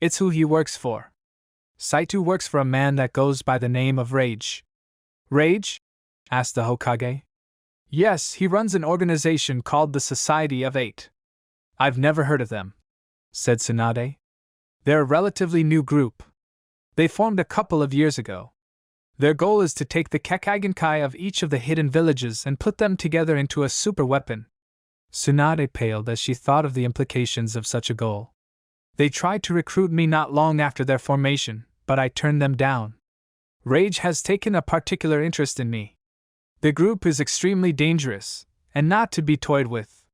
It's who he works for. Saito works for a man that goes by the name of Rage. Rage? Asked the Hokage. Yes, he runs an organization called the Society of Eight. I've never heard of them, said Tsunade. They're a relatively new group. They formed a couple of years ago. Their goal is to take the Kekagenkai of each of the hidden villages and put them together into a super weapon. Tsunade paled as she thought of the implications of such a goal. They tried to recruit me not long after their formation, but I turned them down. Rage has taken a particular interest in me. The group is extremely dangerous, and not to be toyed with.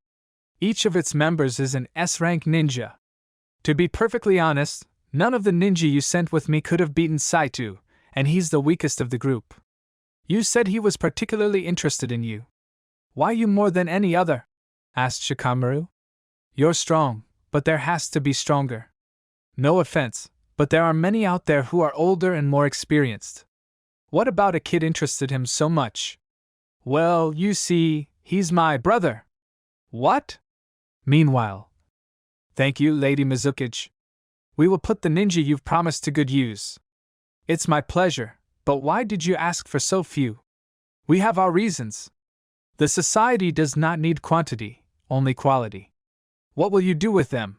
Each of its members is an S-rank ninja. To be perfectly honest, none of the ninja you sent with me could have beaten Saito, and he's the weakest of the group. You said he was particularly interested in you. Why you more than any other? Asked Shikamaru. You're strong, but there has to be stronger. No offense, but there are many out there who are older and more experienced. What about a kid interested him so much? Well, you see, he's my brother. What? Meanwhile. Thank you, Lady Mizukage. We will put the ninja you've promised to good use. It's my pleasure, but why did you ask for so few? We have our reasons. The society does not need quantity, only quality. What will you do with them?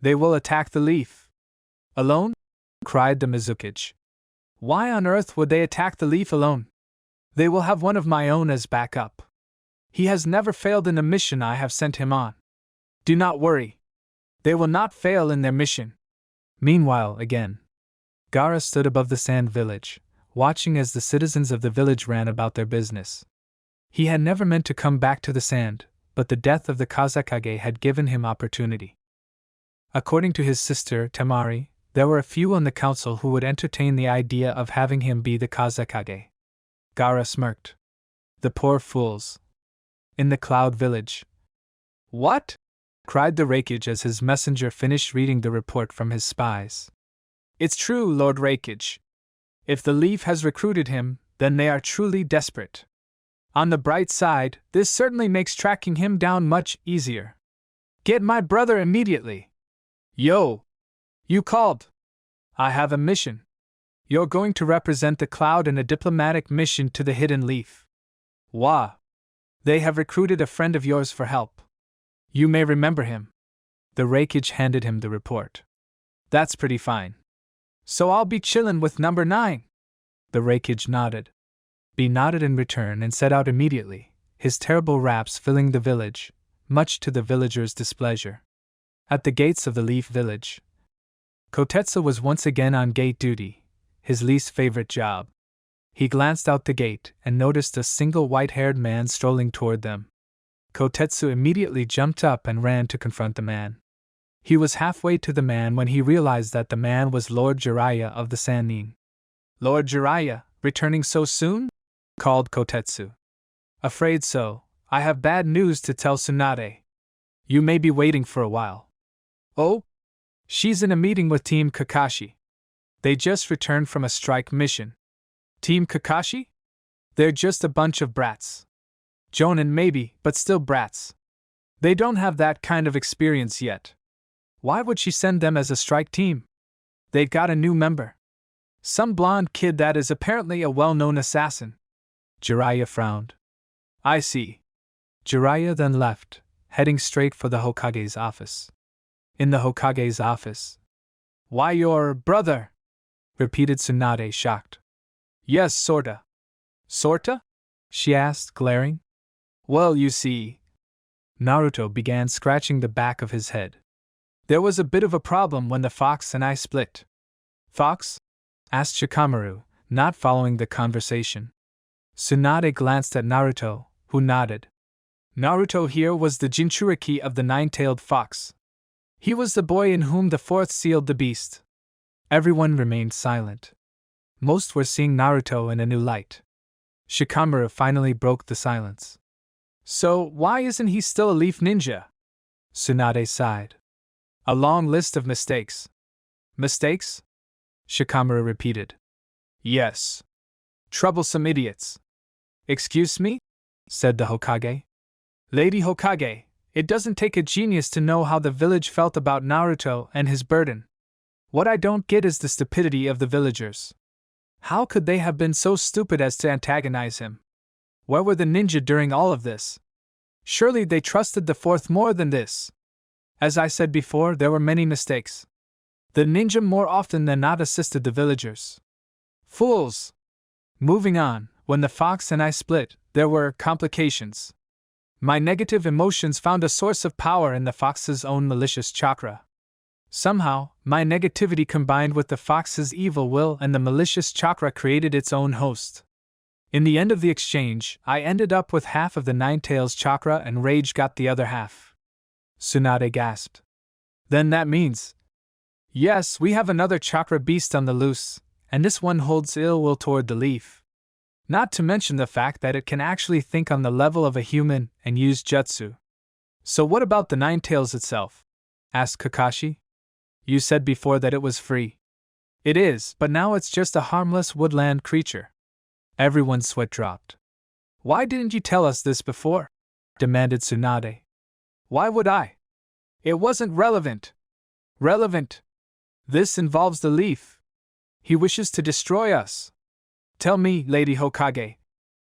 They will attack the leaf. Alone? Cried the Mizukage. Why on earth would they attack the leaf alone? They will have one of my own as backup. He has never failed in the mission I have sent him on. Do not worry. They will not fail in their mission. Meanwhile, again, Gaara stood above the sand village, watching as the citizens of the village ran about their business. He had never meant to come back to the sand, but the death of the Kazekage had given him opportunity. According to his sister, Temari, there were a few on the council who would entertain the idea of having him be the Kazekage. Gaara smirked. The poor fools. In the Cloud Village. What? Cried the Raikage as his messenger finished reading the report from his spies. It's true, Lord Raikage. If the Leaf has recruited him, then they are truly desperate. On the bright side, this certainly makes tracking him down much easier. Get my brother immediately. Yo! You called. I have a mission. You're going to represent the Cloud in a diplomatic mission to the Hidden Leaf. Wah! They have recruited a friend of yours for help. You may remember him. The Raikage handed him the report. That's pretty fine. So I'll be chillin' with number 9. The Raikage nodded. B nodded in return and set out immediately, his terrible raps filling the village, much to the villagers' displeasure. At the gates of the Leaf Village, Kotetsu was once again on gate duty, his least favorite job. He glanced out the gate and noticed a single white-haired man strolling toward them. Kotetsu immediately jumped up and ran to confront the man. He was halfway to the man when he realized that the man was Lord Jiraiya of the Sannin. Lord Jiraiya, returning so soon? Called Kotetsu. Afraid so. I have bad news to tell Tsunade. You may be waiting for a while. Oh? She's in a meeting with Team Kakashi. They just returned from a strike mission. Team Kakashi? They're just a bunch of brats. Jonin maybe, but still brats. They don't have that kind of experience yet. Why would she send them as a strike team? They've got a new member. Some blonde kid that is apparently a well-known assassin. Jiraiya frowned. I see. Jiraiya then left, heading straight for the Hokage's office. In the Hokage's office. Why, your brother? Repeated Tsunade, shocked. Yes, sorta. Sorta? She asked, glaring. Well, you see. Naruto began scratching the back of his head. There was a bit of a problem when the fox and I split. Fox? Asked Shikamaru, not following the conversation. Tsunade glanced at Naruto, who nodded. Naruto here was the Jinchuriki of the nine-tailed fox. He was the boy in whom the fourth sealed the beast. Everyone remained silent. Most were seeing Naruto in a new light. Shikamaru finally broke the silence. So, why isn't he still a leaf ninja? Tsunade sighed. A long list of mistakes. Mistakes? Shikamaru repeated. Yes. Troublesome idiots. Excuse me? Said the Hokage. Lady Hokage, it doesn't take a genius to know how the village felt about Naruto and his burden. What I don't get is the stupidity of the villagers. How could they have been so stupid as to antagonize him? Where were the ninja during all of this? Surely they trusted the fourth more than this. As I said before, there were many mistakes. The ninja more often than not assisted the villagers. Fools! Moving on, when the fox and I split, there were complications. My negative emotions found a source of power in the fox's own malicious chakra. Somehow, my negativity combined with the fox's evil will and the malicious chakra created its own host. In the end of the exchange, I ended up with half of the Nine-Tails chakra and Rage got the other half. Tsunade gasped. Then that means... Yes, we have another chakra beast on the loose, and this one holds ill will toward the leaf. Not to mention the fact that it can actually think on the level of a human and use jutsu. So what about the Nine-Tails itself? Asked Kakashi. You said before that it was free. It is, but now it's just a harmless woodland creature. Everyone's sweat dropped. Why didn't you tell us this before? Demanded Tsunade. Why would I? It wasn't relevant. Relevant. This involves the leaf. He wishes to destroy us. Tell me, Lady Hokage.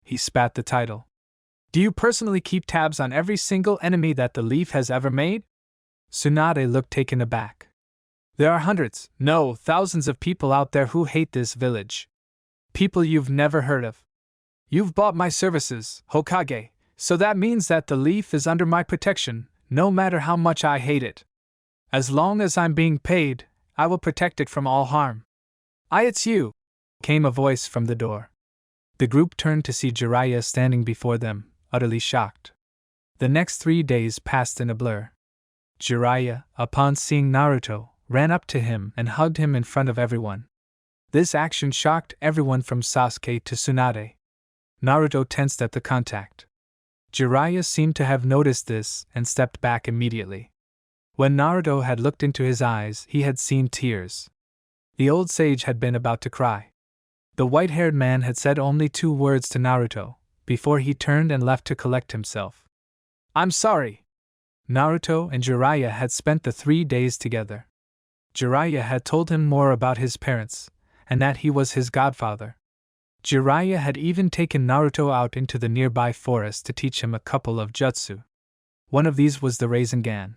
He spat the title. Do you personally keep tabs on every single enemy that the leaf has ever made? Tsunade looked taken aback. There are hundreds, no, thousands of people out there who hate this village. People you've never heard of. You've bought my services, Hokage, So that means that the leaf is under my protection, no matter how much I hate it. As long as I'm being paid, I will protect it from all harm. It's you, came a voice from the door. The group turned to see Jiraiya standing before them, utterly shocked. The next 3 days passed in a blur. Jiraiya, upon seeing Naruto, ran up to him and hugged him in front of everyone. This action shocked everyone from Sasuke to Tsunade. Naruto tensed at the contact. Jiraiya seemed to have noticed this and stepped back immediately. When Naruto had looked into his eyes, he had seen tears. The old sage had been about to cry. The white-haired man had said only 2 words to Naruto, before he turned and left to collect himself. I'm sorry. Naruto and Jiraiya had spent the 3 days together. Jiraiya had told him more about his parents, and that he was his godfather. Jiraiya had even taken Naruto out into the nearby forest to teach him a couple of jutsu. One of these was the Rasengan.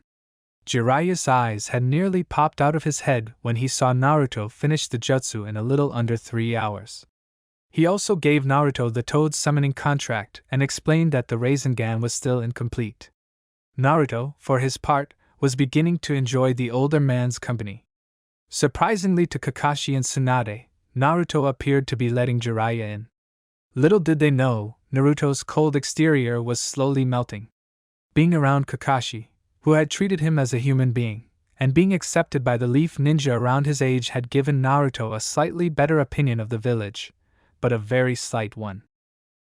Jiraiya's eyes had nearly popped out of his head when he saw Naruto finish the jutsu in a little under 3 hours. He also gave Naruto the Toad summoning contract and explained that the Rasengan was still incomplete. Naruto, for his part, was beginning to enjoy the older man's company. Surprisingly to Kakashi and Tsunade, Naruto appeared to be letting Jiraiya in. Little did they know, Naruto's cold exterior was slowly melting. Being around Kakashi, who had treated him as a human being, and being accepted by the Leaf Ninja around his age had given Naruto a slightly better opinion of the village, but a very slight one.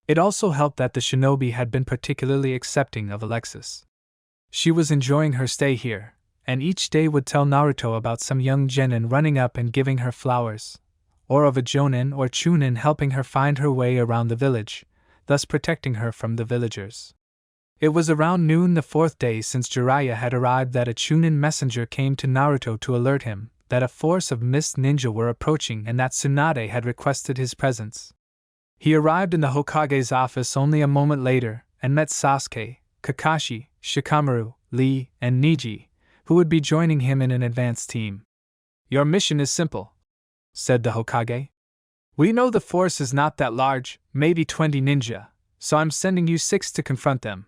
It also helped that the shinobi had been particularly accepting of Alexis. She was enjoying her stay here, and each day would tell Naruto about some young genin running up and giving her flowers, or of a jonin or chunin helping her find her way around the village, thus protecting her from the villagers. It was around noon the 4th day since Jiraiya had arrived that a chunin messenger came to Naruto to alert him that a force of mist ninja were approaching and that Tsunade had requested his presence. He arrived in the Hokage's office only a moment later and met Sasuke, Kakashi, Shikamaru, Lee, and Neji, who would be joining him in an advance team. Your mission is simple, said the Hokage. We know the force is not that large, maybe 20 ninja, so I'm sending you 6 to confront them.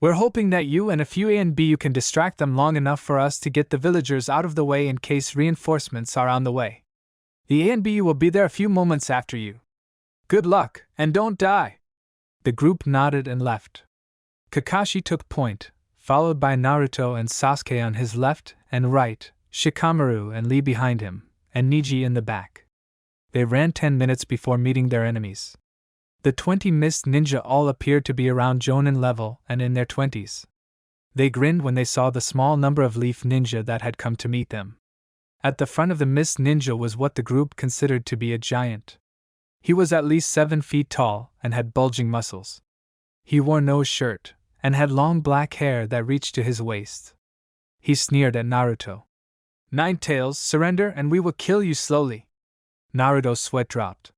We're hoping that you and a few A and B can distract them long enough for us to get the villagers out of the way in case reinforcements are on the way. The A and B will be there a few moments after you. Good luck, and don't die. The group nodded and left. Kakashi took point, followed by Naruto and Sasuke on his left and right, Shikamaru and Lee behind him, and Neji in the back. They ran 10 minutes before meeting their enemies. The 20 mist ninja all appeared to be around Jonin level and in their 20s. They grinned when they saw the small number of leaf ninja that had come to meet them. At the front of the mist ninja was what the group considered to be a giant. He was at least 7 feet tall and had bulging muscles. He wore no shirt and had long black hair that reached to his waist. He sneered at Naruto. Nine Tails, surrender and we will kill you slowly. Naruto's sweat dropped.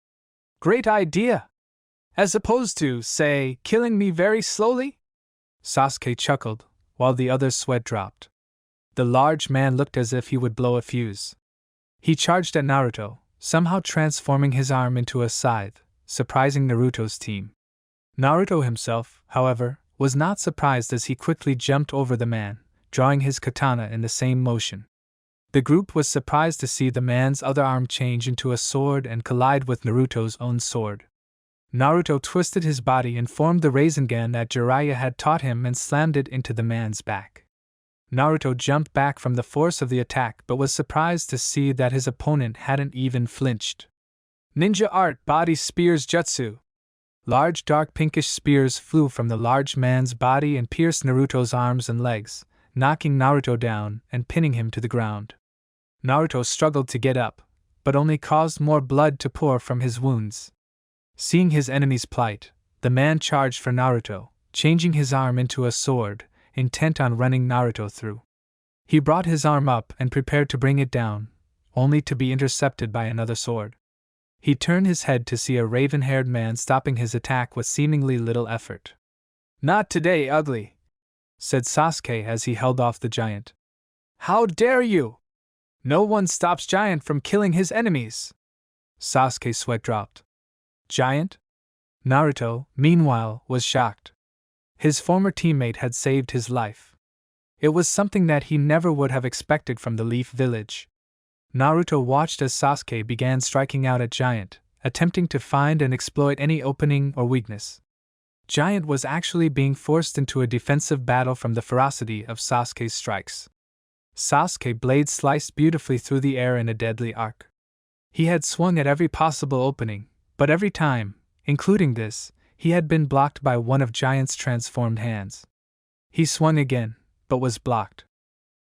Great idea! As opposed to, say, killing me very slowly? Sasuke chuckled, while the other's sweat dropped. The large man looked as if he would blow a fuse. He charged at Naruto, somehow transforming his arm into a scythe, surprising Naruto's team. Naruto himself, however, was not surprised as he quickly jumped over the man, drawing his katana in the same motion. The group was surprised to see the man's other arm change into a sword and collide with Naruto's own sword. Naruto twisted his body and formed the Rasengan that Jiraiya had taught him and slammed it into the man's back. Naruto jumped back from the force of the attack but was surprised to see that his opponent hadn't even flinched. Ninja Art Body Spears Jutsu. Large dark pinkish spears flew from the large man's body and pierced Naruto's arms and legs, knocking Naruto down and pinning him to the ground. Naruto struggled to get up, but only caused more blood to pour from his wounds. Seeing his enemy's plight, the man charged for Naruto, changing his arm into a sword, intent on running Naruto through. He brought his arm up and prepared to bring it down, only to be intercepted by another sword. He turned his head to see a raven-haired man stopping his attack with seemingly little effort. Not today, ugly, said Sasuke as he held off the giant. How dare you! No one stops giant from killing his enemies. Sasuke's sweat dropped. Giant? Naruto, meanwhile, was shocked. His former teammate had saved his life. It was something that he never would have expected from the Leaf Village. Naruto watched as Sasuke began striking out at Giant, attempting to find and exploit any opening or weakness. Giant was actually being forced into a defensive battle from the ferocity of Sasuke's strikes. Sasuke's blade sliced beautifully through the air in a deadly arc. He had swung at every possible opening, but every time, including this, he had been blocked by one of Giant's transformed hands. He swung again, but was blocked.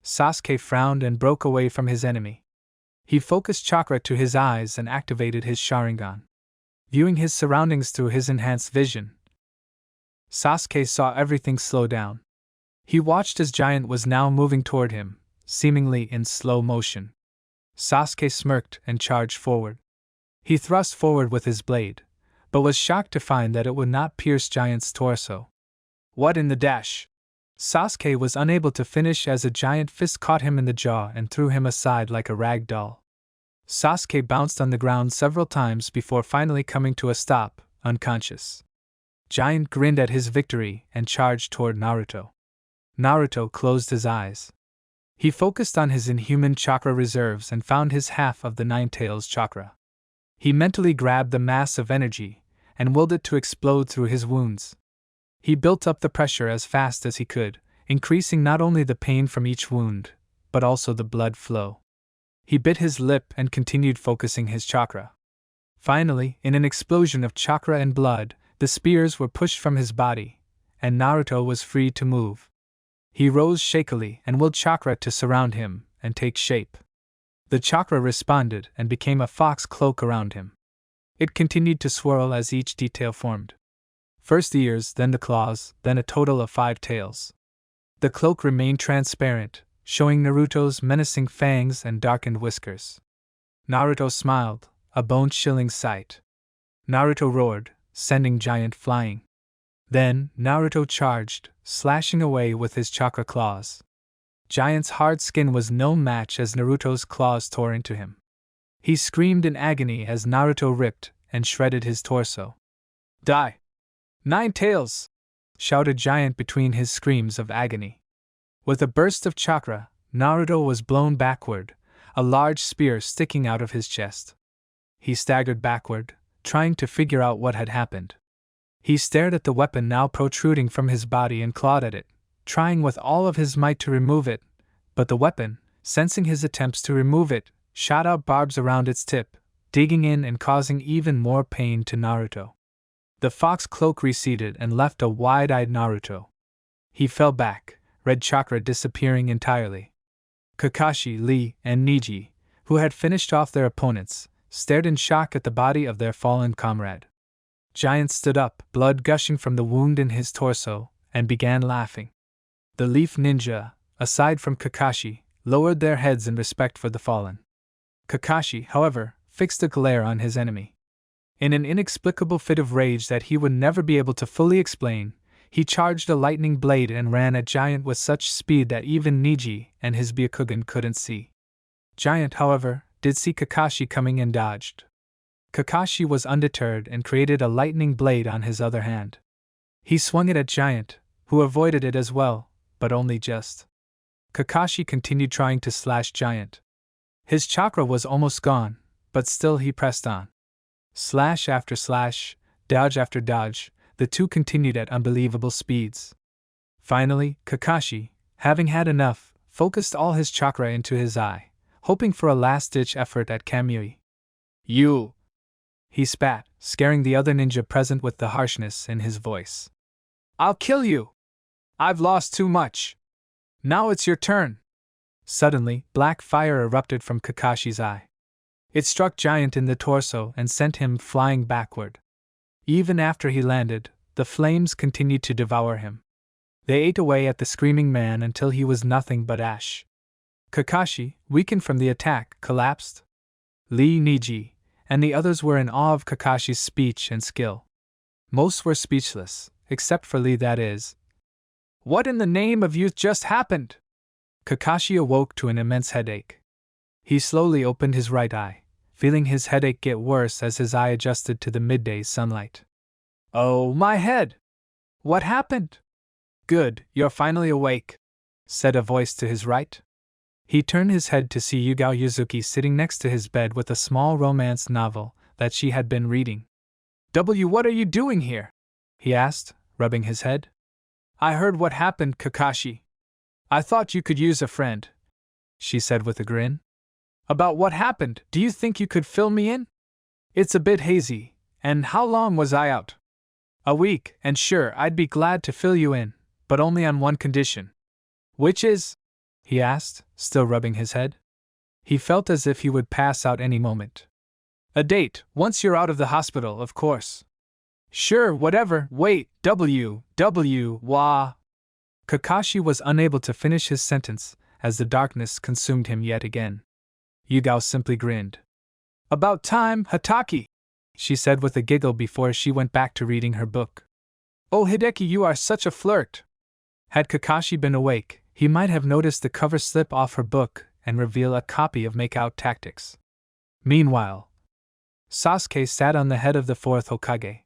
Sasuke frowned and broke away from his enemy. He focused chakra to his eyes and activated his Sharingan. Viewing his surroundings through his enhanced vision, Sasuke saw everything slow down. He watched as Giant was now moving toward him, seemingly in slow motion. Sasuke smirked and charged forward. He thrust forward with his blade, but was shocked to find that it would not pierce Giant's torso. What in the dash? Sasuke was unable to finish as a giant fist caught him in the jaw and threw him aside like a rag doll. Sasuke bounced on the ground several times before finally coming to a stop, unconscious. Giant grinned at his victory and charged toward Naruto. Naruto closed his eyes. He focused on his inhuman chakra reserves and found his half of the Nine Tails chakra. He mentally grabbed the mass of energy and willed it to explode through his wounds. He built up the pressure as fast as he could, increasing not only the pain from each wound, but also the blood flow. He bit his lip and continued focusing his chakra. Finally, in an explosion of chakra and blood, the spears were pushed from his body, and Naruto was free to move. He rose shakily and willed chakra to surround him and take shape. The chakra responded and became a fox cloak around him. It continued to swirl as each detail formed. First ears, then the claws, then a total of 5 tails. The cloak remained transparent, showing Naruto's menacing fangs and darkened whiskers. Naruto smiled, a bone-chilling sight. Naruto roared, sending Giant flying. Then, Naruto charged, slashing away with his chakra claws. Giant's hard skin was no match as Naruto's claws tore into him. He screamed in agony as Naruto ripped and shredded his torso. Die! 9 tails! Shouted Giant between his screams of agony. With a burst of chakra, Naruto was blown backward, a large spear sticking out of his chest. He staggered backward, trying to figure out what had happened. He stared at the weapon now protruding from his body and clawed at it, trying with all of his might to remove it, but the weapon, sensing his attempts to remove it, shot out barbs around its tip, digging in and causing even more pain to Naruto. The fox cloak receded and left a wide-eyed Naruto. He fell back, red chakra disappearing entirely. Kakashi, Lee, and Neji, who had finished off their opponents, stared in shock at the body of their fallen comrade. Giant stood up, blood gushing from the wound in his torso, and began laughing. The Leaf Ninja, aside from Kakashi, lowered their heads in respect for the fallen. Kakashi, however, fixed a glare on his enemy. In an inexplicable fit of rage that he would never be able to fully explain, he charged a lightning blade and ran at Giant with such speed that even Neji and his Byakugan couldn't see. Giant, however, did see Kakashi coming and dodged. Kakashi was undeterred and created a lightning blade on his other hand. He swung it at Giant, who avoided it as well, but only just. Kakashi continued trying to slash Giant. His chakra was almost gone, but still he pressed on. Slash after slash, dodge after dodge, the two continued at unbelievable speeds. Finally, Kakashi, having had enough, focused all his chakra into his eye, hoping for a last-ditch effort at Kamui. You! He spat, scaring the other ninja present with the harshness in his voice. I'll kill you! I've lost too much. Now it's your turn. Suddenly, black fire erupted from Kakashi's eye. It struck Giant in the torso and sent him flying backward. Even after he landed, the flames continued to devour him. They ate away at the screaming man until he was nothing but ash. Kakashi, weakened from the attack, collapsed. Lee, Neji, and the others were in awe of Kakashi's speech and skill. Most were speechless, except for Lee, that is. What in the name of youth just happened? Kakashi awoke to an immense headache. He slowly opened his right eye, feeling his headache get worse as his eye adjusted to the midday sunlight. Oh, my head! What happened? Good, you're finally awake, said a voice to his right. He turned his head to see Yugao Yuzuki sitting next to his bed with a small romance novel that she had been reading. What are you doing here? He asked, rubbing his head. I heard what happened, Kakashi. I thought you could use a friend, she said with a grin. About what happened, do you think you could fill me in? It's a bit hazy, and how long was I out? A week, and sure, I'd be glad to fill you in, but only on one condition. Which is? He asked, still rubbing his head. He felt as if he would pass out any moment. A date, once you're out of the hospital, of course. Sure, whatever, wait, wah. Kakashi was unable to finish his sentence, as the darkness consumed him yet again. Yugao simply grinned. About time, Hataki, she said with a giggle before she went back to reading her book. Oh Hideki, you are such a flirt. Had Kakashi been awake, he might have noticed the cover slip off her book and reveal a copy of Make-Out Tactics. Meanwhile, Sasuke sat on the head of the fourth Hokage.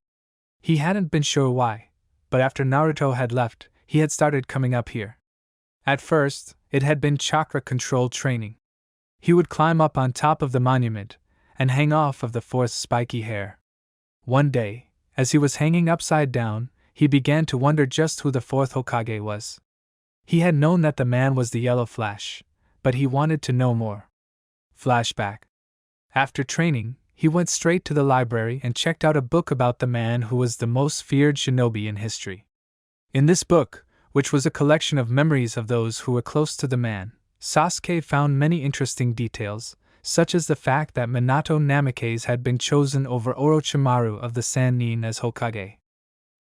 He hadn't been sure why, but after Naruto had left, he had started coming up here. At first, it had been chakra-controlled training. He would climb up on top of the monument and hang off of the fourth's spiky hair. One day, as he was hanging upside down, he began to wonder just who the fourth Hokage was. He had known that the man was the Yellow Flash, but he wanted to know more. Flashback. After training, he went straight to the library and checked out a book about the man who was the most feared shinobi in history. In this book, which was a collection of memories of those who were close to the man, Sasuke found many interesting details, such as the fact that Minato Namikaze had been chosen over Orochimaru of the Sannin as Hokage.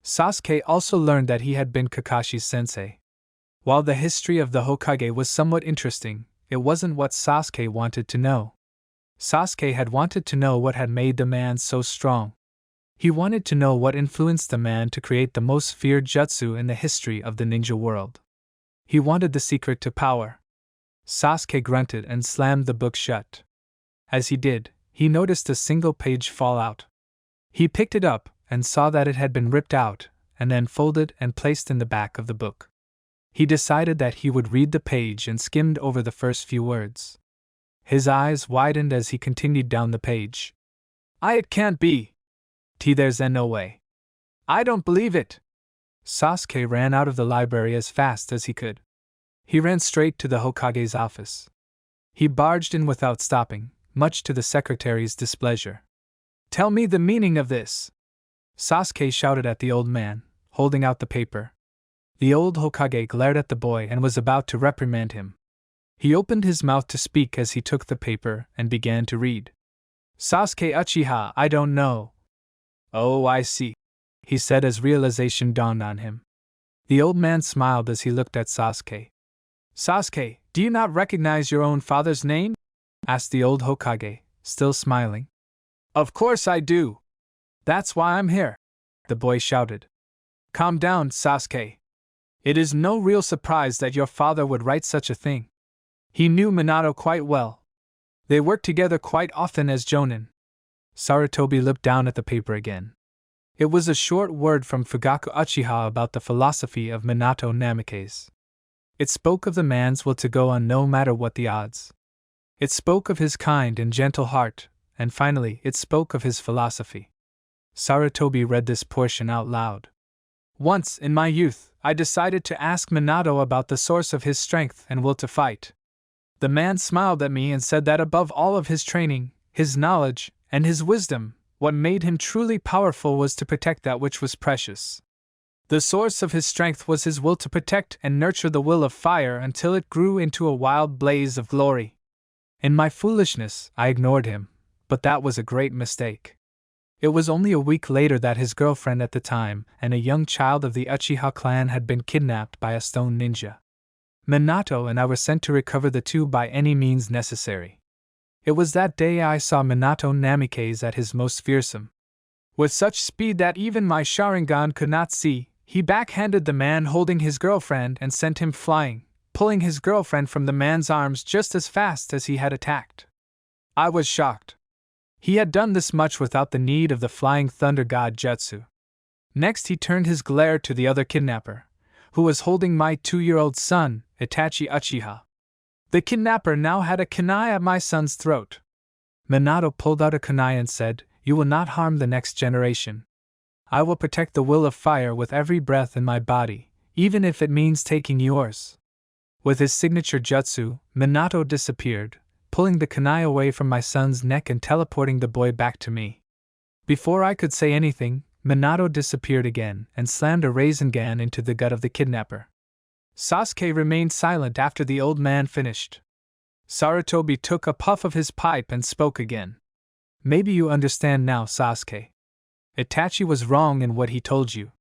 Sasuke also learned that he had been Kakashi's sensei. While the history of the Hokage was somewhat interesting, it wasn't what Sasuke wanted to know. Sasuke had wanted to know what had made the man so strong. He wanted to know what influenced the man to create the most feared jutsu in the history of the ninja world. He wanted the secret to power. Sasuke grunted and slammed the book shut. As he did, he noticed a single page fall out. He picked it up and saw that it had been ripped out and then folded and placed in the back of the book. He decided that he would read the page and skimmed over the first few words. His eyes widened as he continued down the page. It can't be. There's no way. I don't believe it. Sasuke ran out of the library as fast as he could. He ran straight to the Hokage's office. He barged in without stopping, much to the secretary's displeasure. Tell me the meaning of this. Sasuke shouted at the old man, holding out the paper. The old Hokage glared at the boy and was about to reprimand him. He opened his mouth to speak as he took the paper and began to read. Sasuke Uchiha, I don't know. Oh, I see, he said as realization dawned on him. The old man smiled as he looked at Sasuke. Sasuke, do you not recognize your own father's name? Asked the old Hokage, still smiling. Of course I do. That's why I'm here, the boy shouted. Calm down, Sasuke. It is no real surprise that your father would write such a thing. He knew Minato quite well. They worked together quite often as jonin. Sarutobi looked down at the paper again. It was a short word from Fugaku Uchiha about the philosophy of Minato Namikaze. It spoke of the man's will to go on no matter what the odds. It spoke of his kind and gentle heart, and finally it spoke of his philosophy. Sarutobi read this portion out loud. Once, in my youth, I decided to ask Minato about the source of his strength and will to fight. The man smiled at me and said that above all of his training, his knowledge, and his wisdom, what made him truly powerful was to protect that which was precious. The source of his strength was his will to protect and nurture the will of fire until it grew into a wild blaze of glory. In my foolishness, I ignored him, but that was a great mistake. It was only a week later that his girlfriend at the time and a young child of the Uchiha clan had been kidnapped by a stone ninja. Minato and I were sent to recover the two by any means necessary. It was that day I saw Minato Namikaze at his most fearsome. With such speed that even my Sharingan could not see, he backhanded the man holding his girlfriend and sent him flying, pulling his girlfriend from the man's arms just as fast as he had attacked. I was shocked. He had done this much without the need of the flying thunder god jutsu. Next he turned his glare to the other kidnapper, who was holding my 2-year-old son, Itachi Uchiha. The kidnapper now had a kunai at my son's throat. Minato pulled out a kunai and said, "You will not harm the next generation. I will protect the will of fire with every breath in my body, even if it means taking yours." With his signature jutsu, Minato disappeared, pulling the kunai away from my son's neck and teleporting the boy back to me. Before I could say anything, Minato disappeared again and slammed a Rasengan into the gut of the kidnapper. Sasuke remained silent after the old man finished. Sarutobi took a puff of his pipe and spoke again. "Maybe you understand now, Sasuke. Itachi was wrong in what he told you.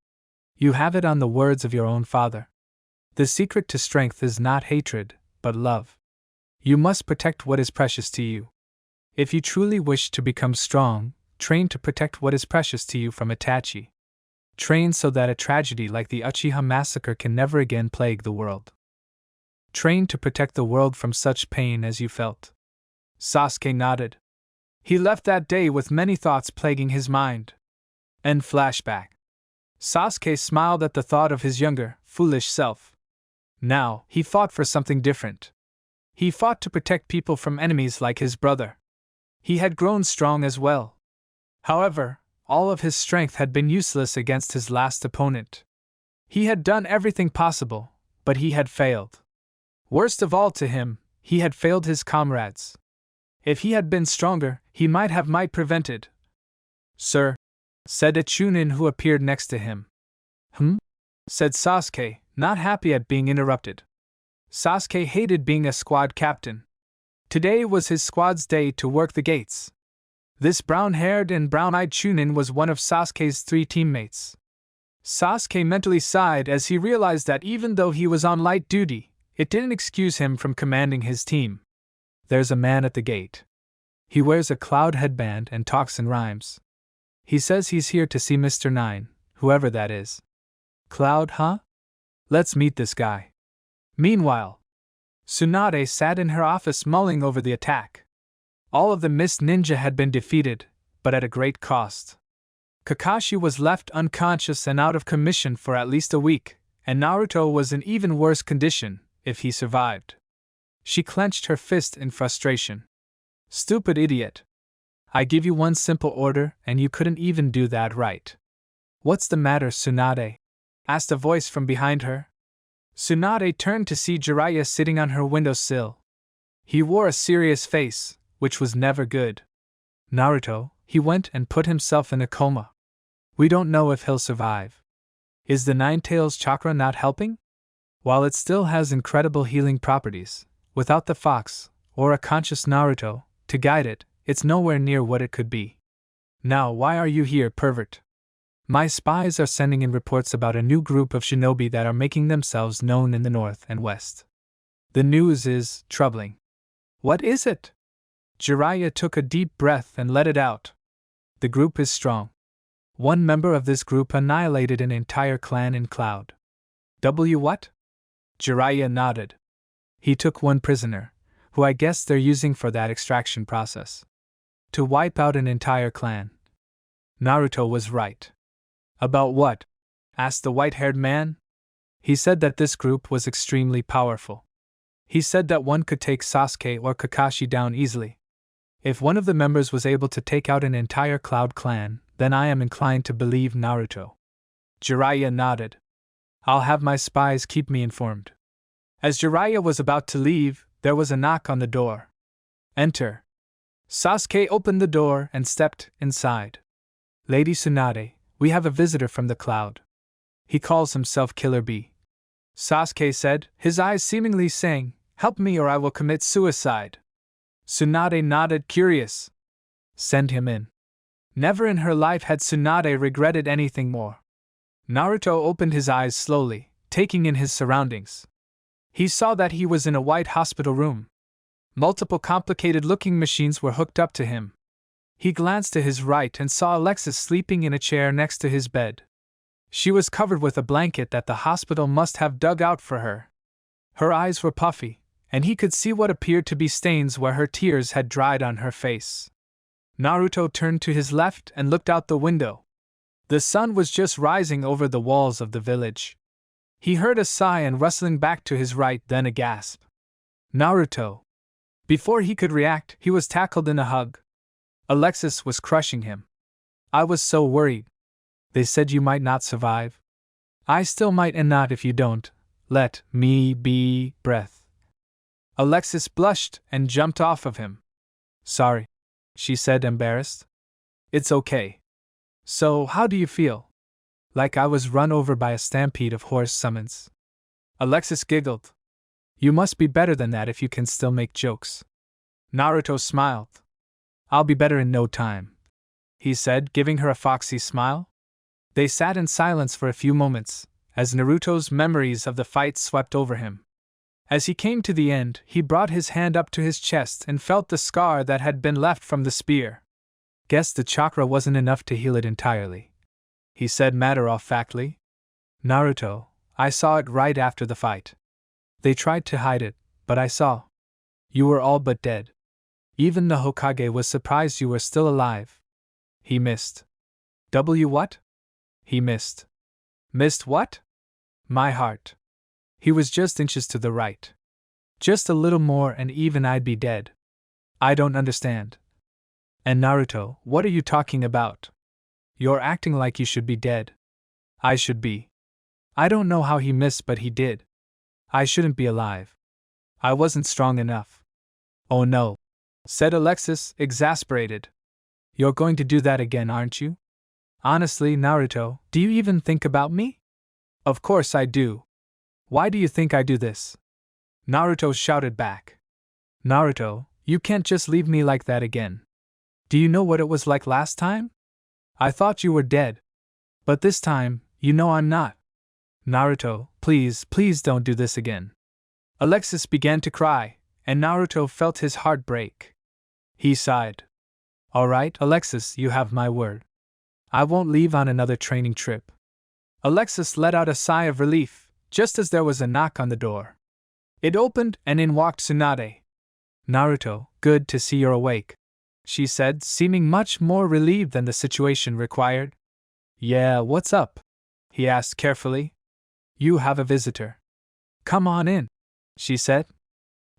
You have it on the words of your own father. The secret to strength is not hatred, but love. You must protect what is precious to you. If you truly wish to become strong, train to protect what is precious to you from Itachi. Train so that a tragedy like the Uchiha massacre can never again plague the world. Train to protect the world from such pain as you felt." Sasuke nodded. He left that day with many thoughts plaguing his mind. End flashback. Sasuke smiled at the thought of his younger, foolish self. Now, he fought for something different. He fought to protect people from enemies like his brother. He had grown strong as well. However, all of his strength had been useless against his last opponent. He had done everything possible, but he had failed. Worst of all to him, he had failed his comrades. If he had been stronger, he might have prevented. "Sir," said a Chunin who appeared next to him. Said Sasuke, not happy at being interrupted. Sasuke hated being a squad captain. Today was his squad's day to work the gates. This brown-haired and brown-eyed Chunin was one of Sasuke's 3 teammates. Sasuke mentally sighed as he realized that even though he was on light duty, it didn't excuse him from commanding his team. There's a man at the gate. He wears a cloud headband and talks in rhymes. He says he's here to see Mr. 9, whoever that is. Cloud, huh? Let's meet this guy. Meanwhile, Tsunade sat in her office mulling over the attack. All of the Mist Ninja had been defeated, but at a great cost. Kakashi was left unconscious and out of commission for at least a week, and Naruto was in even worse condition, if he survived. She clenched her fist in frustration. "Stupid idiot. I give you one simple order and you couldn't even do that right." "What's the matter, Tsunade?" asked a voice from behind her. Tsunade turned to see Jiraiya sitting on her windowsill. He wore a serious face, which was never good. "Naruto, he went and put himself in a coma. We don't know if he'll survive. Is the Nine-Tails chakra not helping? While it still has incredible healing properties, without the fox, or a conscious Naruto, to guide it, it's nowhere near what it could be. Now why are you here, pervert? My spies are sending in reports about a new group of shinobi that are making themselves known in the north and west. The news is troubling." "What is it?" Jiraiya took a deep breath and let it out. "The group is strong. One member of this group annihilated an entire clan in Cloud." What? Jiraiya nodded. "He took one prisoner, who I guess they're using for that extraction process. To wipe out an entire clan." Naruto was right. "About what?" asked the white-haired man. "He said that this group was extremely powerful. He said that one could take Sasuke or Kakashi down easily. If one of the members was able to take out an entire Cloud clan, then I am inclined to believe Naruto." Jiraiya nodded. "I'll have my spies keep me informed." As Jiraiya was about to leave, there was a knock on the door. "Enter." Sasuke opened the door and stepped inside. "Lady Tsunade, we have a visitor from the Cloud. He calls himself Killer Bee," Sasuke said, his eyes seemingly saying, "Help me or I will commit suicide." Tsunade nodded, curious. "Send him in." Never in her life had Tsunade regretted anything more. Naruto opened his eyes slowly, taking in his surroundings. He saw that he was in a white hospital room. Multiple complicated-looking machines were hooked up to him. He glanced to his right and saw Alexis sleeping in a chair next to his bed. She was covered with a blanket that the hospital must have dug out for her. Her eyes were puffy, and he could see what appeared to be stains where her tears had dried on her face. Naruto turned to his left and looked out the window. The sun was just rising over the walls of the village. He heard a sigh and rustling back to his right, then a gasp. Naruto. Before he could react, he was tackled in a hug. Alexis was crushing him. I was so worried. They said you might not survive. I still might and not if you don't. Let me be. Breath. Alexis blushed and jumped off of him. Sorry, she said, embarrassed. It's okay. So, how do you feel? Like I was run over by a stampede of horse summons. Alexis giggled. You must be better than that if you can still make jokes. Naruto smiled. I'll be better in no time, he said, giving her a foxy smile. They sat in silence for a few moments, as Naruto's memories of the fight swept over him. As he came to the end, he brought his hand up to his chest and felt the scar that had been left from the spear. Guess the chakra wasn't enough to heal it entirely, he said matter-of-factly. Naruto, I saw it right after the fight. They tried to hide it, but I saw. You were all but dead. Even the Hokage was surprised you were still alive. He missed. What? He missed. Missed what? My heart. He was just inches to the right. Just a little more and even I'd be dead. I don't understand. And Naruto, what are you talking about? You're acting like you should be dead. I should be. I don't know how he missed, but he did. I shouldn't be alive. I wasn't strong enough. Oh no, said Alexis, exasperated. You're going to do that again, aren't you? Honestly, Naruto, do you even think about me? Of course I do. Why do you think I do this? Naruto shouted back. Naruto, you can't just leave me like that again. Do you know what it was like last time? I thought you were dead. But this time, you know I'm not. Naruto, please don't do this again. Alexis began to cry, and Naruto felt his heart break. He sighed. All right, Alexis, you have my word. I won't leave on another training trip. Alexis let out a sigh of relief, just as there was a knock on the door. It opened, and in walked Tsunade. Naruto, good to see you're awake, she said, seeming much more relieved than the situation required. Yeah, what's up? He asked carefully. You have a visitor. Come on in, she said.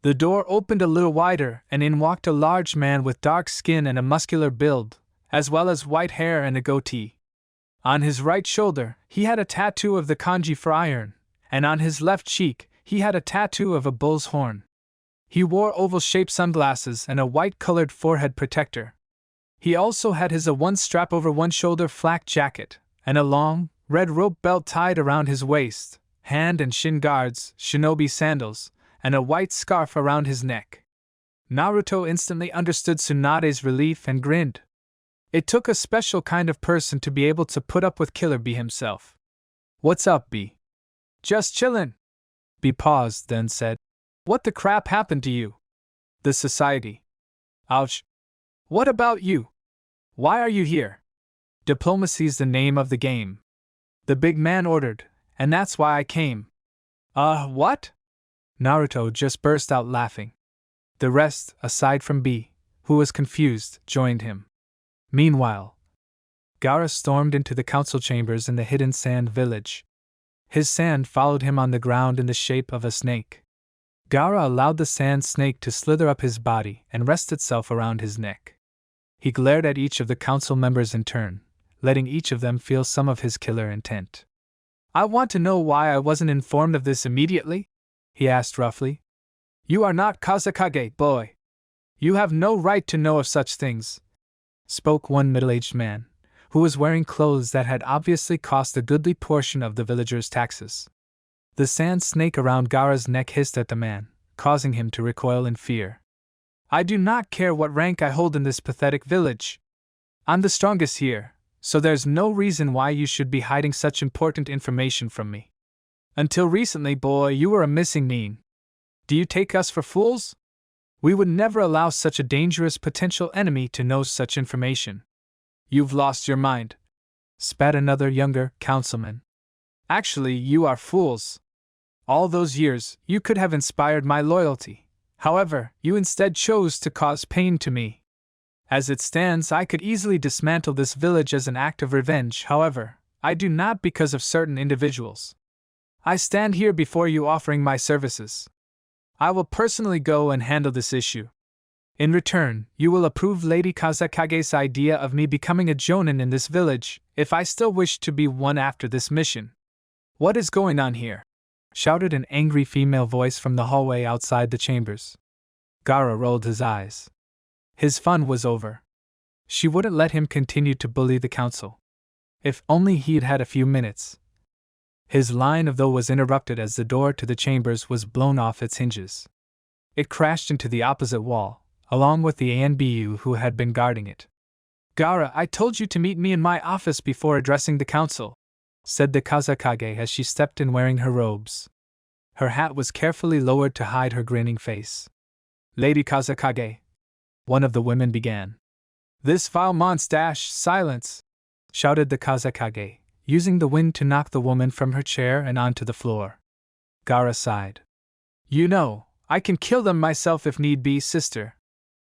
The door opened a little wider, and in walked a large man with dark skin and a muscular build, as well as white hair and a goatee. On his right shoulder, he had a tattoo of the kanji for iron, and on his left cheek, he had a tattoo of a bull's horn. He wore oval-shaped sunglasses and a white-colored forehead protector. He also had his one-strap over one shoulder flak jacket, and a long, red rope belt tied around his waist, hand and shin guards, shinobi sandals, and a white scarf around his neck. Naruto instantly understood Tsunade's relief and grinned. It took a special kind of person to be able to put up with Killer B himself. What's up, B? Just chillin'. B paused, then said, What the crap happened to you? The society. Ouch. What about you? Why are you here? Diplomacy's the name of the game. The big man ordered, and that's why I came. What? Naruto just burst out laughing. The rest, aside from B, who was confused, joined him. Meanwhile, Gaara stormed into the council chambers in the hidden sand village. His sand followed him on the ground in the shape of a snake. Gaara allowed the sand snake to slither up his body and rest itself around his neck. He glared at each of the council members in turn, letting each of them feel some of his killer intent. I want to know why I wasn't informed of this immediately? He asked roughly. You are not Kazekage, boy. You have no right to know of such things, spoke one middle-aged man, who was wearing clothes that had obviously cost a goodly portion of the villagers' taxes. The sand snake around Gaara's neck hissed at the man, causing him to recoil in fear. I do not care what rank I hold in this pathetic village. I'm the strongest here, so there's no reason why you should be hiding such important information from me. Until recently, boy, you were a missing mean. Do you take us for fools? We would never allow such a dangerous potential enemy to know such information. You've lost your mind, spat another younger councilman. Actually, you are fools. All those years, you could have inspired my loyalty. However, you instead chose to cause pain to me. As it stands, I could easily dismantle this village as an act of revenge. However, I do not because of certain individuals. I stand here before you offering my services. I will personally go and handle this issue. In return, you will approve Lady Kazakage's idea of me becoming a jonin in this village, if I still wish to be one after this mission. What is going on here? Shouted an angry female voice from the hallway outside the chambers. Gaara rolled his eyes. His fun was over. She wouldn't let him continue to bully the council. If only he'd had a few minutes. His line of thought was interrupted as the door to the chambers was blown off its hinges. It crashed into the opposite wall, along with the ANBU who had been guarding it. Gaara, I told you to meet me in my office before addressing the council, said the Kazakage as she stepped in wearing her robes. Her hat was carefully lowered to hide her grinning face. Lady Kazakage, one of the women began. This vile monstache, silence! Shouted the Kazakage, using the wind to knock the woman from her chair and onto the floor. Gaara sighed. You know, I can kill them myself if need be, sister.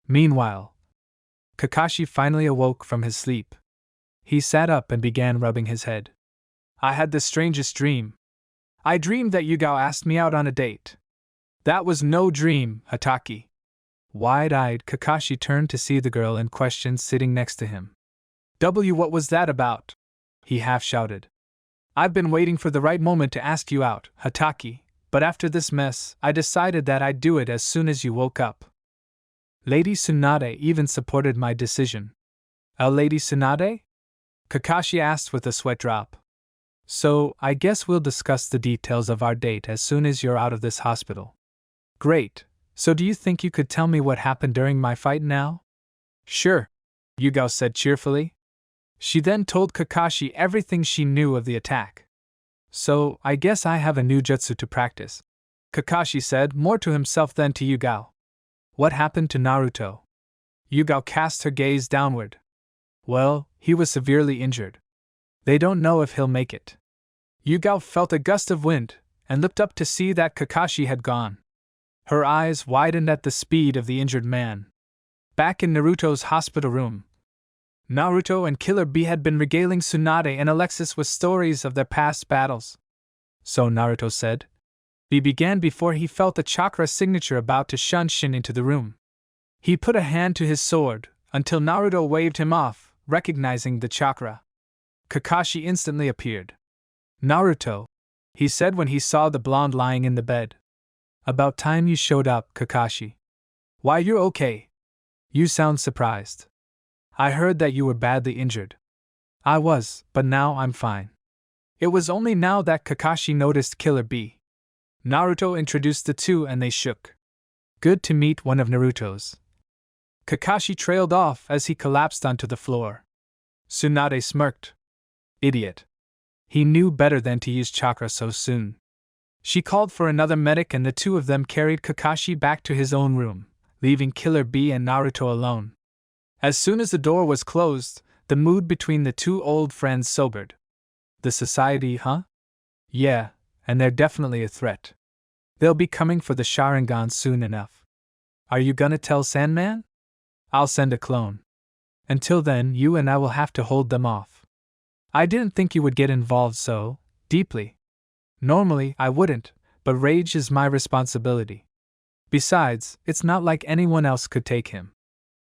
Meanwhile, Kakashi finally awoke from his sleep. He sat up and began rubbing his head. I had the strangest dream. I dreamed that Yugao asked me out on a date. That was no dream, Hataki. Wide-eyed, Kakashi turned to see the girl in question sitting next to him. What was that about? He half-shouted. I've been waiting for the right moment to ask you out, Hataki, but after this mess, I decided that I'd do it as soon as you woke up. Lady Tsunade even supported my decision. Lady Tsunade? Kakashi asked with a sweat drop. So, I guess we'll discuss the details of our date as soon as you're out of this hospital. Great. So do you think you could tell me what happened during my fight now? Sure, Yugao said cheerfully. She then told Kakashi everything she knew of the attack. So, I guess I have a new jutsu to practice, Kakashi said, more to himself than to Yugao. What happened to Naruto? Yugao cast her gaze downward. Well, he was severely injured. They don't know if he'll make it. Yugao felt a gust of wind, and looked up to see that Kakashi had gone. Her eyes widened at the speed of the injured man. Back in Naruto's hospital room, Naruto and Killer Bee had been regaling Tsunade and Alexis with stories of their past battles. So Naruto said. He began before he felt the chakra signature about to shunshin into the room. He put a hand to his sword, until Naruto waved him off, recognizing the chakra. Kakashi instantly appeared. Naruto, he said when he saw the blonde lying in the bed. About time you showed up, Kakashi. Why, you're okay. You sound surprised. I heard that you were badly injured. I was, but now I'm fine. It was only now that Kakashi noticed Killer Bee. Naruto introduced the two and they shook. Good to meet one of Naruto's. Kakashi trailed off as he collapsed onto the floor. Tsunade smirked. Idiot. He knew better than to use chakra so soon. She called for another medic and the two of them carried Kakashi back to his own room, leaving Killer Bee and Naruto alone. As soon as the door was closed, the mood between the two old friends sobered. The society, huh? Yeah, and they're definitely a threat. They'll be coming for the Sharingan soon enough. Are you gonna tell Sandman? I'll send a clone. Until then, you and I will have to hold them off. I didn't think you would get involved so deeply. Normally, I wouldn't, but rage is my responsibility. Besides, it's not like anyone else could take him.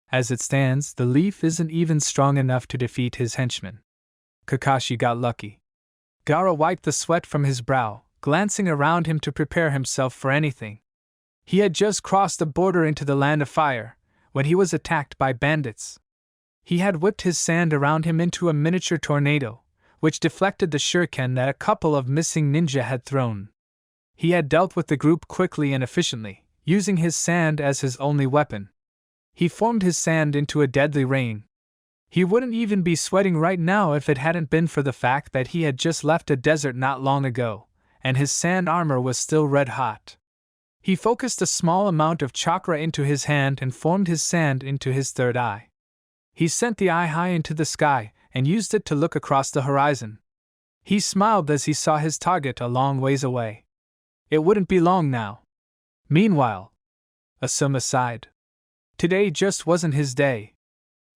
As it stands, the leaf isn't even strong enough to defeat his henchmen. Kakashi got lucky. Gaara wiped the sweat from his brow, glancing around him to prepare himself for anything. He had just crossed the border into the land of fire, when he was attacked by bandits. He had whipped his sand around him into a miniature tornado, which deflected the shuriken that a couple of missing ninja had thrown. He had dealt with the group quickly and efficiently, using his sand as his only weapon. He formed his sand into a deadly rain. He wouldn't even be sweating right now if it hadn't been for the fact that he had just left a desert not long ago, and his sand armor was still red hot. He focused a small amount of chakra into his hand and formed his sand into his third eye. He sent the eye high into the sky and used it to look across the horizon. He smiled as he saw his target a long ways away. It wouldn't be long now. Meanwhile, Asuma sighed. Today just wasn't his day.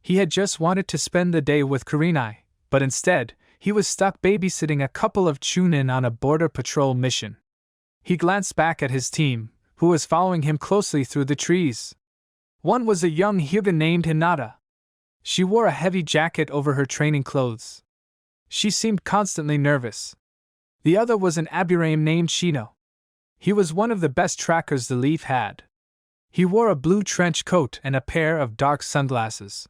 He had just wanted to spend the day with Kurenai, but instead, He was stuck babysitting a couple of Chunin on a border patrol mission. He glanced back at his team, who was following him closely through the trees. One was a young Hyuga named Hinata. She wore a heavy jacket over her training clothes. She seemed constantly nervous. The other was an Aburaim named Shino. He was one of the best trackers the Leaf had. He wore a blue trench coat and a pair of dark sunglasses.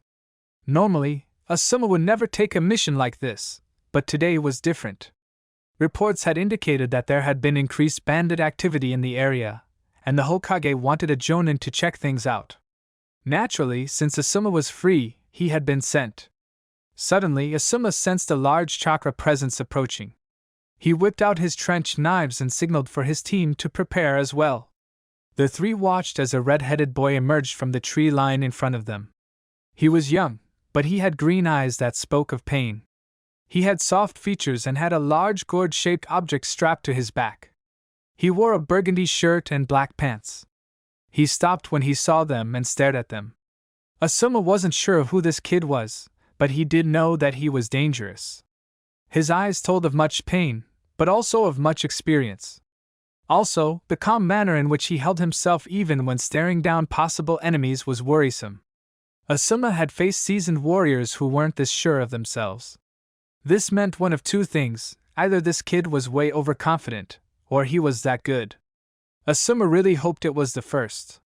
Normally, Asuma would never take a mission like this, but today was different. Reports had indicated that there had been increased bandit activity in the area, and the Hokage wanted a Jonin to check things out. Naturally, since Asuma was free, he had been sent. Suddenly, Asuma sensed a large chakra presence approaching. He whipped out his trench knives and signaled for his team to prepare as well. The three watched as a red-headed boy emerged from the tree line in front of them. He was young, but he had green eyes that spoke of pain. He had soft features and had a large gourd-shaped object strapped to his back. He wore a burgundy shirt and black pants. He stopped when he saw them and stared at them. Asuma wasn't sure of who this kid was, but he did know that he was dangerous. His eyes told of much pain, but also of much experience. Also, the calm manner in which he held himself even when staring down possible enemies was worrisome. Asuma had faced seasoned warriors who weren't this sure of themselves. This meant one of two things: either this kid was way overconfident, or he was that good. Asuma really hoped it was the first.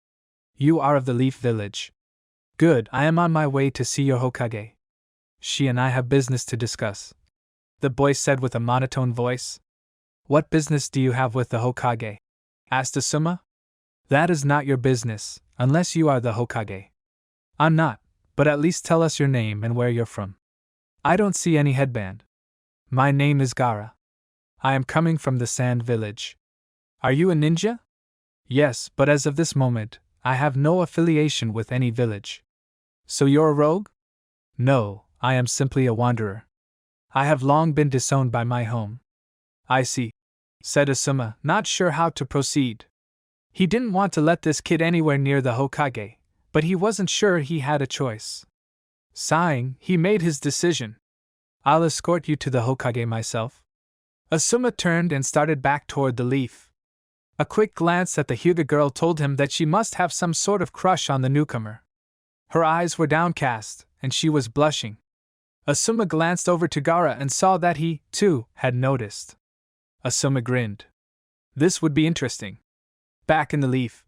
You are of the Leaf Village. Good, I am on my way to see your Hokage. She and I have business to discuss, the boy said with a monotone voice. What business do you have with the Hokage? Asked Asuma. That is not your business, unless you are the Hokage. I'm not, but at least tell us your name and where you're from. I don't see any headband. My name is Gara. I am coming from the Sand Village. Are you a ninja? Yes, but as of this moment, I have no affiliation with any village. So you're a rogue? No, I am simply a wanderer. I have long been disowned by my home. I see, said Asuma, not sure how to proceed. He didn't want to let this kid anywhere near the Hokage, but he wasn't sure he had a choice. Sighing, he made his decision. I'll escort you to the Hokage myself. Asuma turned and started back toward the Leaf. A quick glance at the Hyuga girl told him that she must have some sort of crush on the newcomer. Her eyes were downcast, and she was blushing. Asuma glanced over to Gara and saw that he, too, had noticed. Asuma grinned. This would be interesting. Back in the Leaf,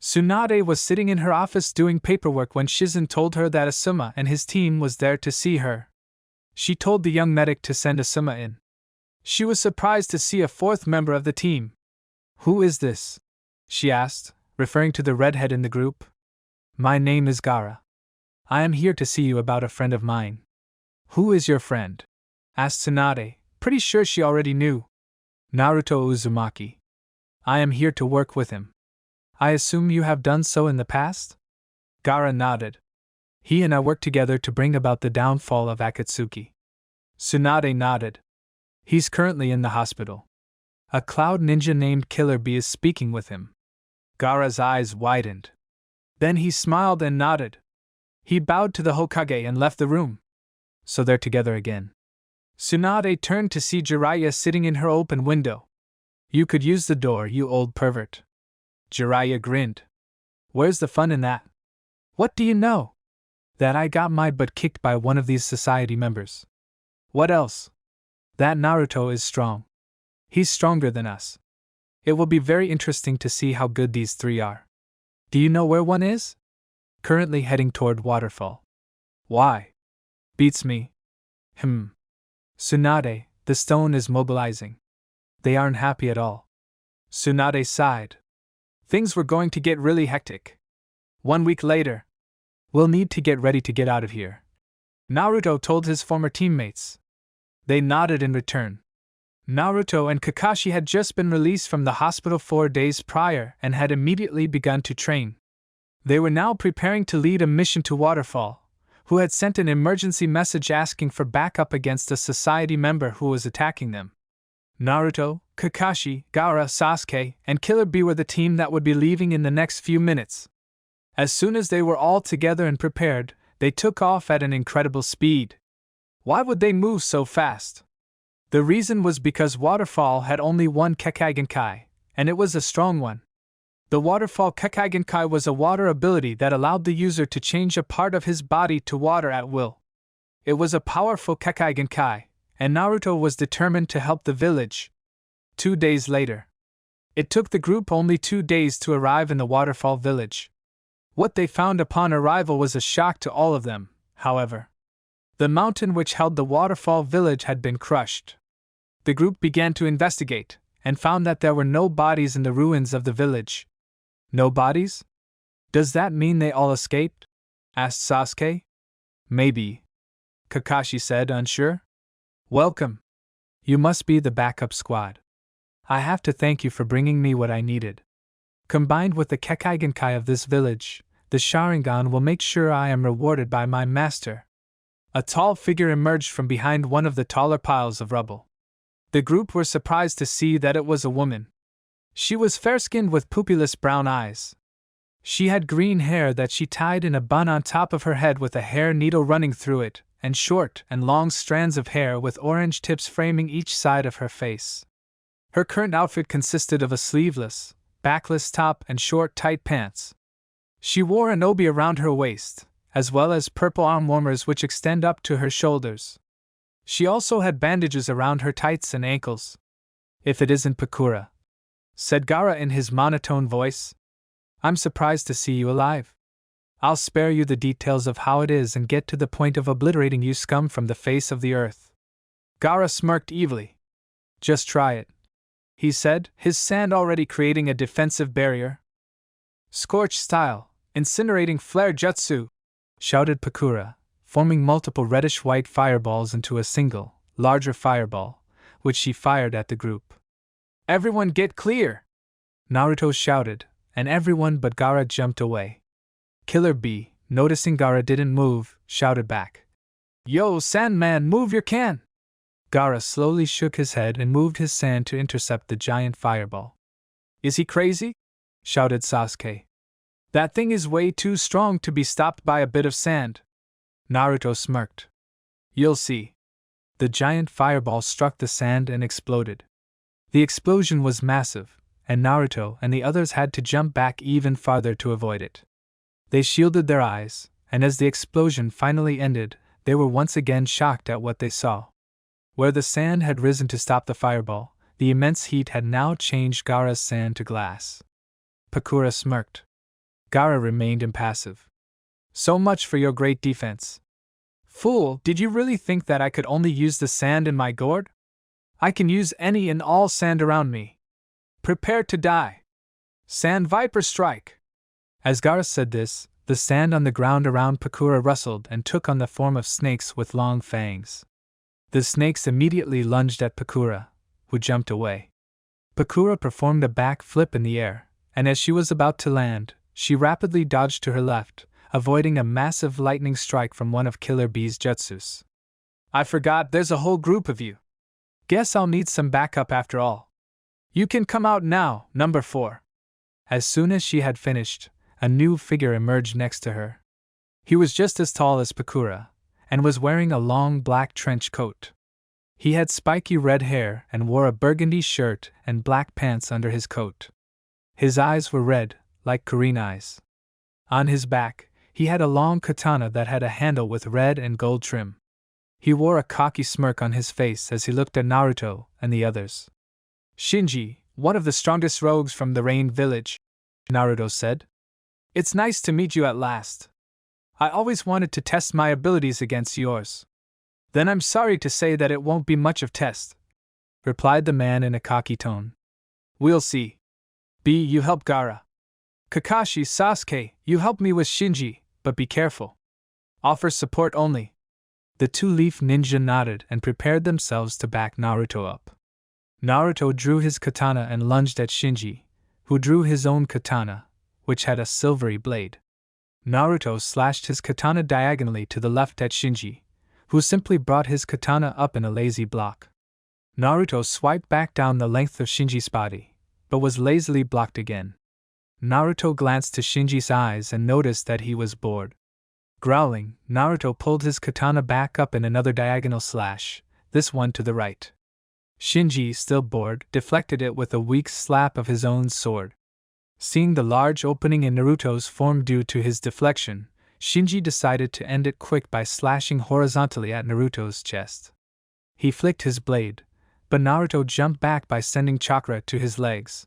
Tsunade was sitting in her office doing paperwork when Shizen told her that Asuma and his team was there to see her. She told the young medic to send Asuma in. She was surprised to see a fourth member of the team. Who is this? She asked, referring to the redhead in the group. My name is Gara. I am here to see you about a friend of mine. Who is your friend? Asked Tsunade, pretty sure she already knew. Naruto Uzumaki. I am here to work with him. I assume you have done so in the past? Gara nodded. He and I worked together to bring about the downfall of Akatsuki. Tsunade nodded. He's currently in the hospital. A cloud ninja named Killer Bee is speaking with him. Gara's eyes widened. Then he smiled and nodded. He bowed to the Hokage and left the room. So they're together again. Tsunade turned to see Jiraiya sitting in her open window. You could use the door, you old pervert. Jiraiya grinned. Where's the fun in that? What do you know? That I got my butt kicked by one of these society members. What else? That Naruto is strong. He's stronger than us. It will be very interesting to see how good these three are. Do you know where one is? Currently heading toward Waterfall. Why? Beats me. Tsunade, the stone is mobilizing. They aren't happy at all. Tsunade sighed. Things were going to get really hectic. 1 week later. We'll need to get ready to get out of here. Naruto told his former teammates. They nodded in return. Naruto and Kakashi had just been released from the hospital 4 days prior and had immediately begun to train. They were now preparing to lead a mission to Waterfall, who had sent an emergency message asking for backup against a society member who was attacking them. Naruto, Kakashi, Gaara, Sasuke, and Killer Bee were the team that would be leaving in the next few minutes. As soon as they were all together and prepared, they took off at an incredible speed. Why would they move so fast? The reason was because Waterfall had only one Kekkaigenkai, and it was a strong one. The Waterfall Kekkaigenkai was a water ability that allowed the user to change a part of his body to water at will. It was a powerful Kekkaigenkai, and Naruto was determined to help the village. 2 days later. It took the group only 2 days to arrive in the Waterfall village. What they found upon arrival was a shock to all of them, however. The mountain which held the Waterfall village had been crushed. The group began to investigate, and found that there were no bodies in the ruins of the village. No bodies? Does that mean they all escaped? Asked Sasuke. Maybe. Kakashi said, unsure. Welcome. You must be the backup squad. I have to thank you for bringing me what I needed. Combined with the Kekkaigenkai of this village, the Sharingan will make sure I am rewarded by my master. A tall figure emerged from behind one of the taller piles of rubble. The group were surprised to see that it was a woman. She was fair-skinned with pupilless brown eyes. She had green hair that she tied in a bun on top of her head with a hair needle running through it, and short and long strands of hair with orange tips framing each side of her face. Her current outfit consisted of a sleeveless, backless top and short, tight pants. She wore an obi around her waist, as well as purple arm warmers which extend up to her shoulders. She also had bandages around her tights and ankles. If it isn't Pakura, said Gaara in his monotone voice. I'm surprised to see you alive. I'll spare you the details of how it is and get to the point of obliterating you scum from the face of the earth. Gaara smirked evilly. Just try it, he said, his sand already creating a defensive barrier. Scorch style, incinerating flare jutsu, shouted Pakura, forming multiple reddish-white fireballs into a single, larger fireball, which she fired at the group. Everyone get clear! Naruto shouted, and everyone but Gaara jumped away. Killer Bee, noticing Gaara didn't move, shouted back. Yo, Sandman, move your can! Gaara slowly shook his head and moved his sand to intercept the giant fireball. Is he crazy? Shouted Sasuke. That thing is way too strong to be stopped by a bit of sand. Naruto smirked. You'll see. The giant fireball struck the sand and exploded. The explosion was massive, and Naruto and the others had to jump back even farther to avoid it. They shielded their eyes, and as the explosion finally ended, they were once again shocked at what they saw. Where the sand had risen to stop the fireball, the immense heat had now changed Gaara's sand to glass. Pakura smirked. Gaara remained impassive. So much for your great defense. Fool, did you really think that I could only use the sand in my gourd? I can use any and all sand around me. Prepare to die. Sand Viper strike! As Gaara said this, the sand on the ground around Pakura rustled and took on the form of snakes with long fangs. The snakes immediately lunged at Pakura, who jumped away. Pakura performed a back flip in the air, and as she was about to land, she rapidly dodged to her left, avoiding a massive lightning strike from one of Killer Bee's jutsus. I forgot there's a whole group of you. Guess I'll need some backup after all. You can come out now, number 4. As soon as she had finished, a new figure emerged next to her. He was just as tall as Pakura, and was wearing a long black trench coat. He had spiky red hair and wore a burgundy shirt and black pants under his coat. His eyes were red, like Korean eyes. On his back, he had a long katana that had a handle with red and gold trim. He wore a cocky smirk on his face as he looked at Naruto and the others. Shinji, one of the strongest rogues from the Rain Village, Naruto said. It's nice to meet you at last. I always wanted to test my abilities against yours. Then I'm sorry to say that it won't be much of test, replied the man in a cocky tone. We'll see. B, you help Gaara. Kakashi, Sasuke, you help me with Shinji, but be careful. Offer support only. The two-leaf ninja nodded and prepared themselves to back Naruto up. Naruto drew his katana and lunged at Shinji, who drew his own katana, which had a silvery blade. Naruto slashed his katana diagonally to the left at Shinji, who simply brought his katana up in a lazy block. Naruto swiped back down the length of Shinji's body, but was lazily blocked again. Naruto glanced to Shinji's eyes and noticed that he was bored. Growling, Naruto pulled his katana back up in another diagonal slash, this one to the right. Shinji, still bored, deflected it with a weak slap of his own sword. Seeing the large opening in Naruto's form due to his deflection, Shinji decided to end it quick by slashing horizontally at Naruto's chest. He flicked his blade, but Naruto jumped back by sending chakra to his legs.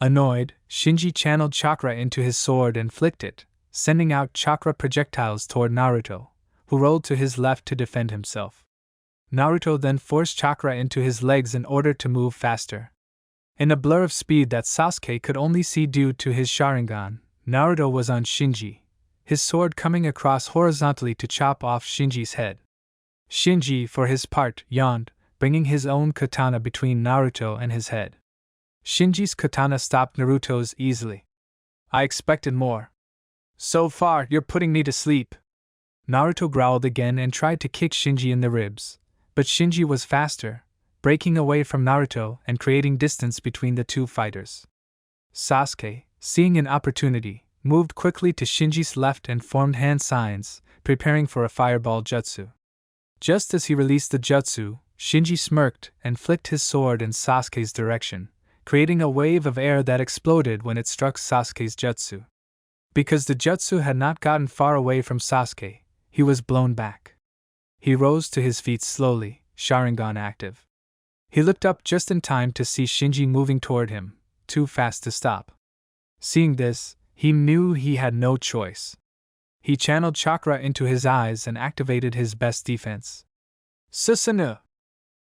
Annoyed, Shinji channeled chakra into his sword and flicked it, sending out chakra projectiles toward Naruto, who rolled to his left to defend himself. Naruto then forced chakra into his legs in order to move faster. In a blur of speed that Sasuke could only see due to his Sharingan, Naruto was on Shinji, his sword coming across horizontally to chop off Shinji's head. Shinji, for his part, yawned, bringing his own katana between Naruto and his head. Shinji's katana stopped Naruto's easily. I expected more. So far, you're putting me to sleep. Naruto growled again and tried to kick Shinji in the ribs, but Shinji was faster, breaking away from Naruto and creating distance between the two fighters. Sasuke, seeing an opportunity, moved quickly to Shinji's left and formed hand signs, preparing for a fireball jutsu. Just as he released the jutsu, Shinji smirked and flicked his sword in Sasuke's direction, creating a wave of air that exploded when it struck Sasuke's jutsu. Because the jutsu had not gotten far away from Sasuke, he was blown back. He rose to his feet slowly, Sharingan active. He looked up just in time to see Shinji moving toward him, too fast to stop. Seeing this, he knew he had no choice. He channeled chakra into his eyes and activated his best defense. Susanoo!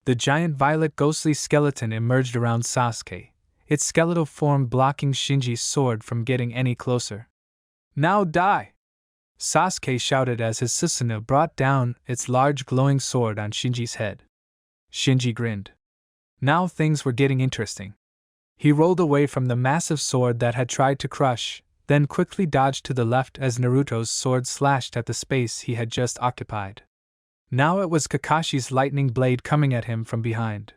The giant violet ghostly skeleton emerged around Sasuke, its skeletal form blocking Shinji's sword from getting any closer. Now die! Sasuke shouted as his Susanoo brought down its large glowing sword on Shinji's head. Shinji grinned. Now things were getting interesting. He rolled away from the massive sword that had tried to crush, then quickly dodged to the left as Naruto's sword slashed at the space he had just occupied. Now it was Kakashi's lightning blade coming at him from behind.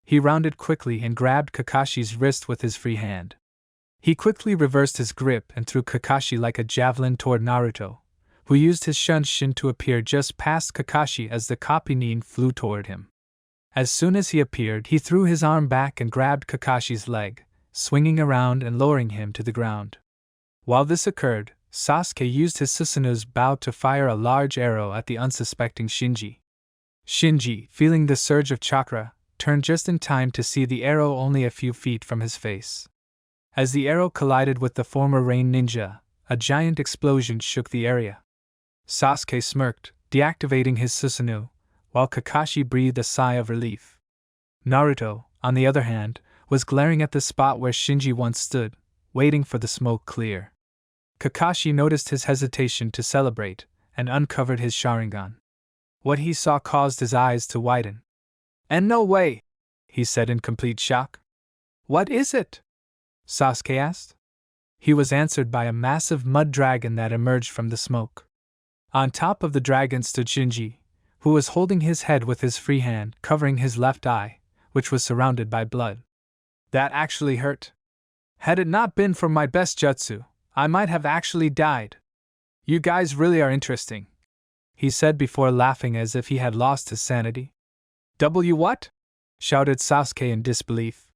He rounded quickly and grabbed Kakashi's wrist with his free hand. He quickly reversed his grip and threw Kakashi like a javelin toward Naruto, who used his Shunshin to appear just past Kakashi as the copy Nin flew toward him. As soon as he appeared, he threw his arm back and grabbed Kakashi's leg, swinging around and lowering him to the ground. While this occurred, Sasuke used his Susanoo's bow to fire a large arrow at the unsuspecting Shinji. Shinji, feeling the surge of chakra, turned just in time to see the arrow only a few feet from his face. As the arrow collided with the former Rain Ninja, a giant explosion shook the area. Sasuke smirked, deactivating his Susanoo, while Kakashi breathed a sigh of relief. Naruto, on the other hand, was glaring at the spot where Shinji once stood, waiting for the smoke clear. Kakashi noticed his hesitation to celebrate, and uncovered his Sharingan. What he saw caused his eyes to widen. "And no way!" he said in complete shock. "What is it?" Sasuke asked. He was answered by a massive mud dragon that emerged from the smoke. On top of the dragon stood Shinji, who was holding his head with his free hand, covering his left eye, which was surrounded by blood. That actually hurt. Had it not been for my best jutsu, I might have actually died. You guys really are interesting, he said before laughing as if he had lost his sanity. What? Shouted Sasuke in disbelief.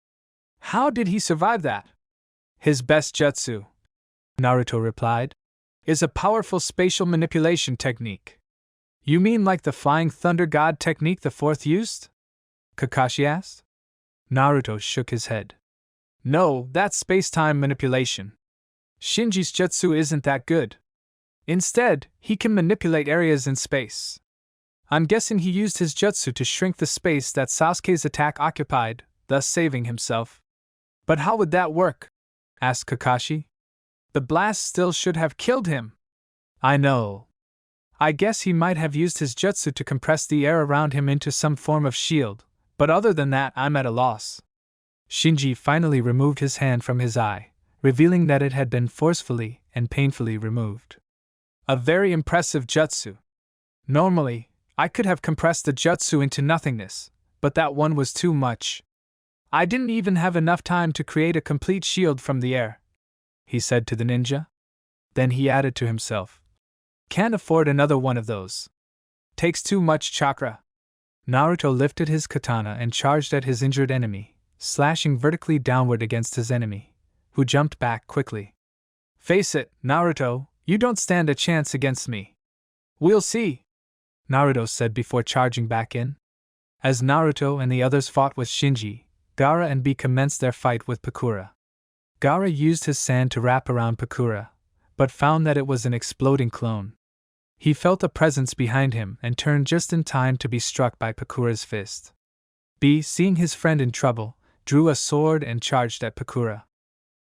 How did he survive that? His best jutsu, Naruto replied, is a powerful spatial manipulation technique. You mean like the Flying Thunder God technique the fourth used? Kakashi asked. Naruto shook his head. No, that's space-time manipulation. Shinji's jutsu isn't that good. Instead, he can manipulate areas in space. I'm guessing he used his jutsu to shrink the space that Sasuke's attack occupied, thus saving himself. But how would that work? Asked Kakashi. The blast still should have killed him. I know. I guess he might have used his jutsu to compress the air around him into some form of shield, but other than that I'm at a loss. Shinji finally removed his hand from his eye, revealing that it had been forcefully and painfully removed. A very impressive jutsu. Normally, I could have compressed the jutsu into nothingness, but that one was too much. I didn't even have enough time to create a complete shield from the air, he said to the ninja. Then he added to himself. Can't afford another one of those. Takes too much chakra. Naruto lifted his katana and charged at his injured enemy, slashing vertically downward against his enemy, who jumped back quickly. Face it, Naruto, you don't stand a chance against me. We'll see, Naruto said before charging back in. As Naruto and the others fought with Shinji, Gaara and B commenced their fight with Pakura. Gaara used his sand to wrap around Pakura, but found that it was an exploding clone. He felt a presence behind him and turned just in time to be struck by Pakura's fist. B, seeing his friend in trouble, drew a sword and charged at Pakura.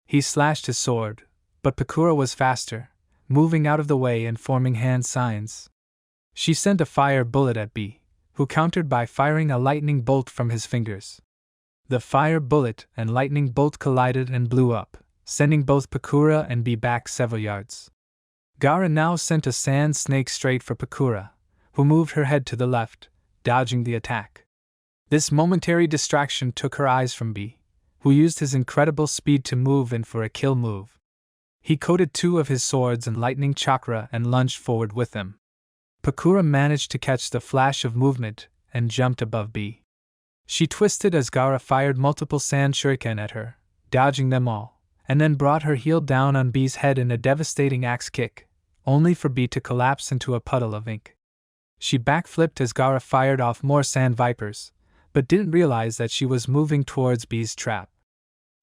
He slashed his sword, but Pakura was faster, moving out of the way and forming hand signs. She sent a fire bullet at B, who countered by firing a lightning bolt from his fingers. The fire bullet and lightning bolt collided and blew up, sending both Pakura and B back several yards. Gaara now sent a sand snake straight for Pakura, who moved her head to the left, dodging the attack. This momentary distraction took her eyes from B, who used his incredible speed to move in for a kill move. He coated two of his swords in lightning chakra and lunged forward with them. Pakura managed to catch the flash of movement and jumped above B. She twisted as Gaara fired multiple sand shuriken at her, dodging them all, and then brought her heel down on B's head in a devastating axe kick, only for B to collapse into a puddle of ink. She backflipped as Gaara fired off more sand vipers, but didn't realize that she was moving towards B's trap.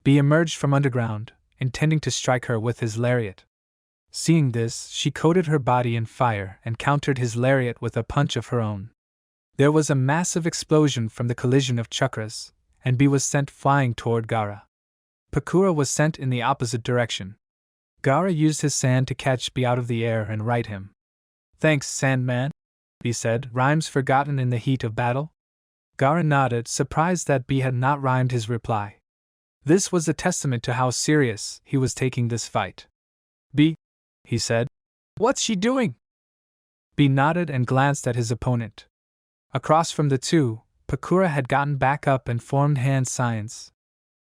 B emerged from underground, intending to strike her with his lariat. Seeing this, she coated her body in fire and countered his lariat with a punch of her own. There was a massive explosion from the collision of chakras, and B was sent flying toward Gaara. Pakura was sent in the opposite direction. Gaara used his sand to catch B out of the air and right him. Thanks, Sandman, B said, rhymes forgotten in the heat of battle. Gaara nodded, surprised that B had not rhymed his reply. This was a testament to how serious he was taking this fight. B, he said. What's she doing? B nodded and glanced at his opponent. Across from the two, Pakura had gotten back up and formed hand signs.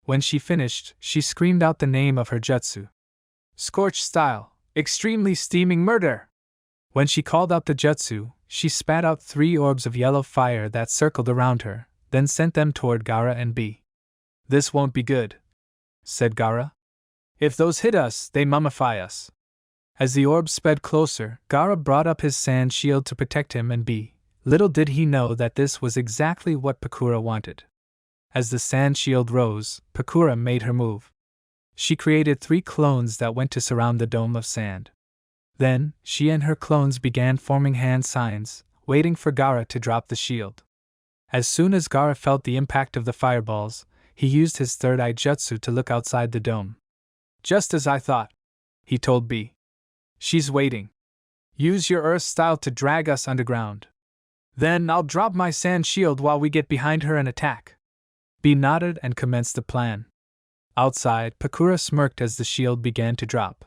When she finished, she screamed out the name of her jutsu. Scorch style, extremely steaming murder! When she called out the jutsu, she spat out 3 orbs of yellow fire that circled around her, then sent them toward Gaara and B. This won't be good, said Gaara. If those hit us, they mummify us. As the orbs sped closer, Gaara brought up his sand shield to protect him and B. Little did he know that this was exactly what Pakura wanted. As the sand shield rose, Pakura made her move. She created 3 clones that went to surround the dome of sand. Then, she and her clones began forming hand signs, waiting for Gaara to drop the shield. As soon as Gaara felt the impact of the fireballs, he used his third eye jutsu to look outside the dome. Just as I thought, he told B. She's waiting. Use your earth style to drag us underground. Then I'll drop my sand shield while we get behind her and attack. B nodded and commenced the plan. Outside, Pakura smirked as the shield began to drop.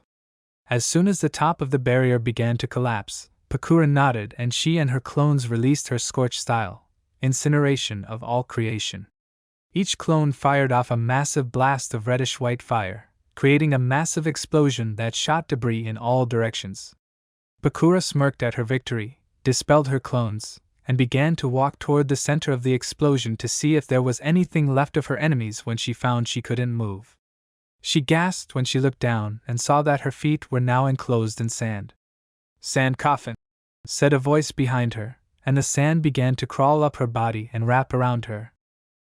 As soon as the top of the barrier began to collapse, Pakura nodded and she and her clones released her scorch style, incineration of all creation. Each clone fired off a massive blast of reddish-white fire, creating a massive explosion that shot debris in all directions. Pakura smirked at her victory, dispelled her clones, and began to walk toward the center of the explosion to see if there was anything left of her enemies when she found she couldn't move. She gasped when she looked down and saw that her feet were now enclosed in sand. Sand coffin, said a voice behind her, and the sand began to crawl up her body and wrap around her.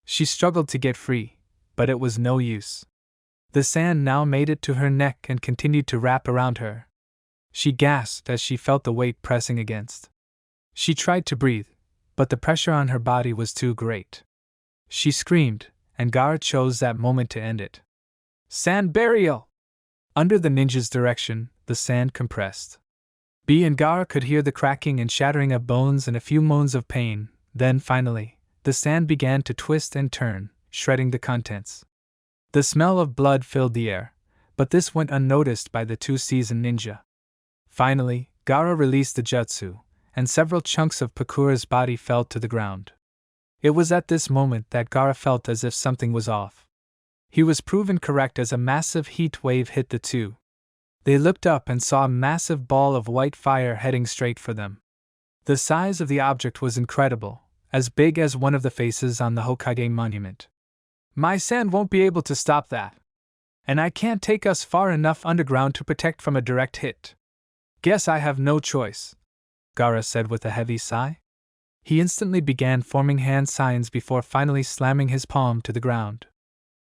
She struggled to get free, but it was no use. The sand now made it to her neck and continued to wrap around her. She gasped as she felt the weight pressing against. She tried to breathe, but the pressure on her body was too great. She screamed, and Gaara chose that moment to end it. Sand burial! Under the ninja's direction, the sand compressed. B and Gaara could hear the cracking and shattering of bones and a few moans of pain. Then, finally, the sand began to twist and turn, shredding the contents. The smell of blood filled the air, but this went unnoticed by the 2 seasoned ninja. Finally, Gaara released the jutsu, and several chunks of Pakura's body fell to the ground. It was at this moment that Gaara felt as if something was off. He was proven correct as a massive heat wave hit the two. They looked up and saw a massive ball of white fire heading straight for them. The size of the object was incredible, as big as one of the faces on the Hokage monument. My sand won't be able to stop that. And I can't take us far enough underground to protect from a direct hit. Guess I have no choice, Gaara said with a heavy sigh. He instantly began forming hand signs before finally slamming his palm to the ground.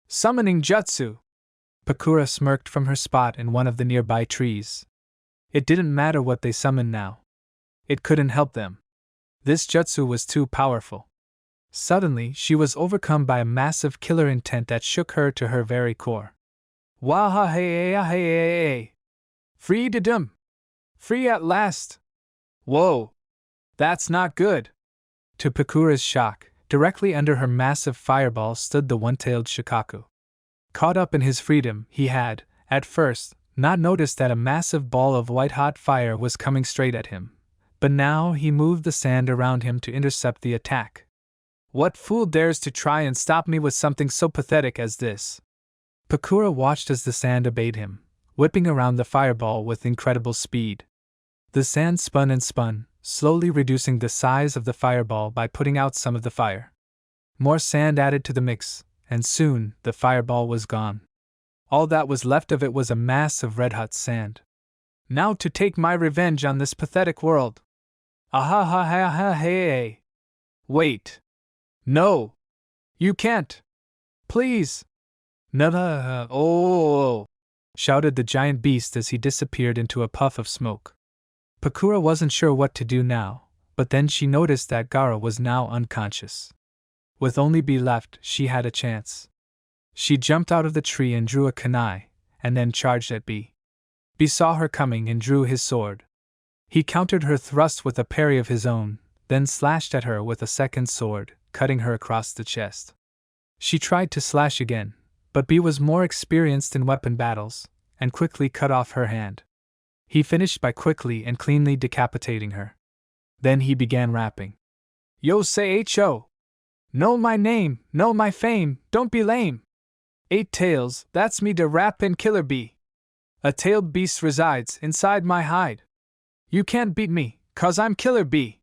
Summoning jutsu! Pakura smirked from her spot in one of the nearby trees. It didn't matter what they summoned now. It couldn't help them. This jutsu was too powerful. Suddenly, she was overcome by a massive killer intent that shook her to her very core. Waha hey hey hey! Free to dum! Free at last! Whoa! That's not good! To Pakura's shock, directly under her massive fireball stood the one-tailed Shikaku. Caught up in his freedom, he had, at first, not noticed that a massive ball of white-hot fire was coming straight at him, but now he moved the sand around him to intercept the attack. What fool dares to try and stop me with something so pathetic as this? Pakura watched as the sand obeyed him, whipping around the fireball with incredible speed. The sand spun and spun, slowly reducing the size of the fireball by putting out some of the fire. More sand added to the mix, and soon the fireball was gone. All that was left of it was a mass of red-hot sand. Now to take my revenge on this pathetic world. Aha ha ha ha hey! Wait! No! You can't! Please! Never! Oh! Shouted the giant beast as he disappeared into a puff of smoke. Pakura wasn't sure what to do now, but then she noticed that Gaara was now unconscious. With only Bee left, she had a chance. She jumped out of the tree and drew a kunai, and then charged at Bee. Bee saw her coming and drew his sword. He countered her thrust with a parry of his own, then slashed at her with a second sword, cutting her across the chest. She tried to slash again, but Bee was more experienced in weapon battles, and quickly cut off her hand. He finished by quickly and cleanly decapitating her. Then he began rapping. Yo say ho! Know my name, know my fame, don't be lame! 8 tails, that's me the rap and killer bee. A tailed beast resides inside my hide. You can't beat me, 'cause I'm killer bee.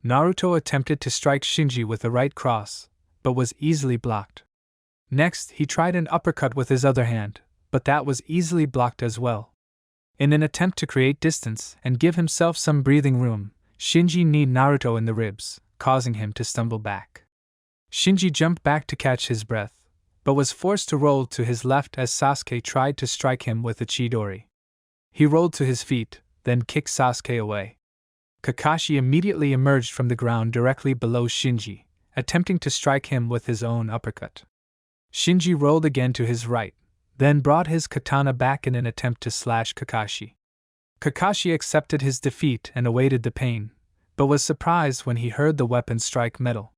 Naruto attempted to strike Shinji with the right cross, but was easily blocked. Next, he tried an uppercut with his other hand, but that was easily blocked as well. In an attempt to create distance and give himself some breathing room, Shinji kneed Naruto in the ribs, causing him to stumble back. Shinji jumped back to catch his breath, but was forced to roll to his left as Sasuke tried to strike him with a Chidori. He rolled to his feet, then kicked Sasuke away. Kakashi immediately emerged from the ground directly below Shinji, attempting to strike him with his own uppercut. Shinji rolled again to his right, then brought his katana back in an attempt to slash Kakashi. Kakashi accepted his defeat and awaited the pain, but was surprised when he heard the weapon strike metal.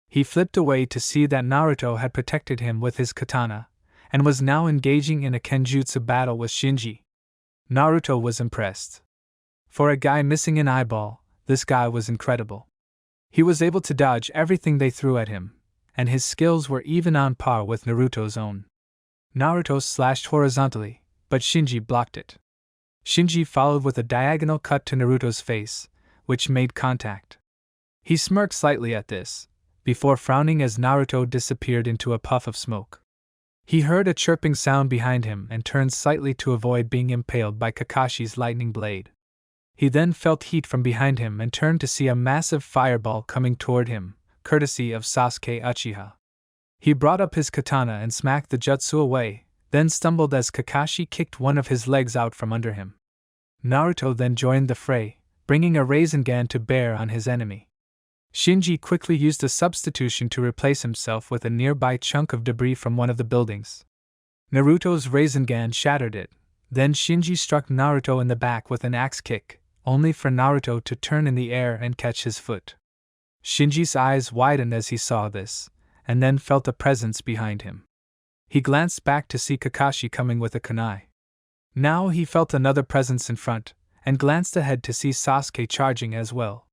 He flipped away to see that Naruto had protected him with his katana, and was now engaging in a kenjutsu battle with Shinji. Naruto was impressed. For a guy missing an eyeball, this guy was incredible. He was able to dodge everything they threw at him, and his skills were even on par with Naruto's own. Naruto slashed horizontally, but Shinji blocked it. Shinji followed with a diagonal cut to Naruto's face, which made contact. He smirked slightly at this, before frowning as Naruto disappeared into a puff of smoke. He heard a chirping sound behind him and turned slightly to avoid being impaled by Kakashi's lightning blade. He then felt heat from behind him and turned to see a massive fireball coming toward him, courtesy of Sasuke Uchiha. He brought up his katana and smacked the jutsu away, then stumbled as Kakashi kicked one of his legs out from under him. Naruto then joined the fray, bringing a Rasengan to bear on his enemy. Shinji quickly used a substitution to replace himself with a nearby chunk of debris from one of the buildings. Naruto's Rasengan shattered it, then Shinji struck Naruto in the back with an axe kick, only for Naruto to turn in the air and catch his foot. Shinji's eyes widened as he saw this, and then felt a presence behind him. He glanced back to see Kakashi coming with a kunai. Now he felt another presence in front, and glanced ahead to see Sasuke charging as well.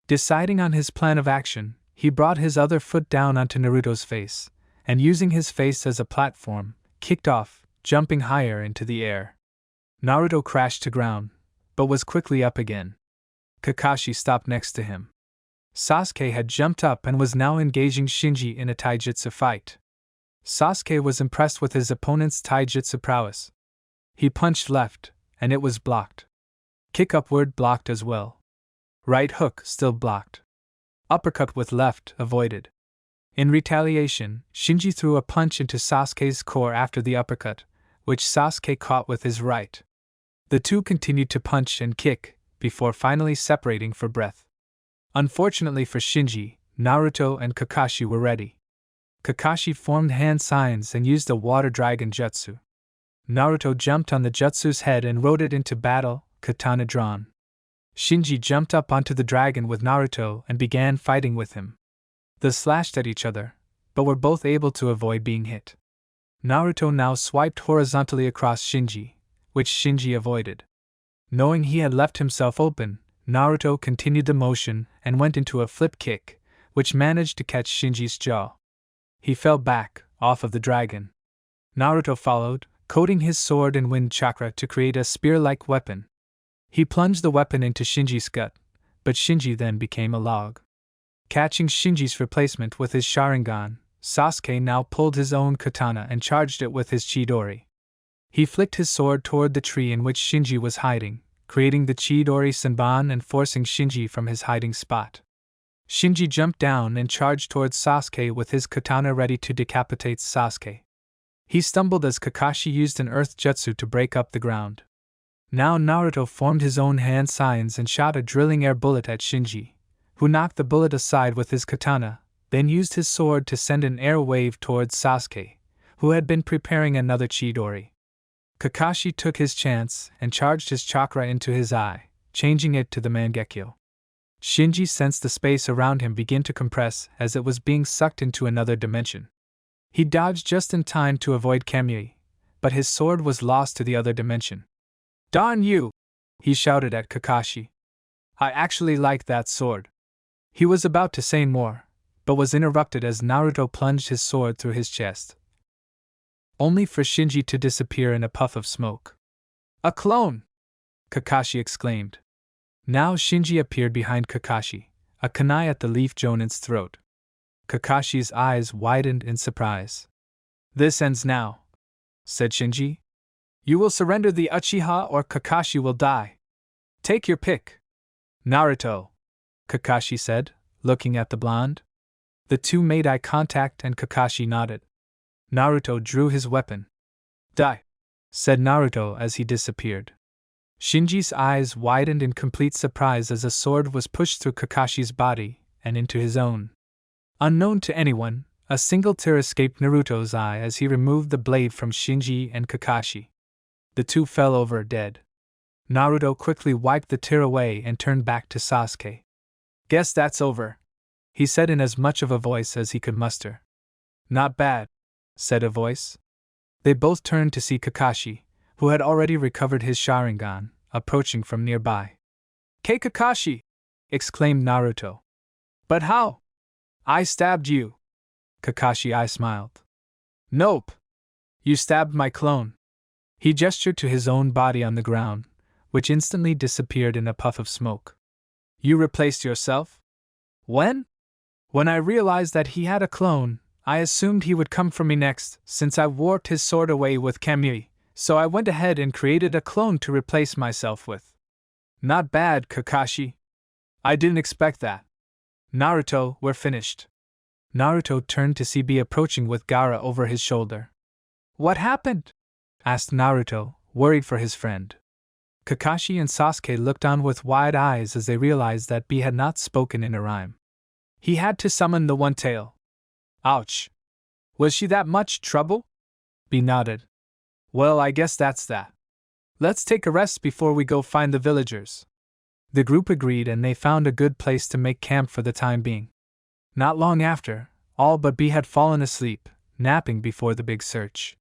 Deciding on his plan of action, he brought his other foot down onto Naruto's face, and using his face as a platform, kicked off, jumping higher into the air. Naruto crashed to ground, but was quickly up again. Kakashi stopped next to him. Sasuke had jumped up and was now engaging Shinji in a taijutsu fight. Sasuke was impressed with his opponent's taijutsu prowess. He punched left, and it was blocked. Kick upward blocked as well. Right hook still blocked. Uppercut with left avoided. In retaliation, Shinji threw a punch into Sasuke's core after the uppercut, which Sasuke caught with his right. The two continued to punch and kick, before finally separating for breath. Unfortunately for Shinji, Naruto and Kakashi were ready. Kakashi formed hand signs and used a water dragon jutsu. Naruto jumped on the jutsu's head and rode it into battle, katana drawn. Shinji jumped up onto the dragon with Naruto and began fighting with him. They slashed at each other, but were both able to avoid being hit. Naruto now swiped horizontally across Shinji, which Shinji avoided. Knowing he had left himself open, Naruto continued the motion and went into a flip kick, which managed to catch Shinji's jaw. He fell back, off of the dragon. Naruto followed, coating his sword in wind chakra to create a spear-like weapon. He plunged the weapon into Shinji's gut, but Shinji then became a log. Catching Shinji's replacement with his Sharingan, Sasuke now pulled his own katana and charged it with his Chidori. He flicked his sword toward the tree in which Shinji was hiding, creating the Chidori Senbon and forcing Shinji from his hiding spot. Shinji jumped down and charged towards Sasuke with his katana ready to decapitate Sasuke. He stumbled as Kakashi used an earth jutsu to break up the ground. Now Naruto formed his own hand signs and shot a drilling air bullet at Shinji, who knocked the bullet aside with his katana, then used his sword to send an air wave towards Sasuke, who had been preparing another Chidori. Kakashi took his chance and charged his chakra into his eye, changing it to the Mangekyo. Shinji sensed the space around him begin to compress as it was being sucked into another dimension. He dodged just in time to avoid Kamui, but his sword was lost to the other dimension. "Darn you!" he shouted at Kakashi. "I actually like that sword." He was about to say more, but was interrupted as Naruto plunged his sword through his chest, only for Shinji to disappear in a puff of smoke. "A clone!" Kakashi exclaimed. Now Shinji appeared behind Kakashi, a kunai at the leaf Jonin's throat. Kakashi's eyes widened in surprise. "This ends now," said Shinji. "You will surrender the Uchiha or Kakashi will die. Take your pick." "Naruto," Kakashi said, looking at the blonde. The two made eye contact and Kakashi nodded. Naruto drew his weapon. "Die," said Naruto as he disappeared. Shinji's eyes widened in complete surprise as a sword was pushed through Kakashi's body and into his own. Unknown to anyone, a single tear escaped Naruto's eye as he removed the blade from Shinji and Kakashi. The two fell over dead. Naruto quickly wiped the tear away and turned back to Sasuke. "Guess that's over," he said in as much of a voice as he could muster. "Not bad," said a voice. They both turned to see Kakashi, who had already recovered his Sharingan, approaching from nearby. Kakashi!" exclaimed Naruto. "But how? I stabbed you." Kakashi smiled. "Nope. You stabbed my clone." He gestured to his own body on the ground, which instantly disappeared in a puff of smoke. "You replaced yourself?" "When?" "When I realized that he had a clone, I assumed he would come for me next, since I warped his sword away with Kamui, so I went ahead and created a clone to replace myself with." "Not bad, Kakashi. I didn't expect that." "Naruto, we're finished." Naruto turned to see B approaching with Gaara over his shoulder. "What happened?" asked Naruto, worried for his friend. Kakashi and Sasuke looked on with wide eyes as they realized that B had not spoken in a rhyme. "He had to summon the One Tail." "Ouch. Was she that much trouble?" B nodded. "Well, I guess that's that. Let's take a rest before we go find the villagers." The group agreed and they found a good place to make camp for the time being. Not long after, all but B had fallen asleep, napping before the big search.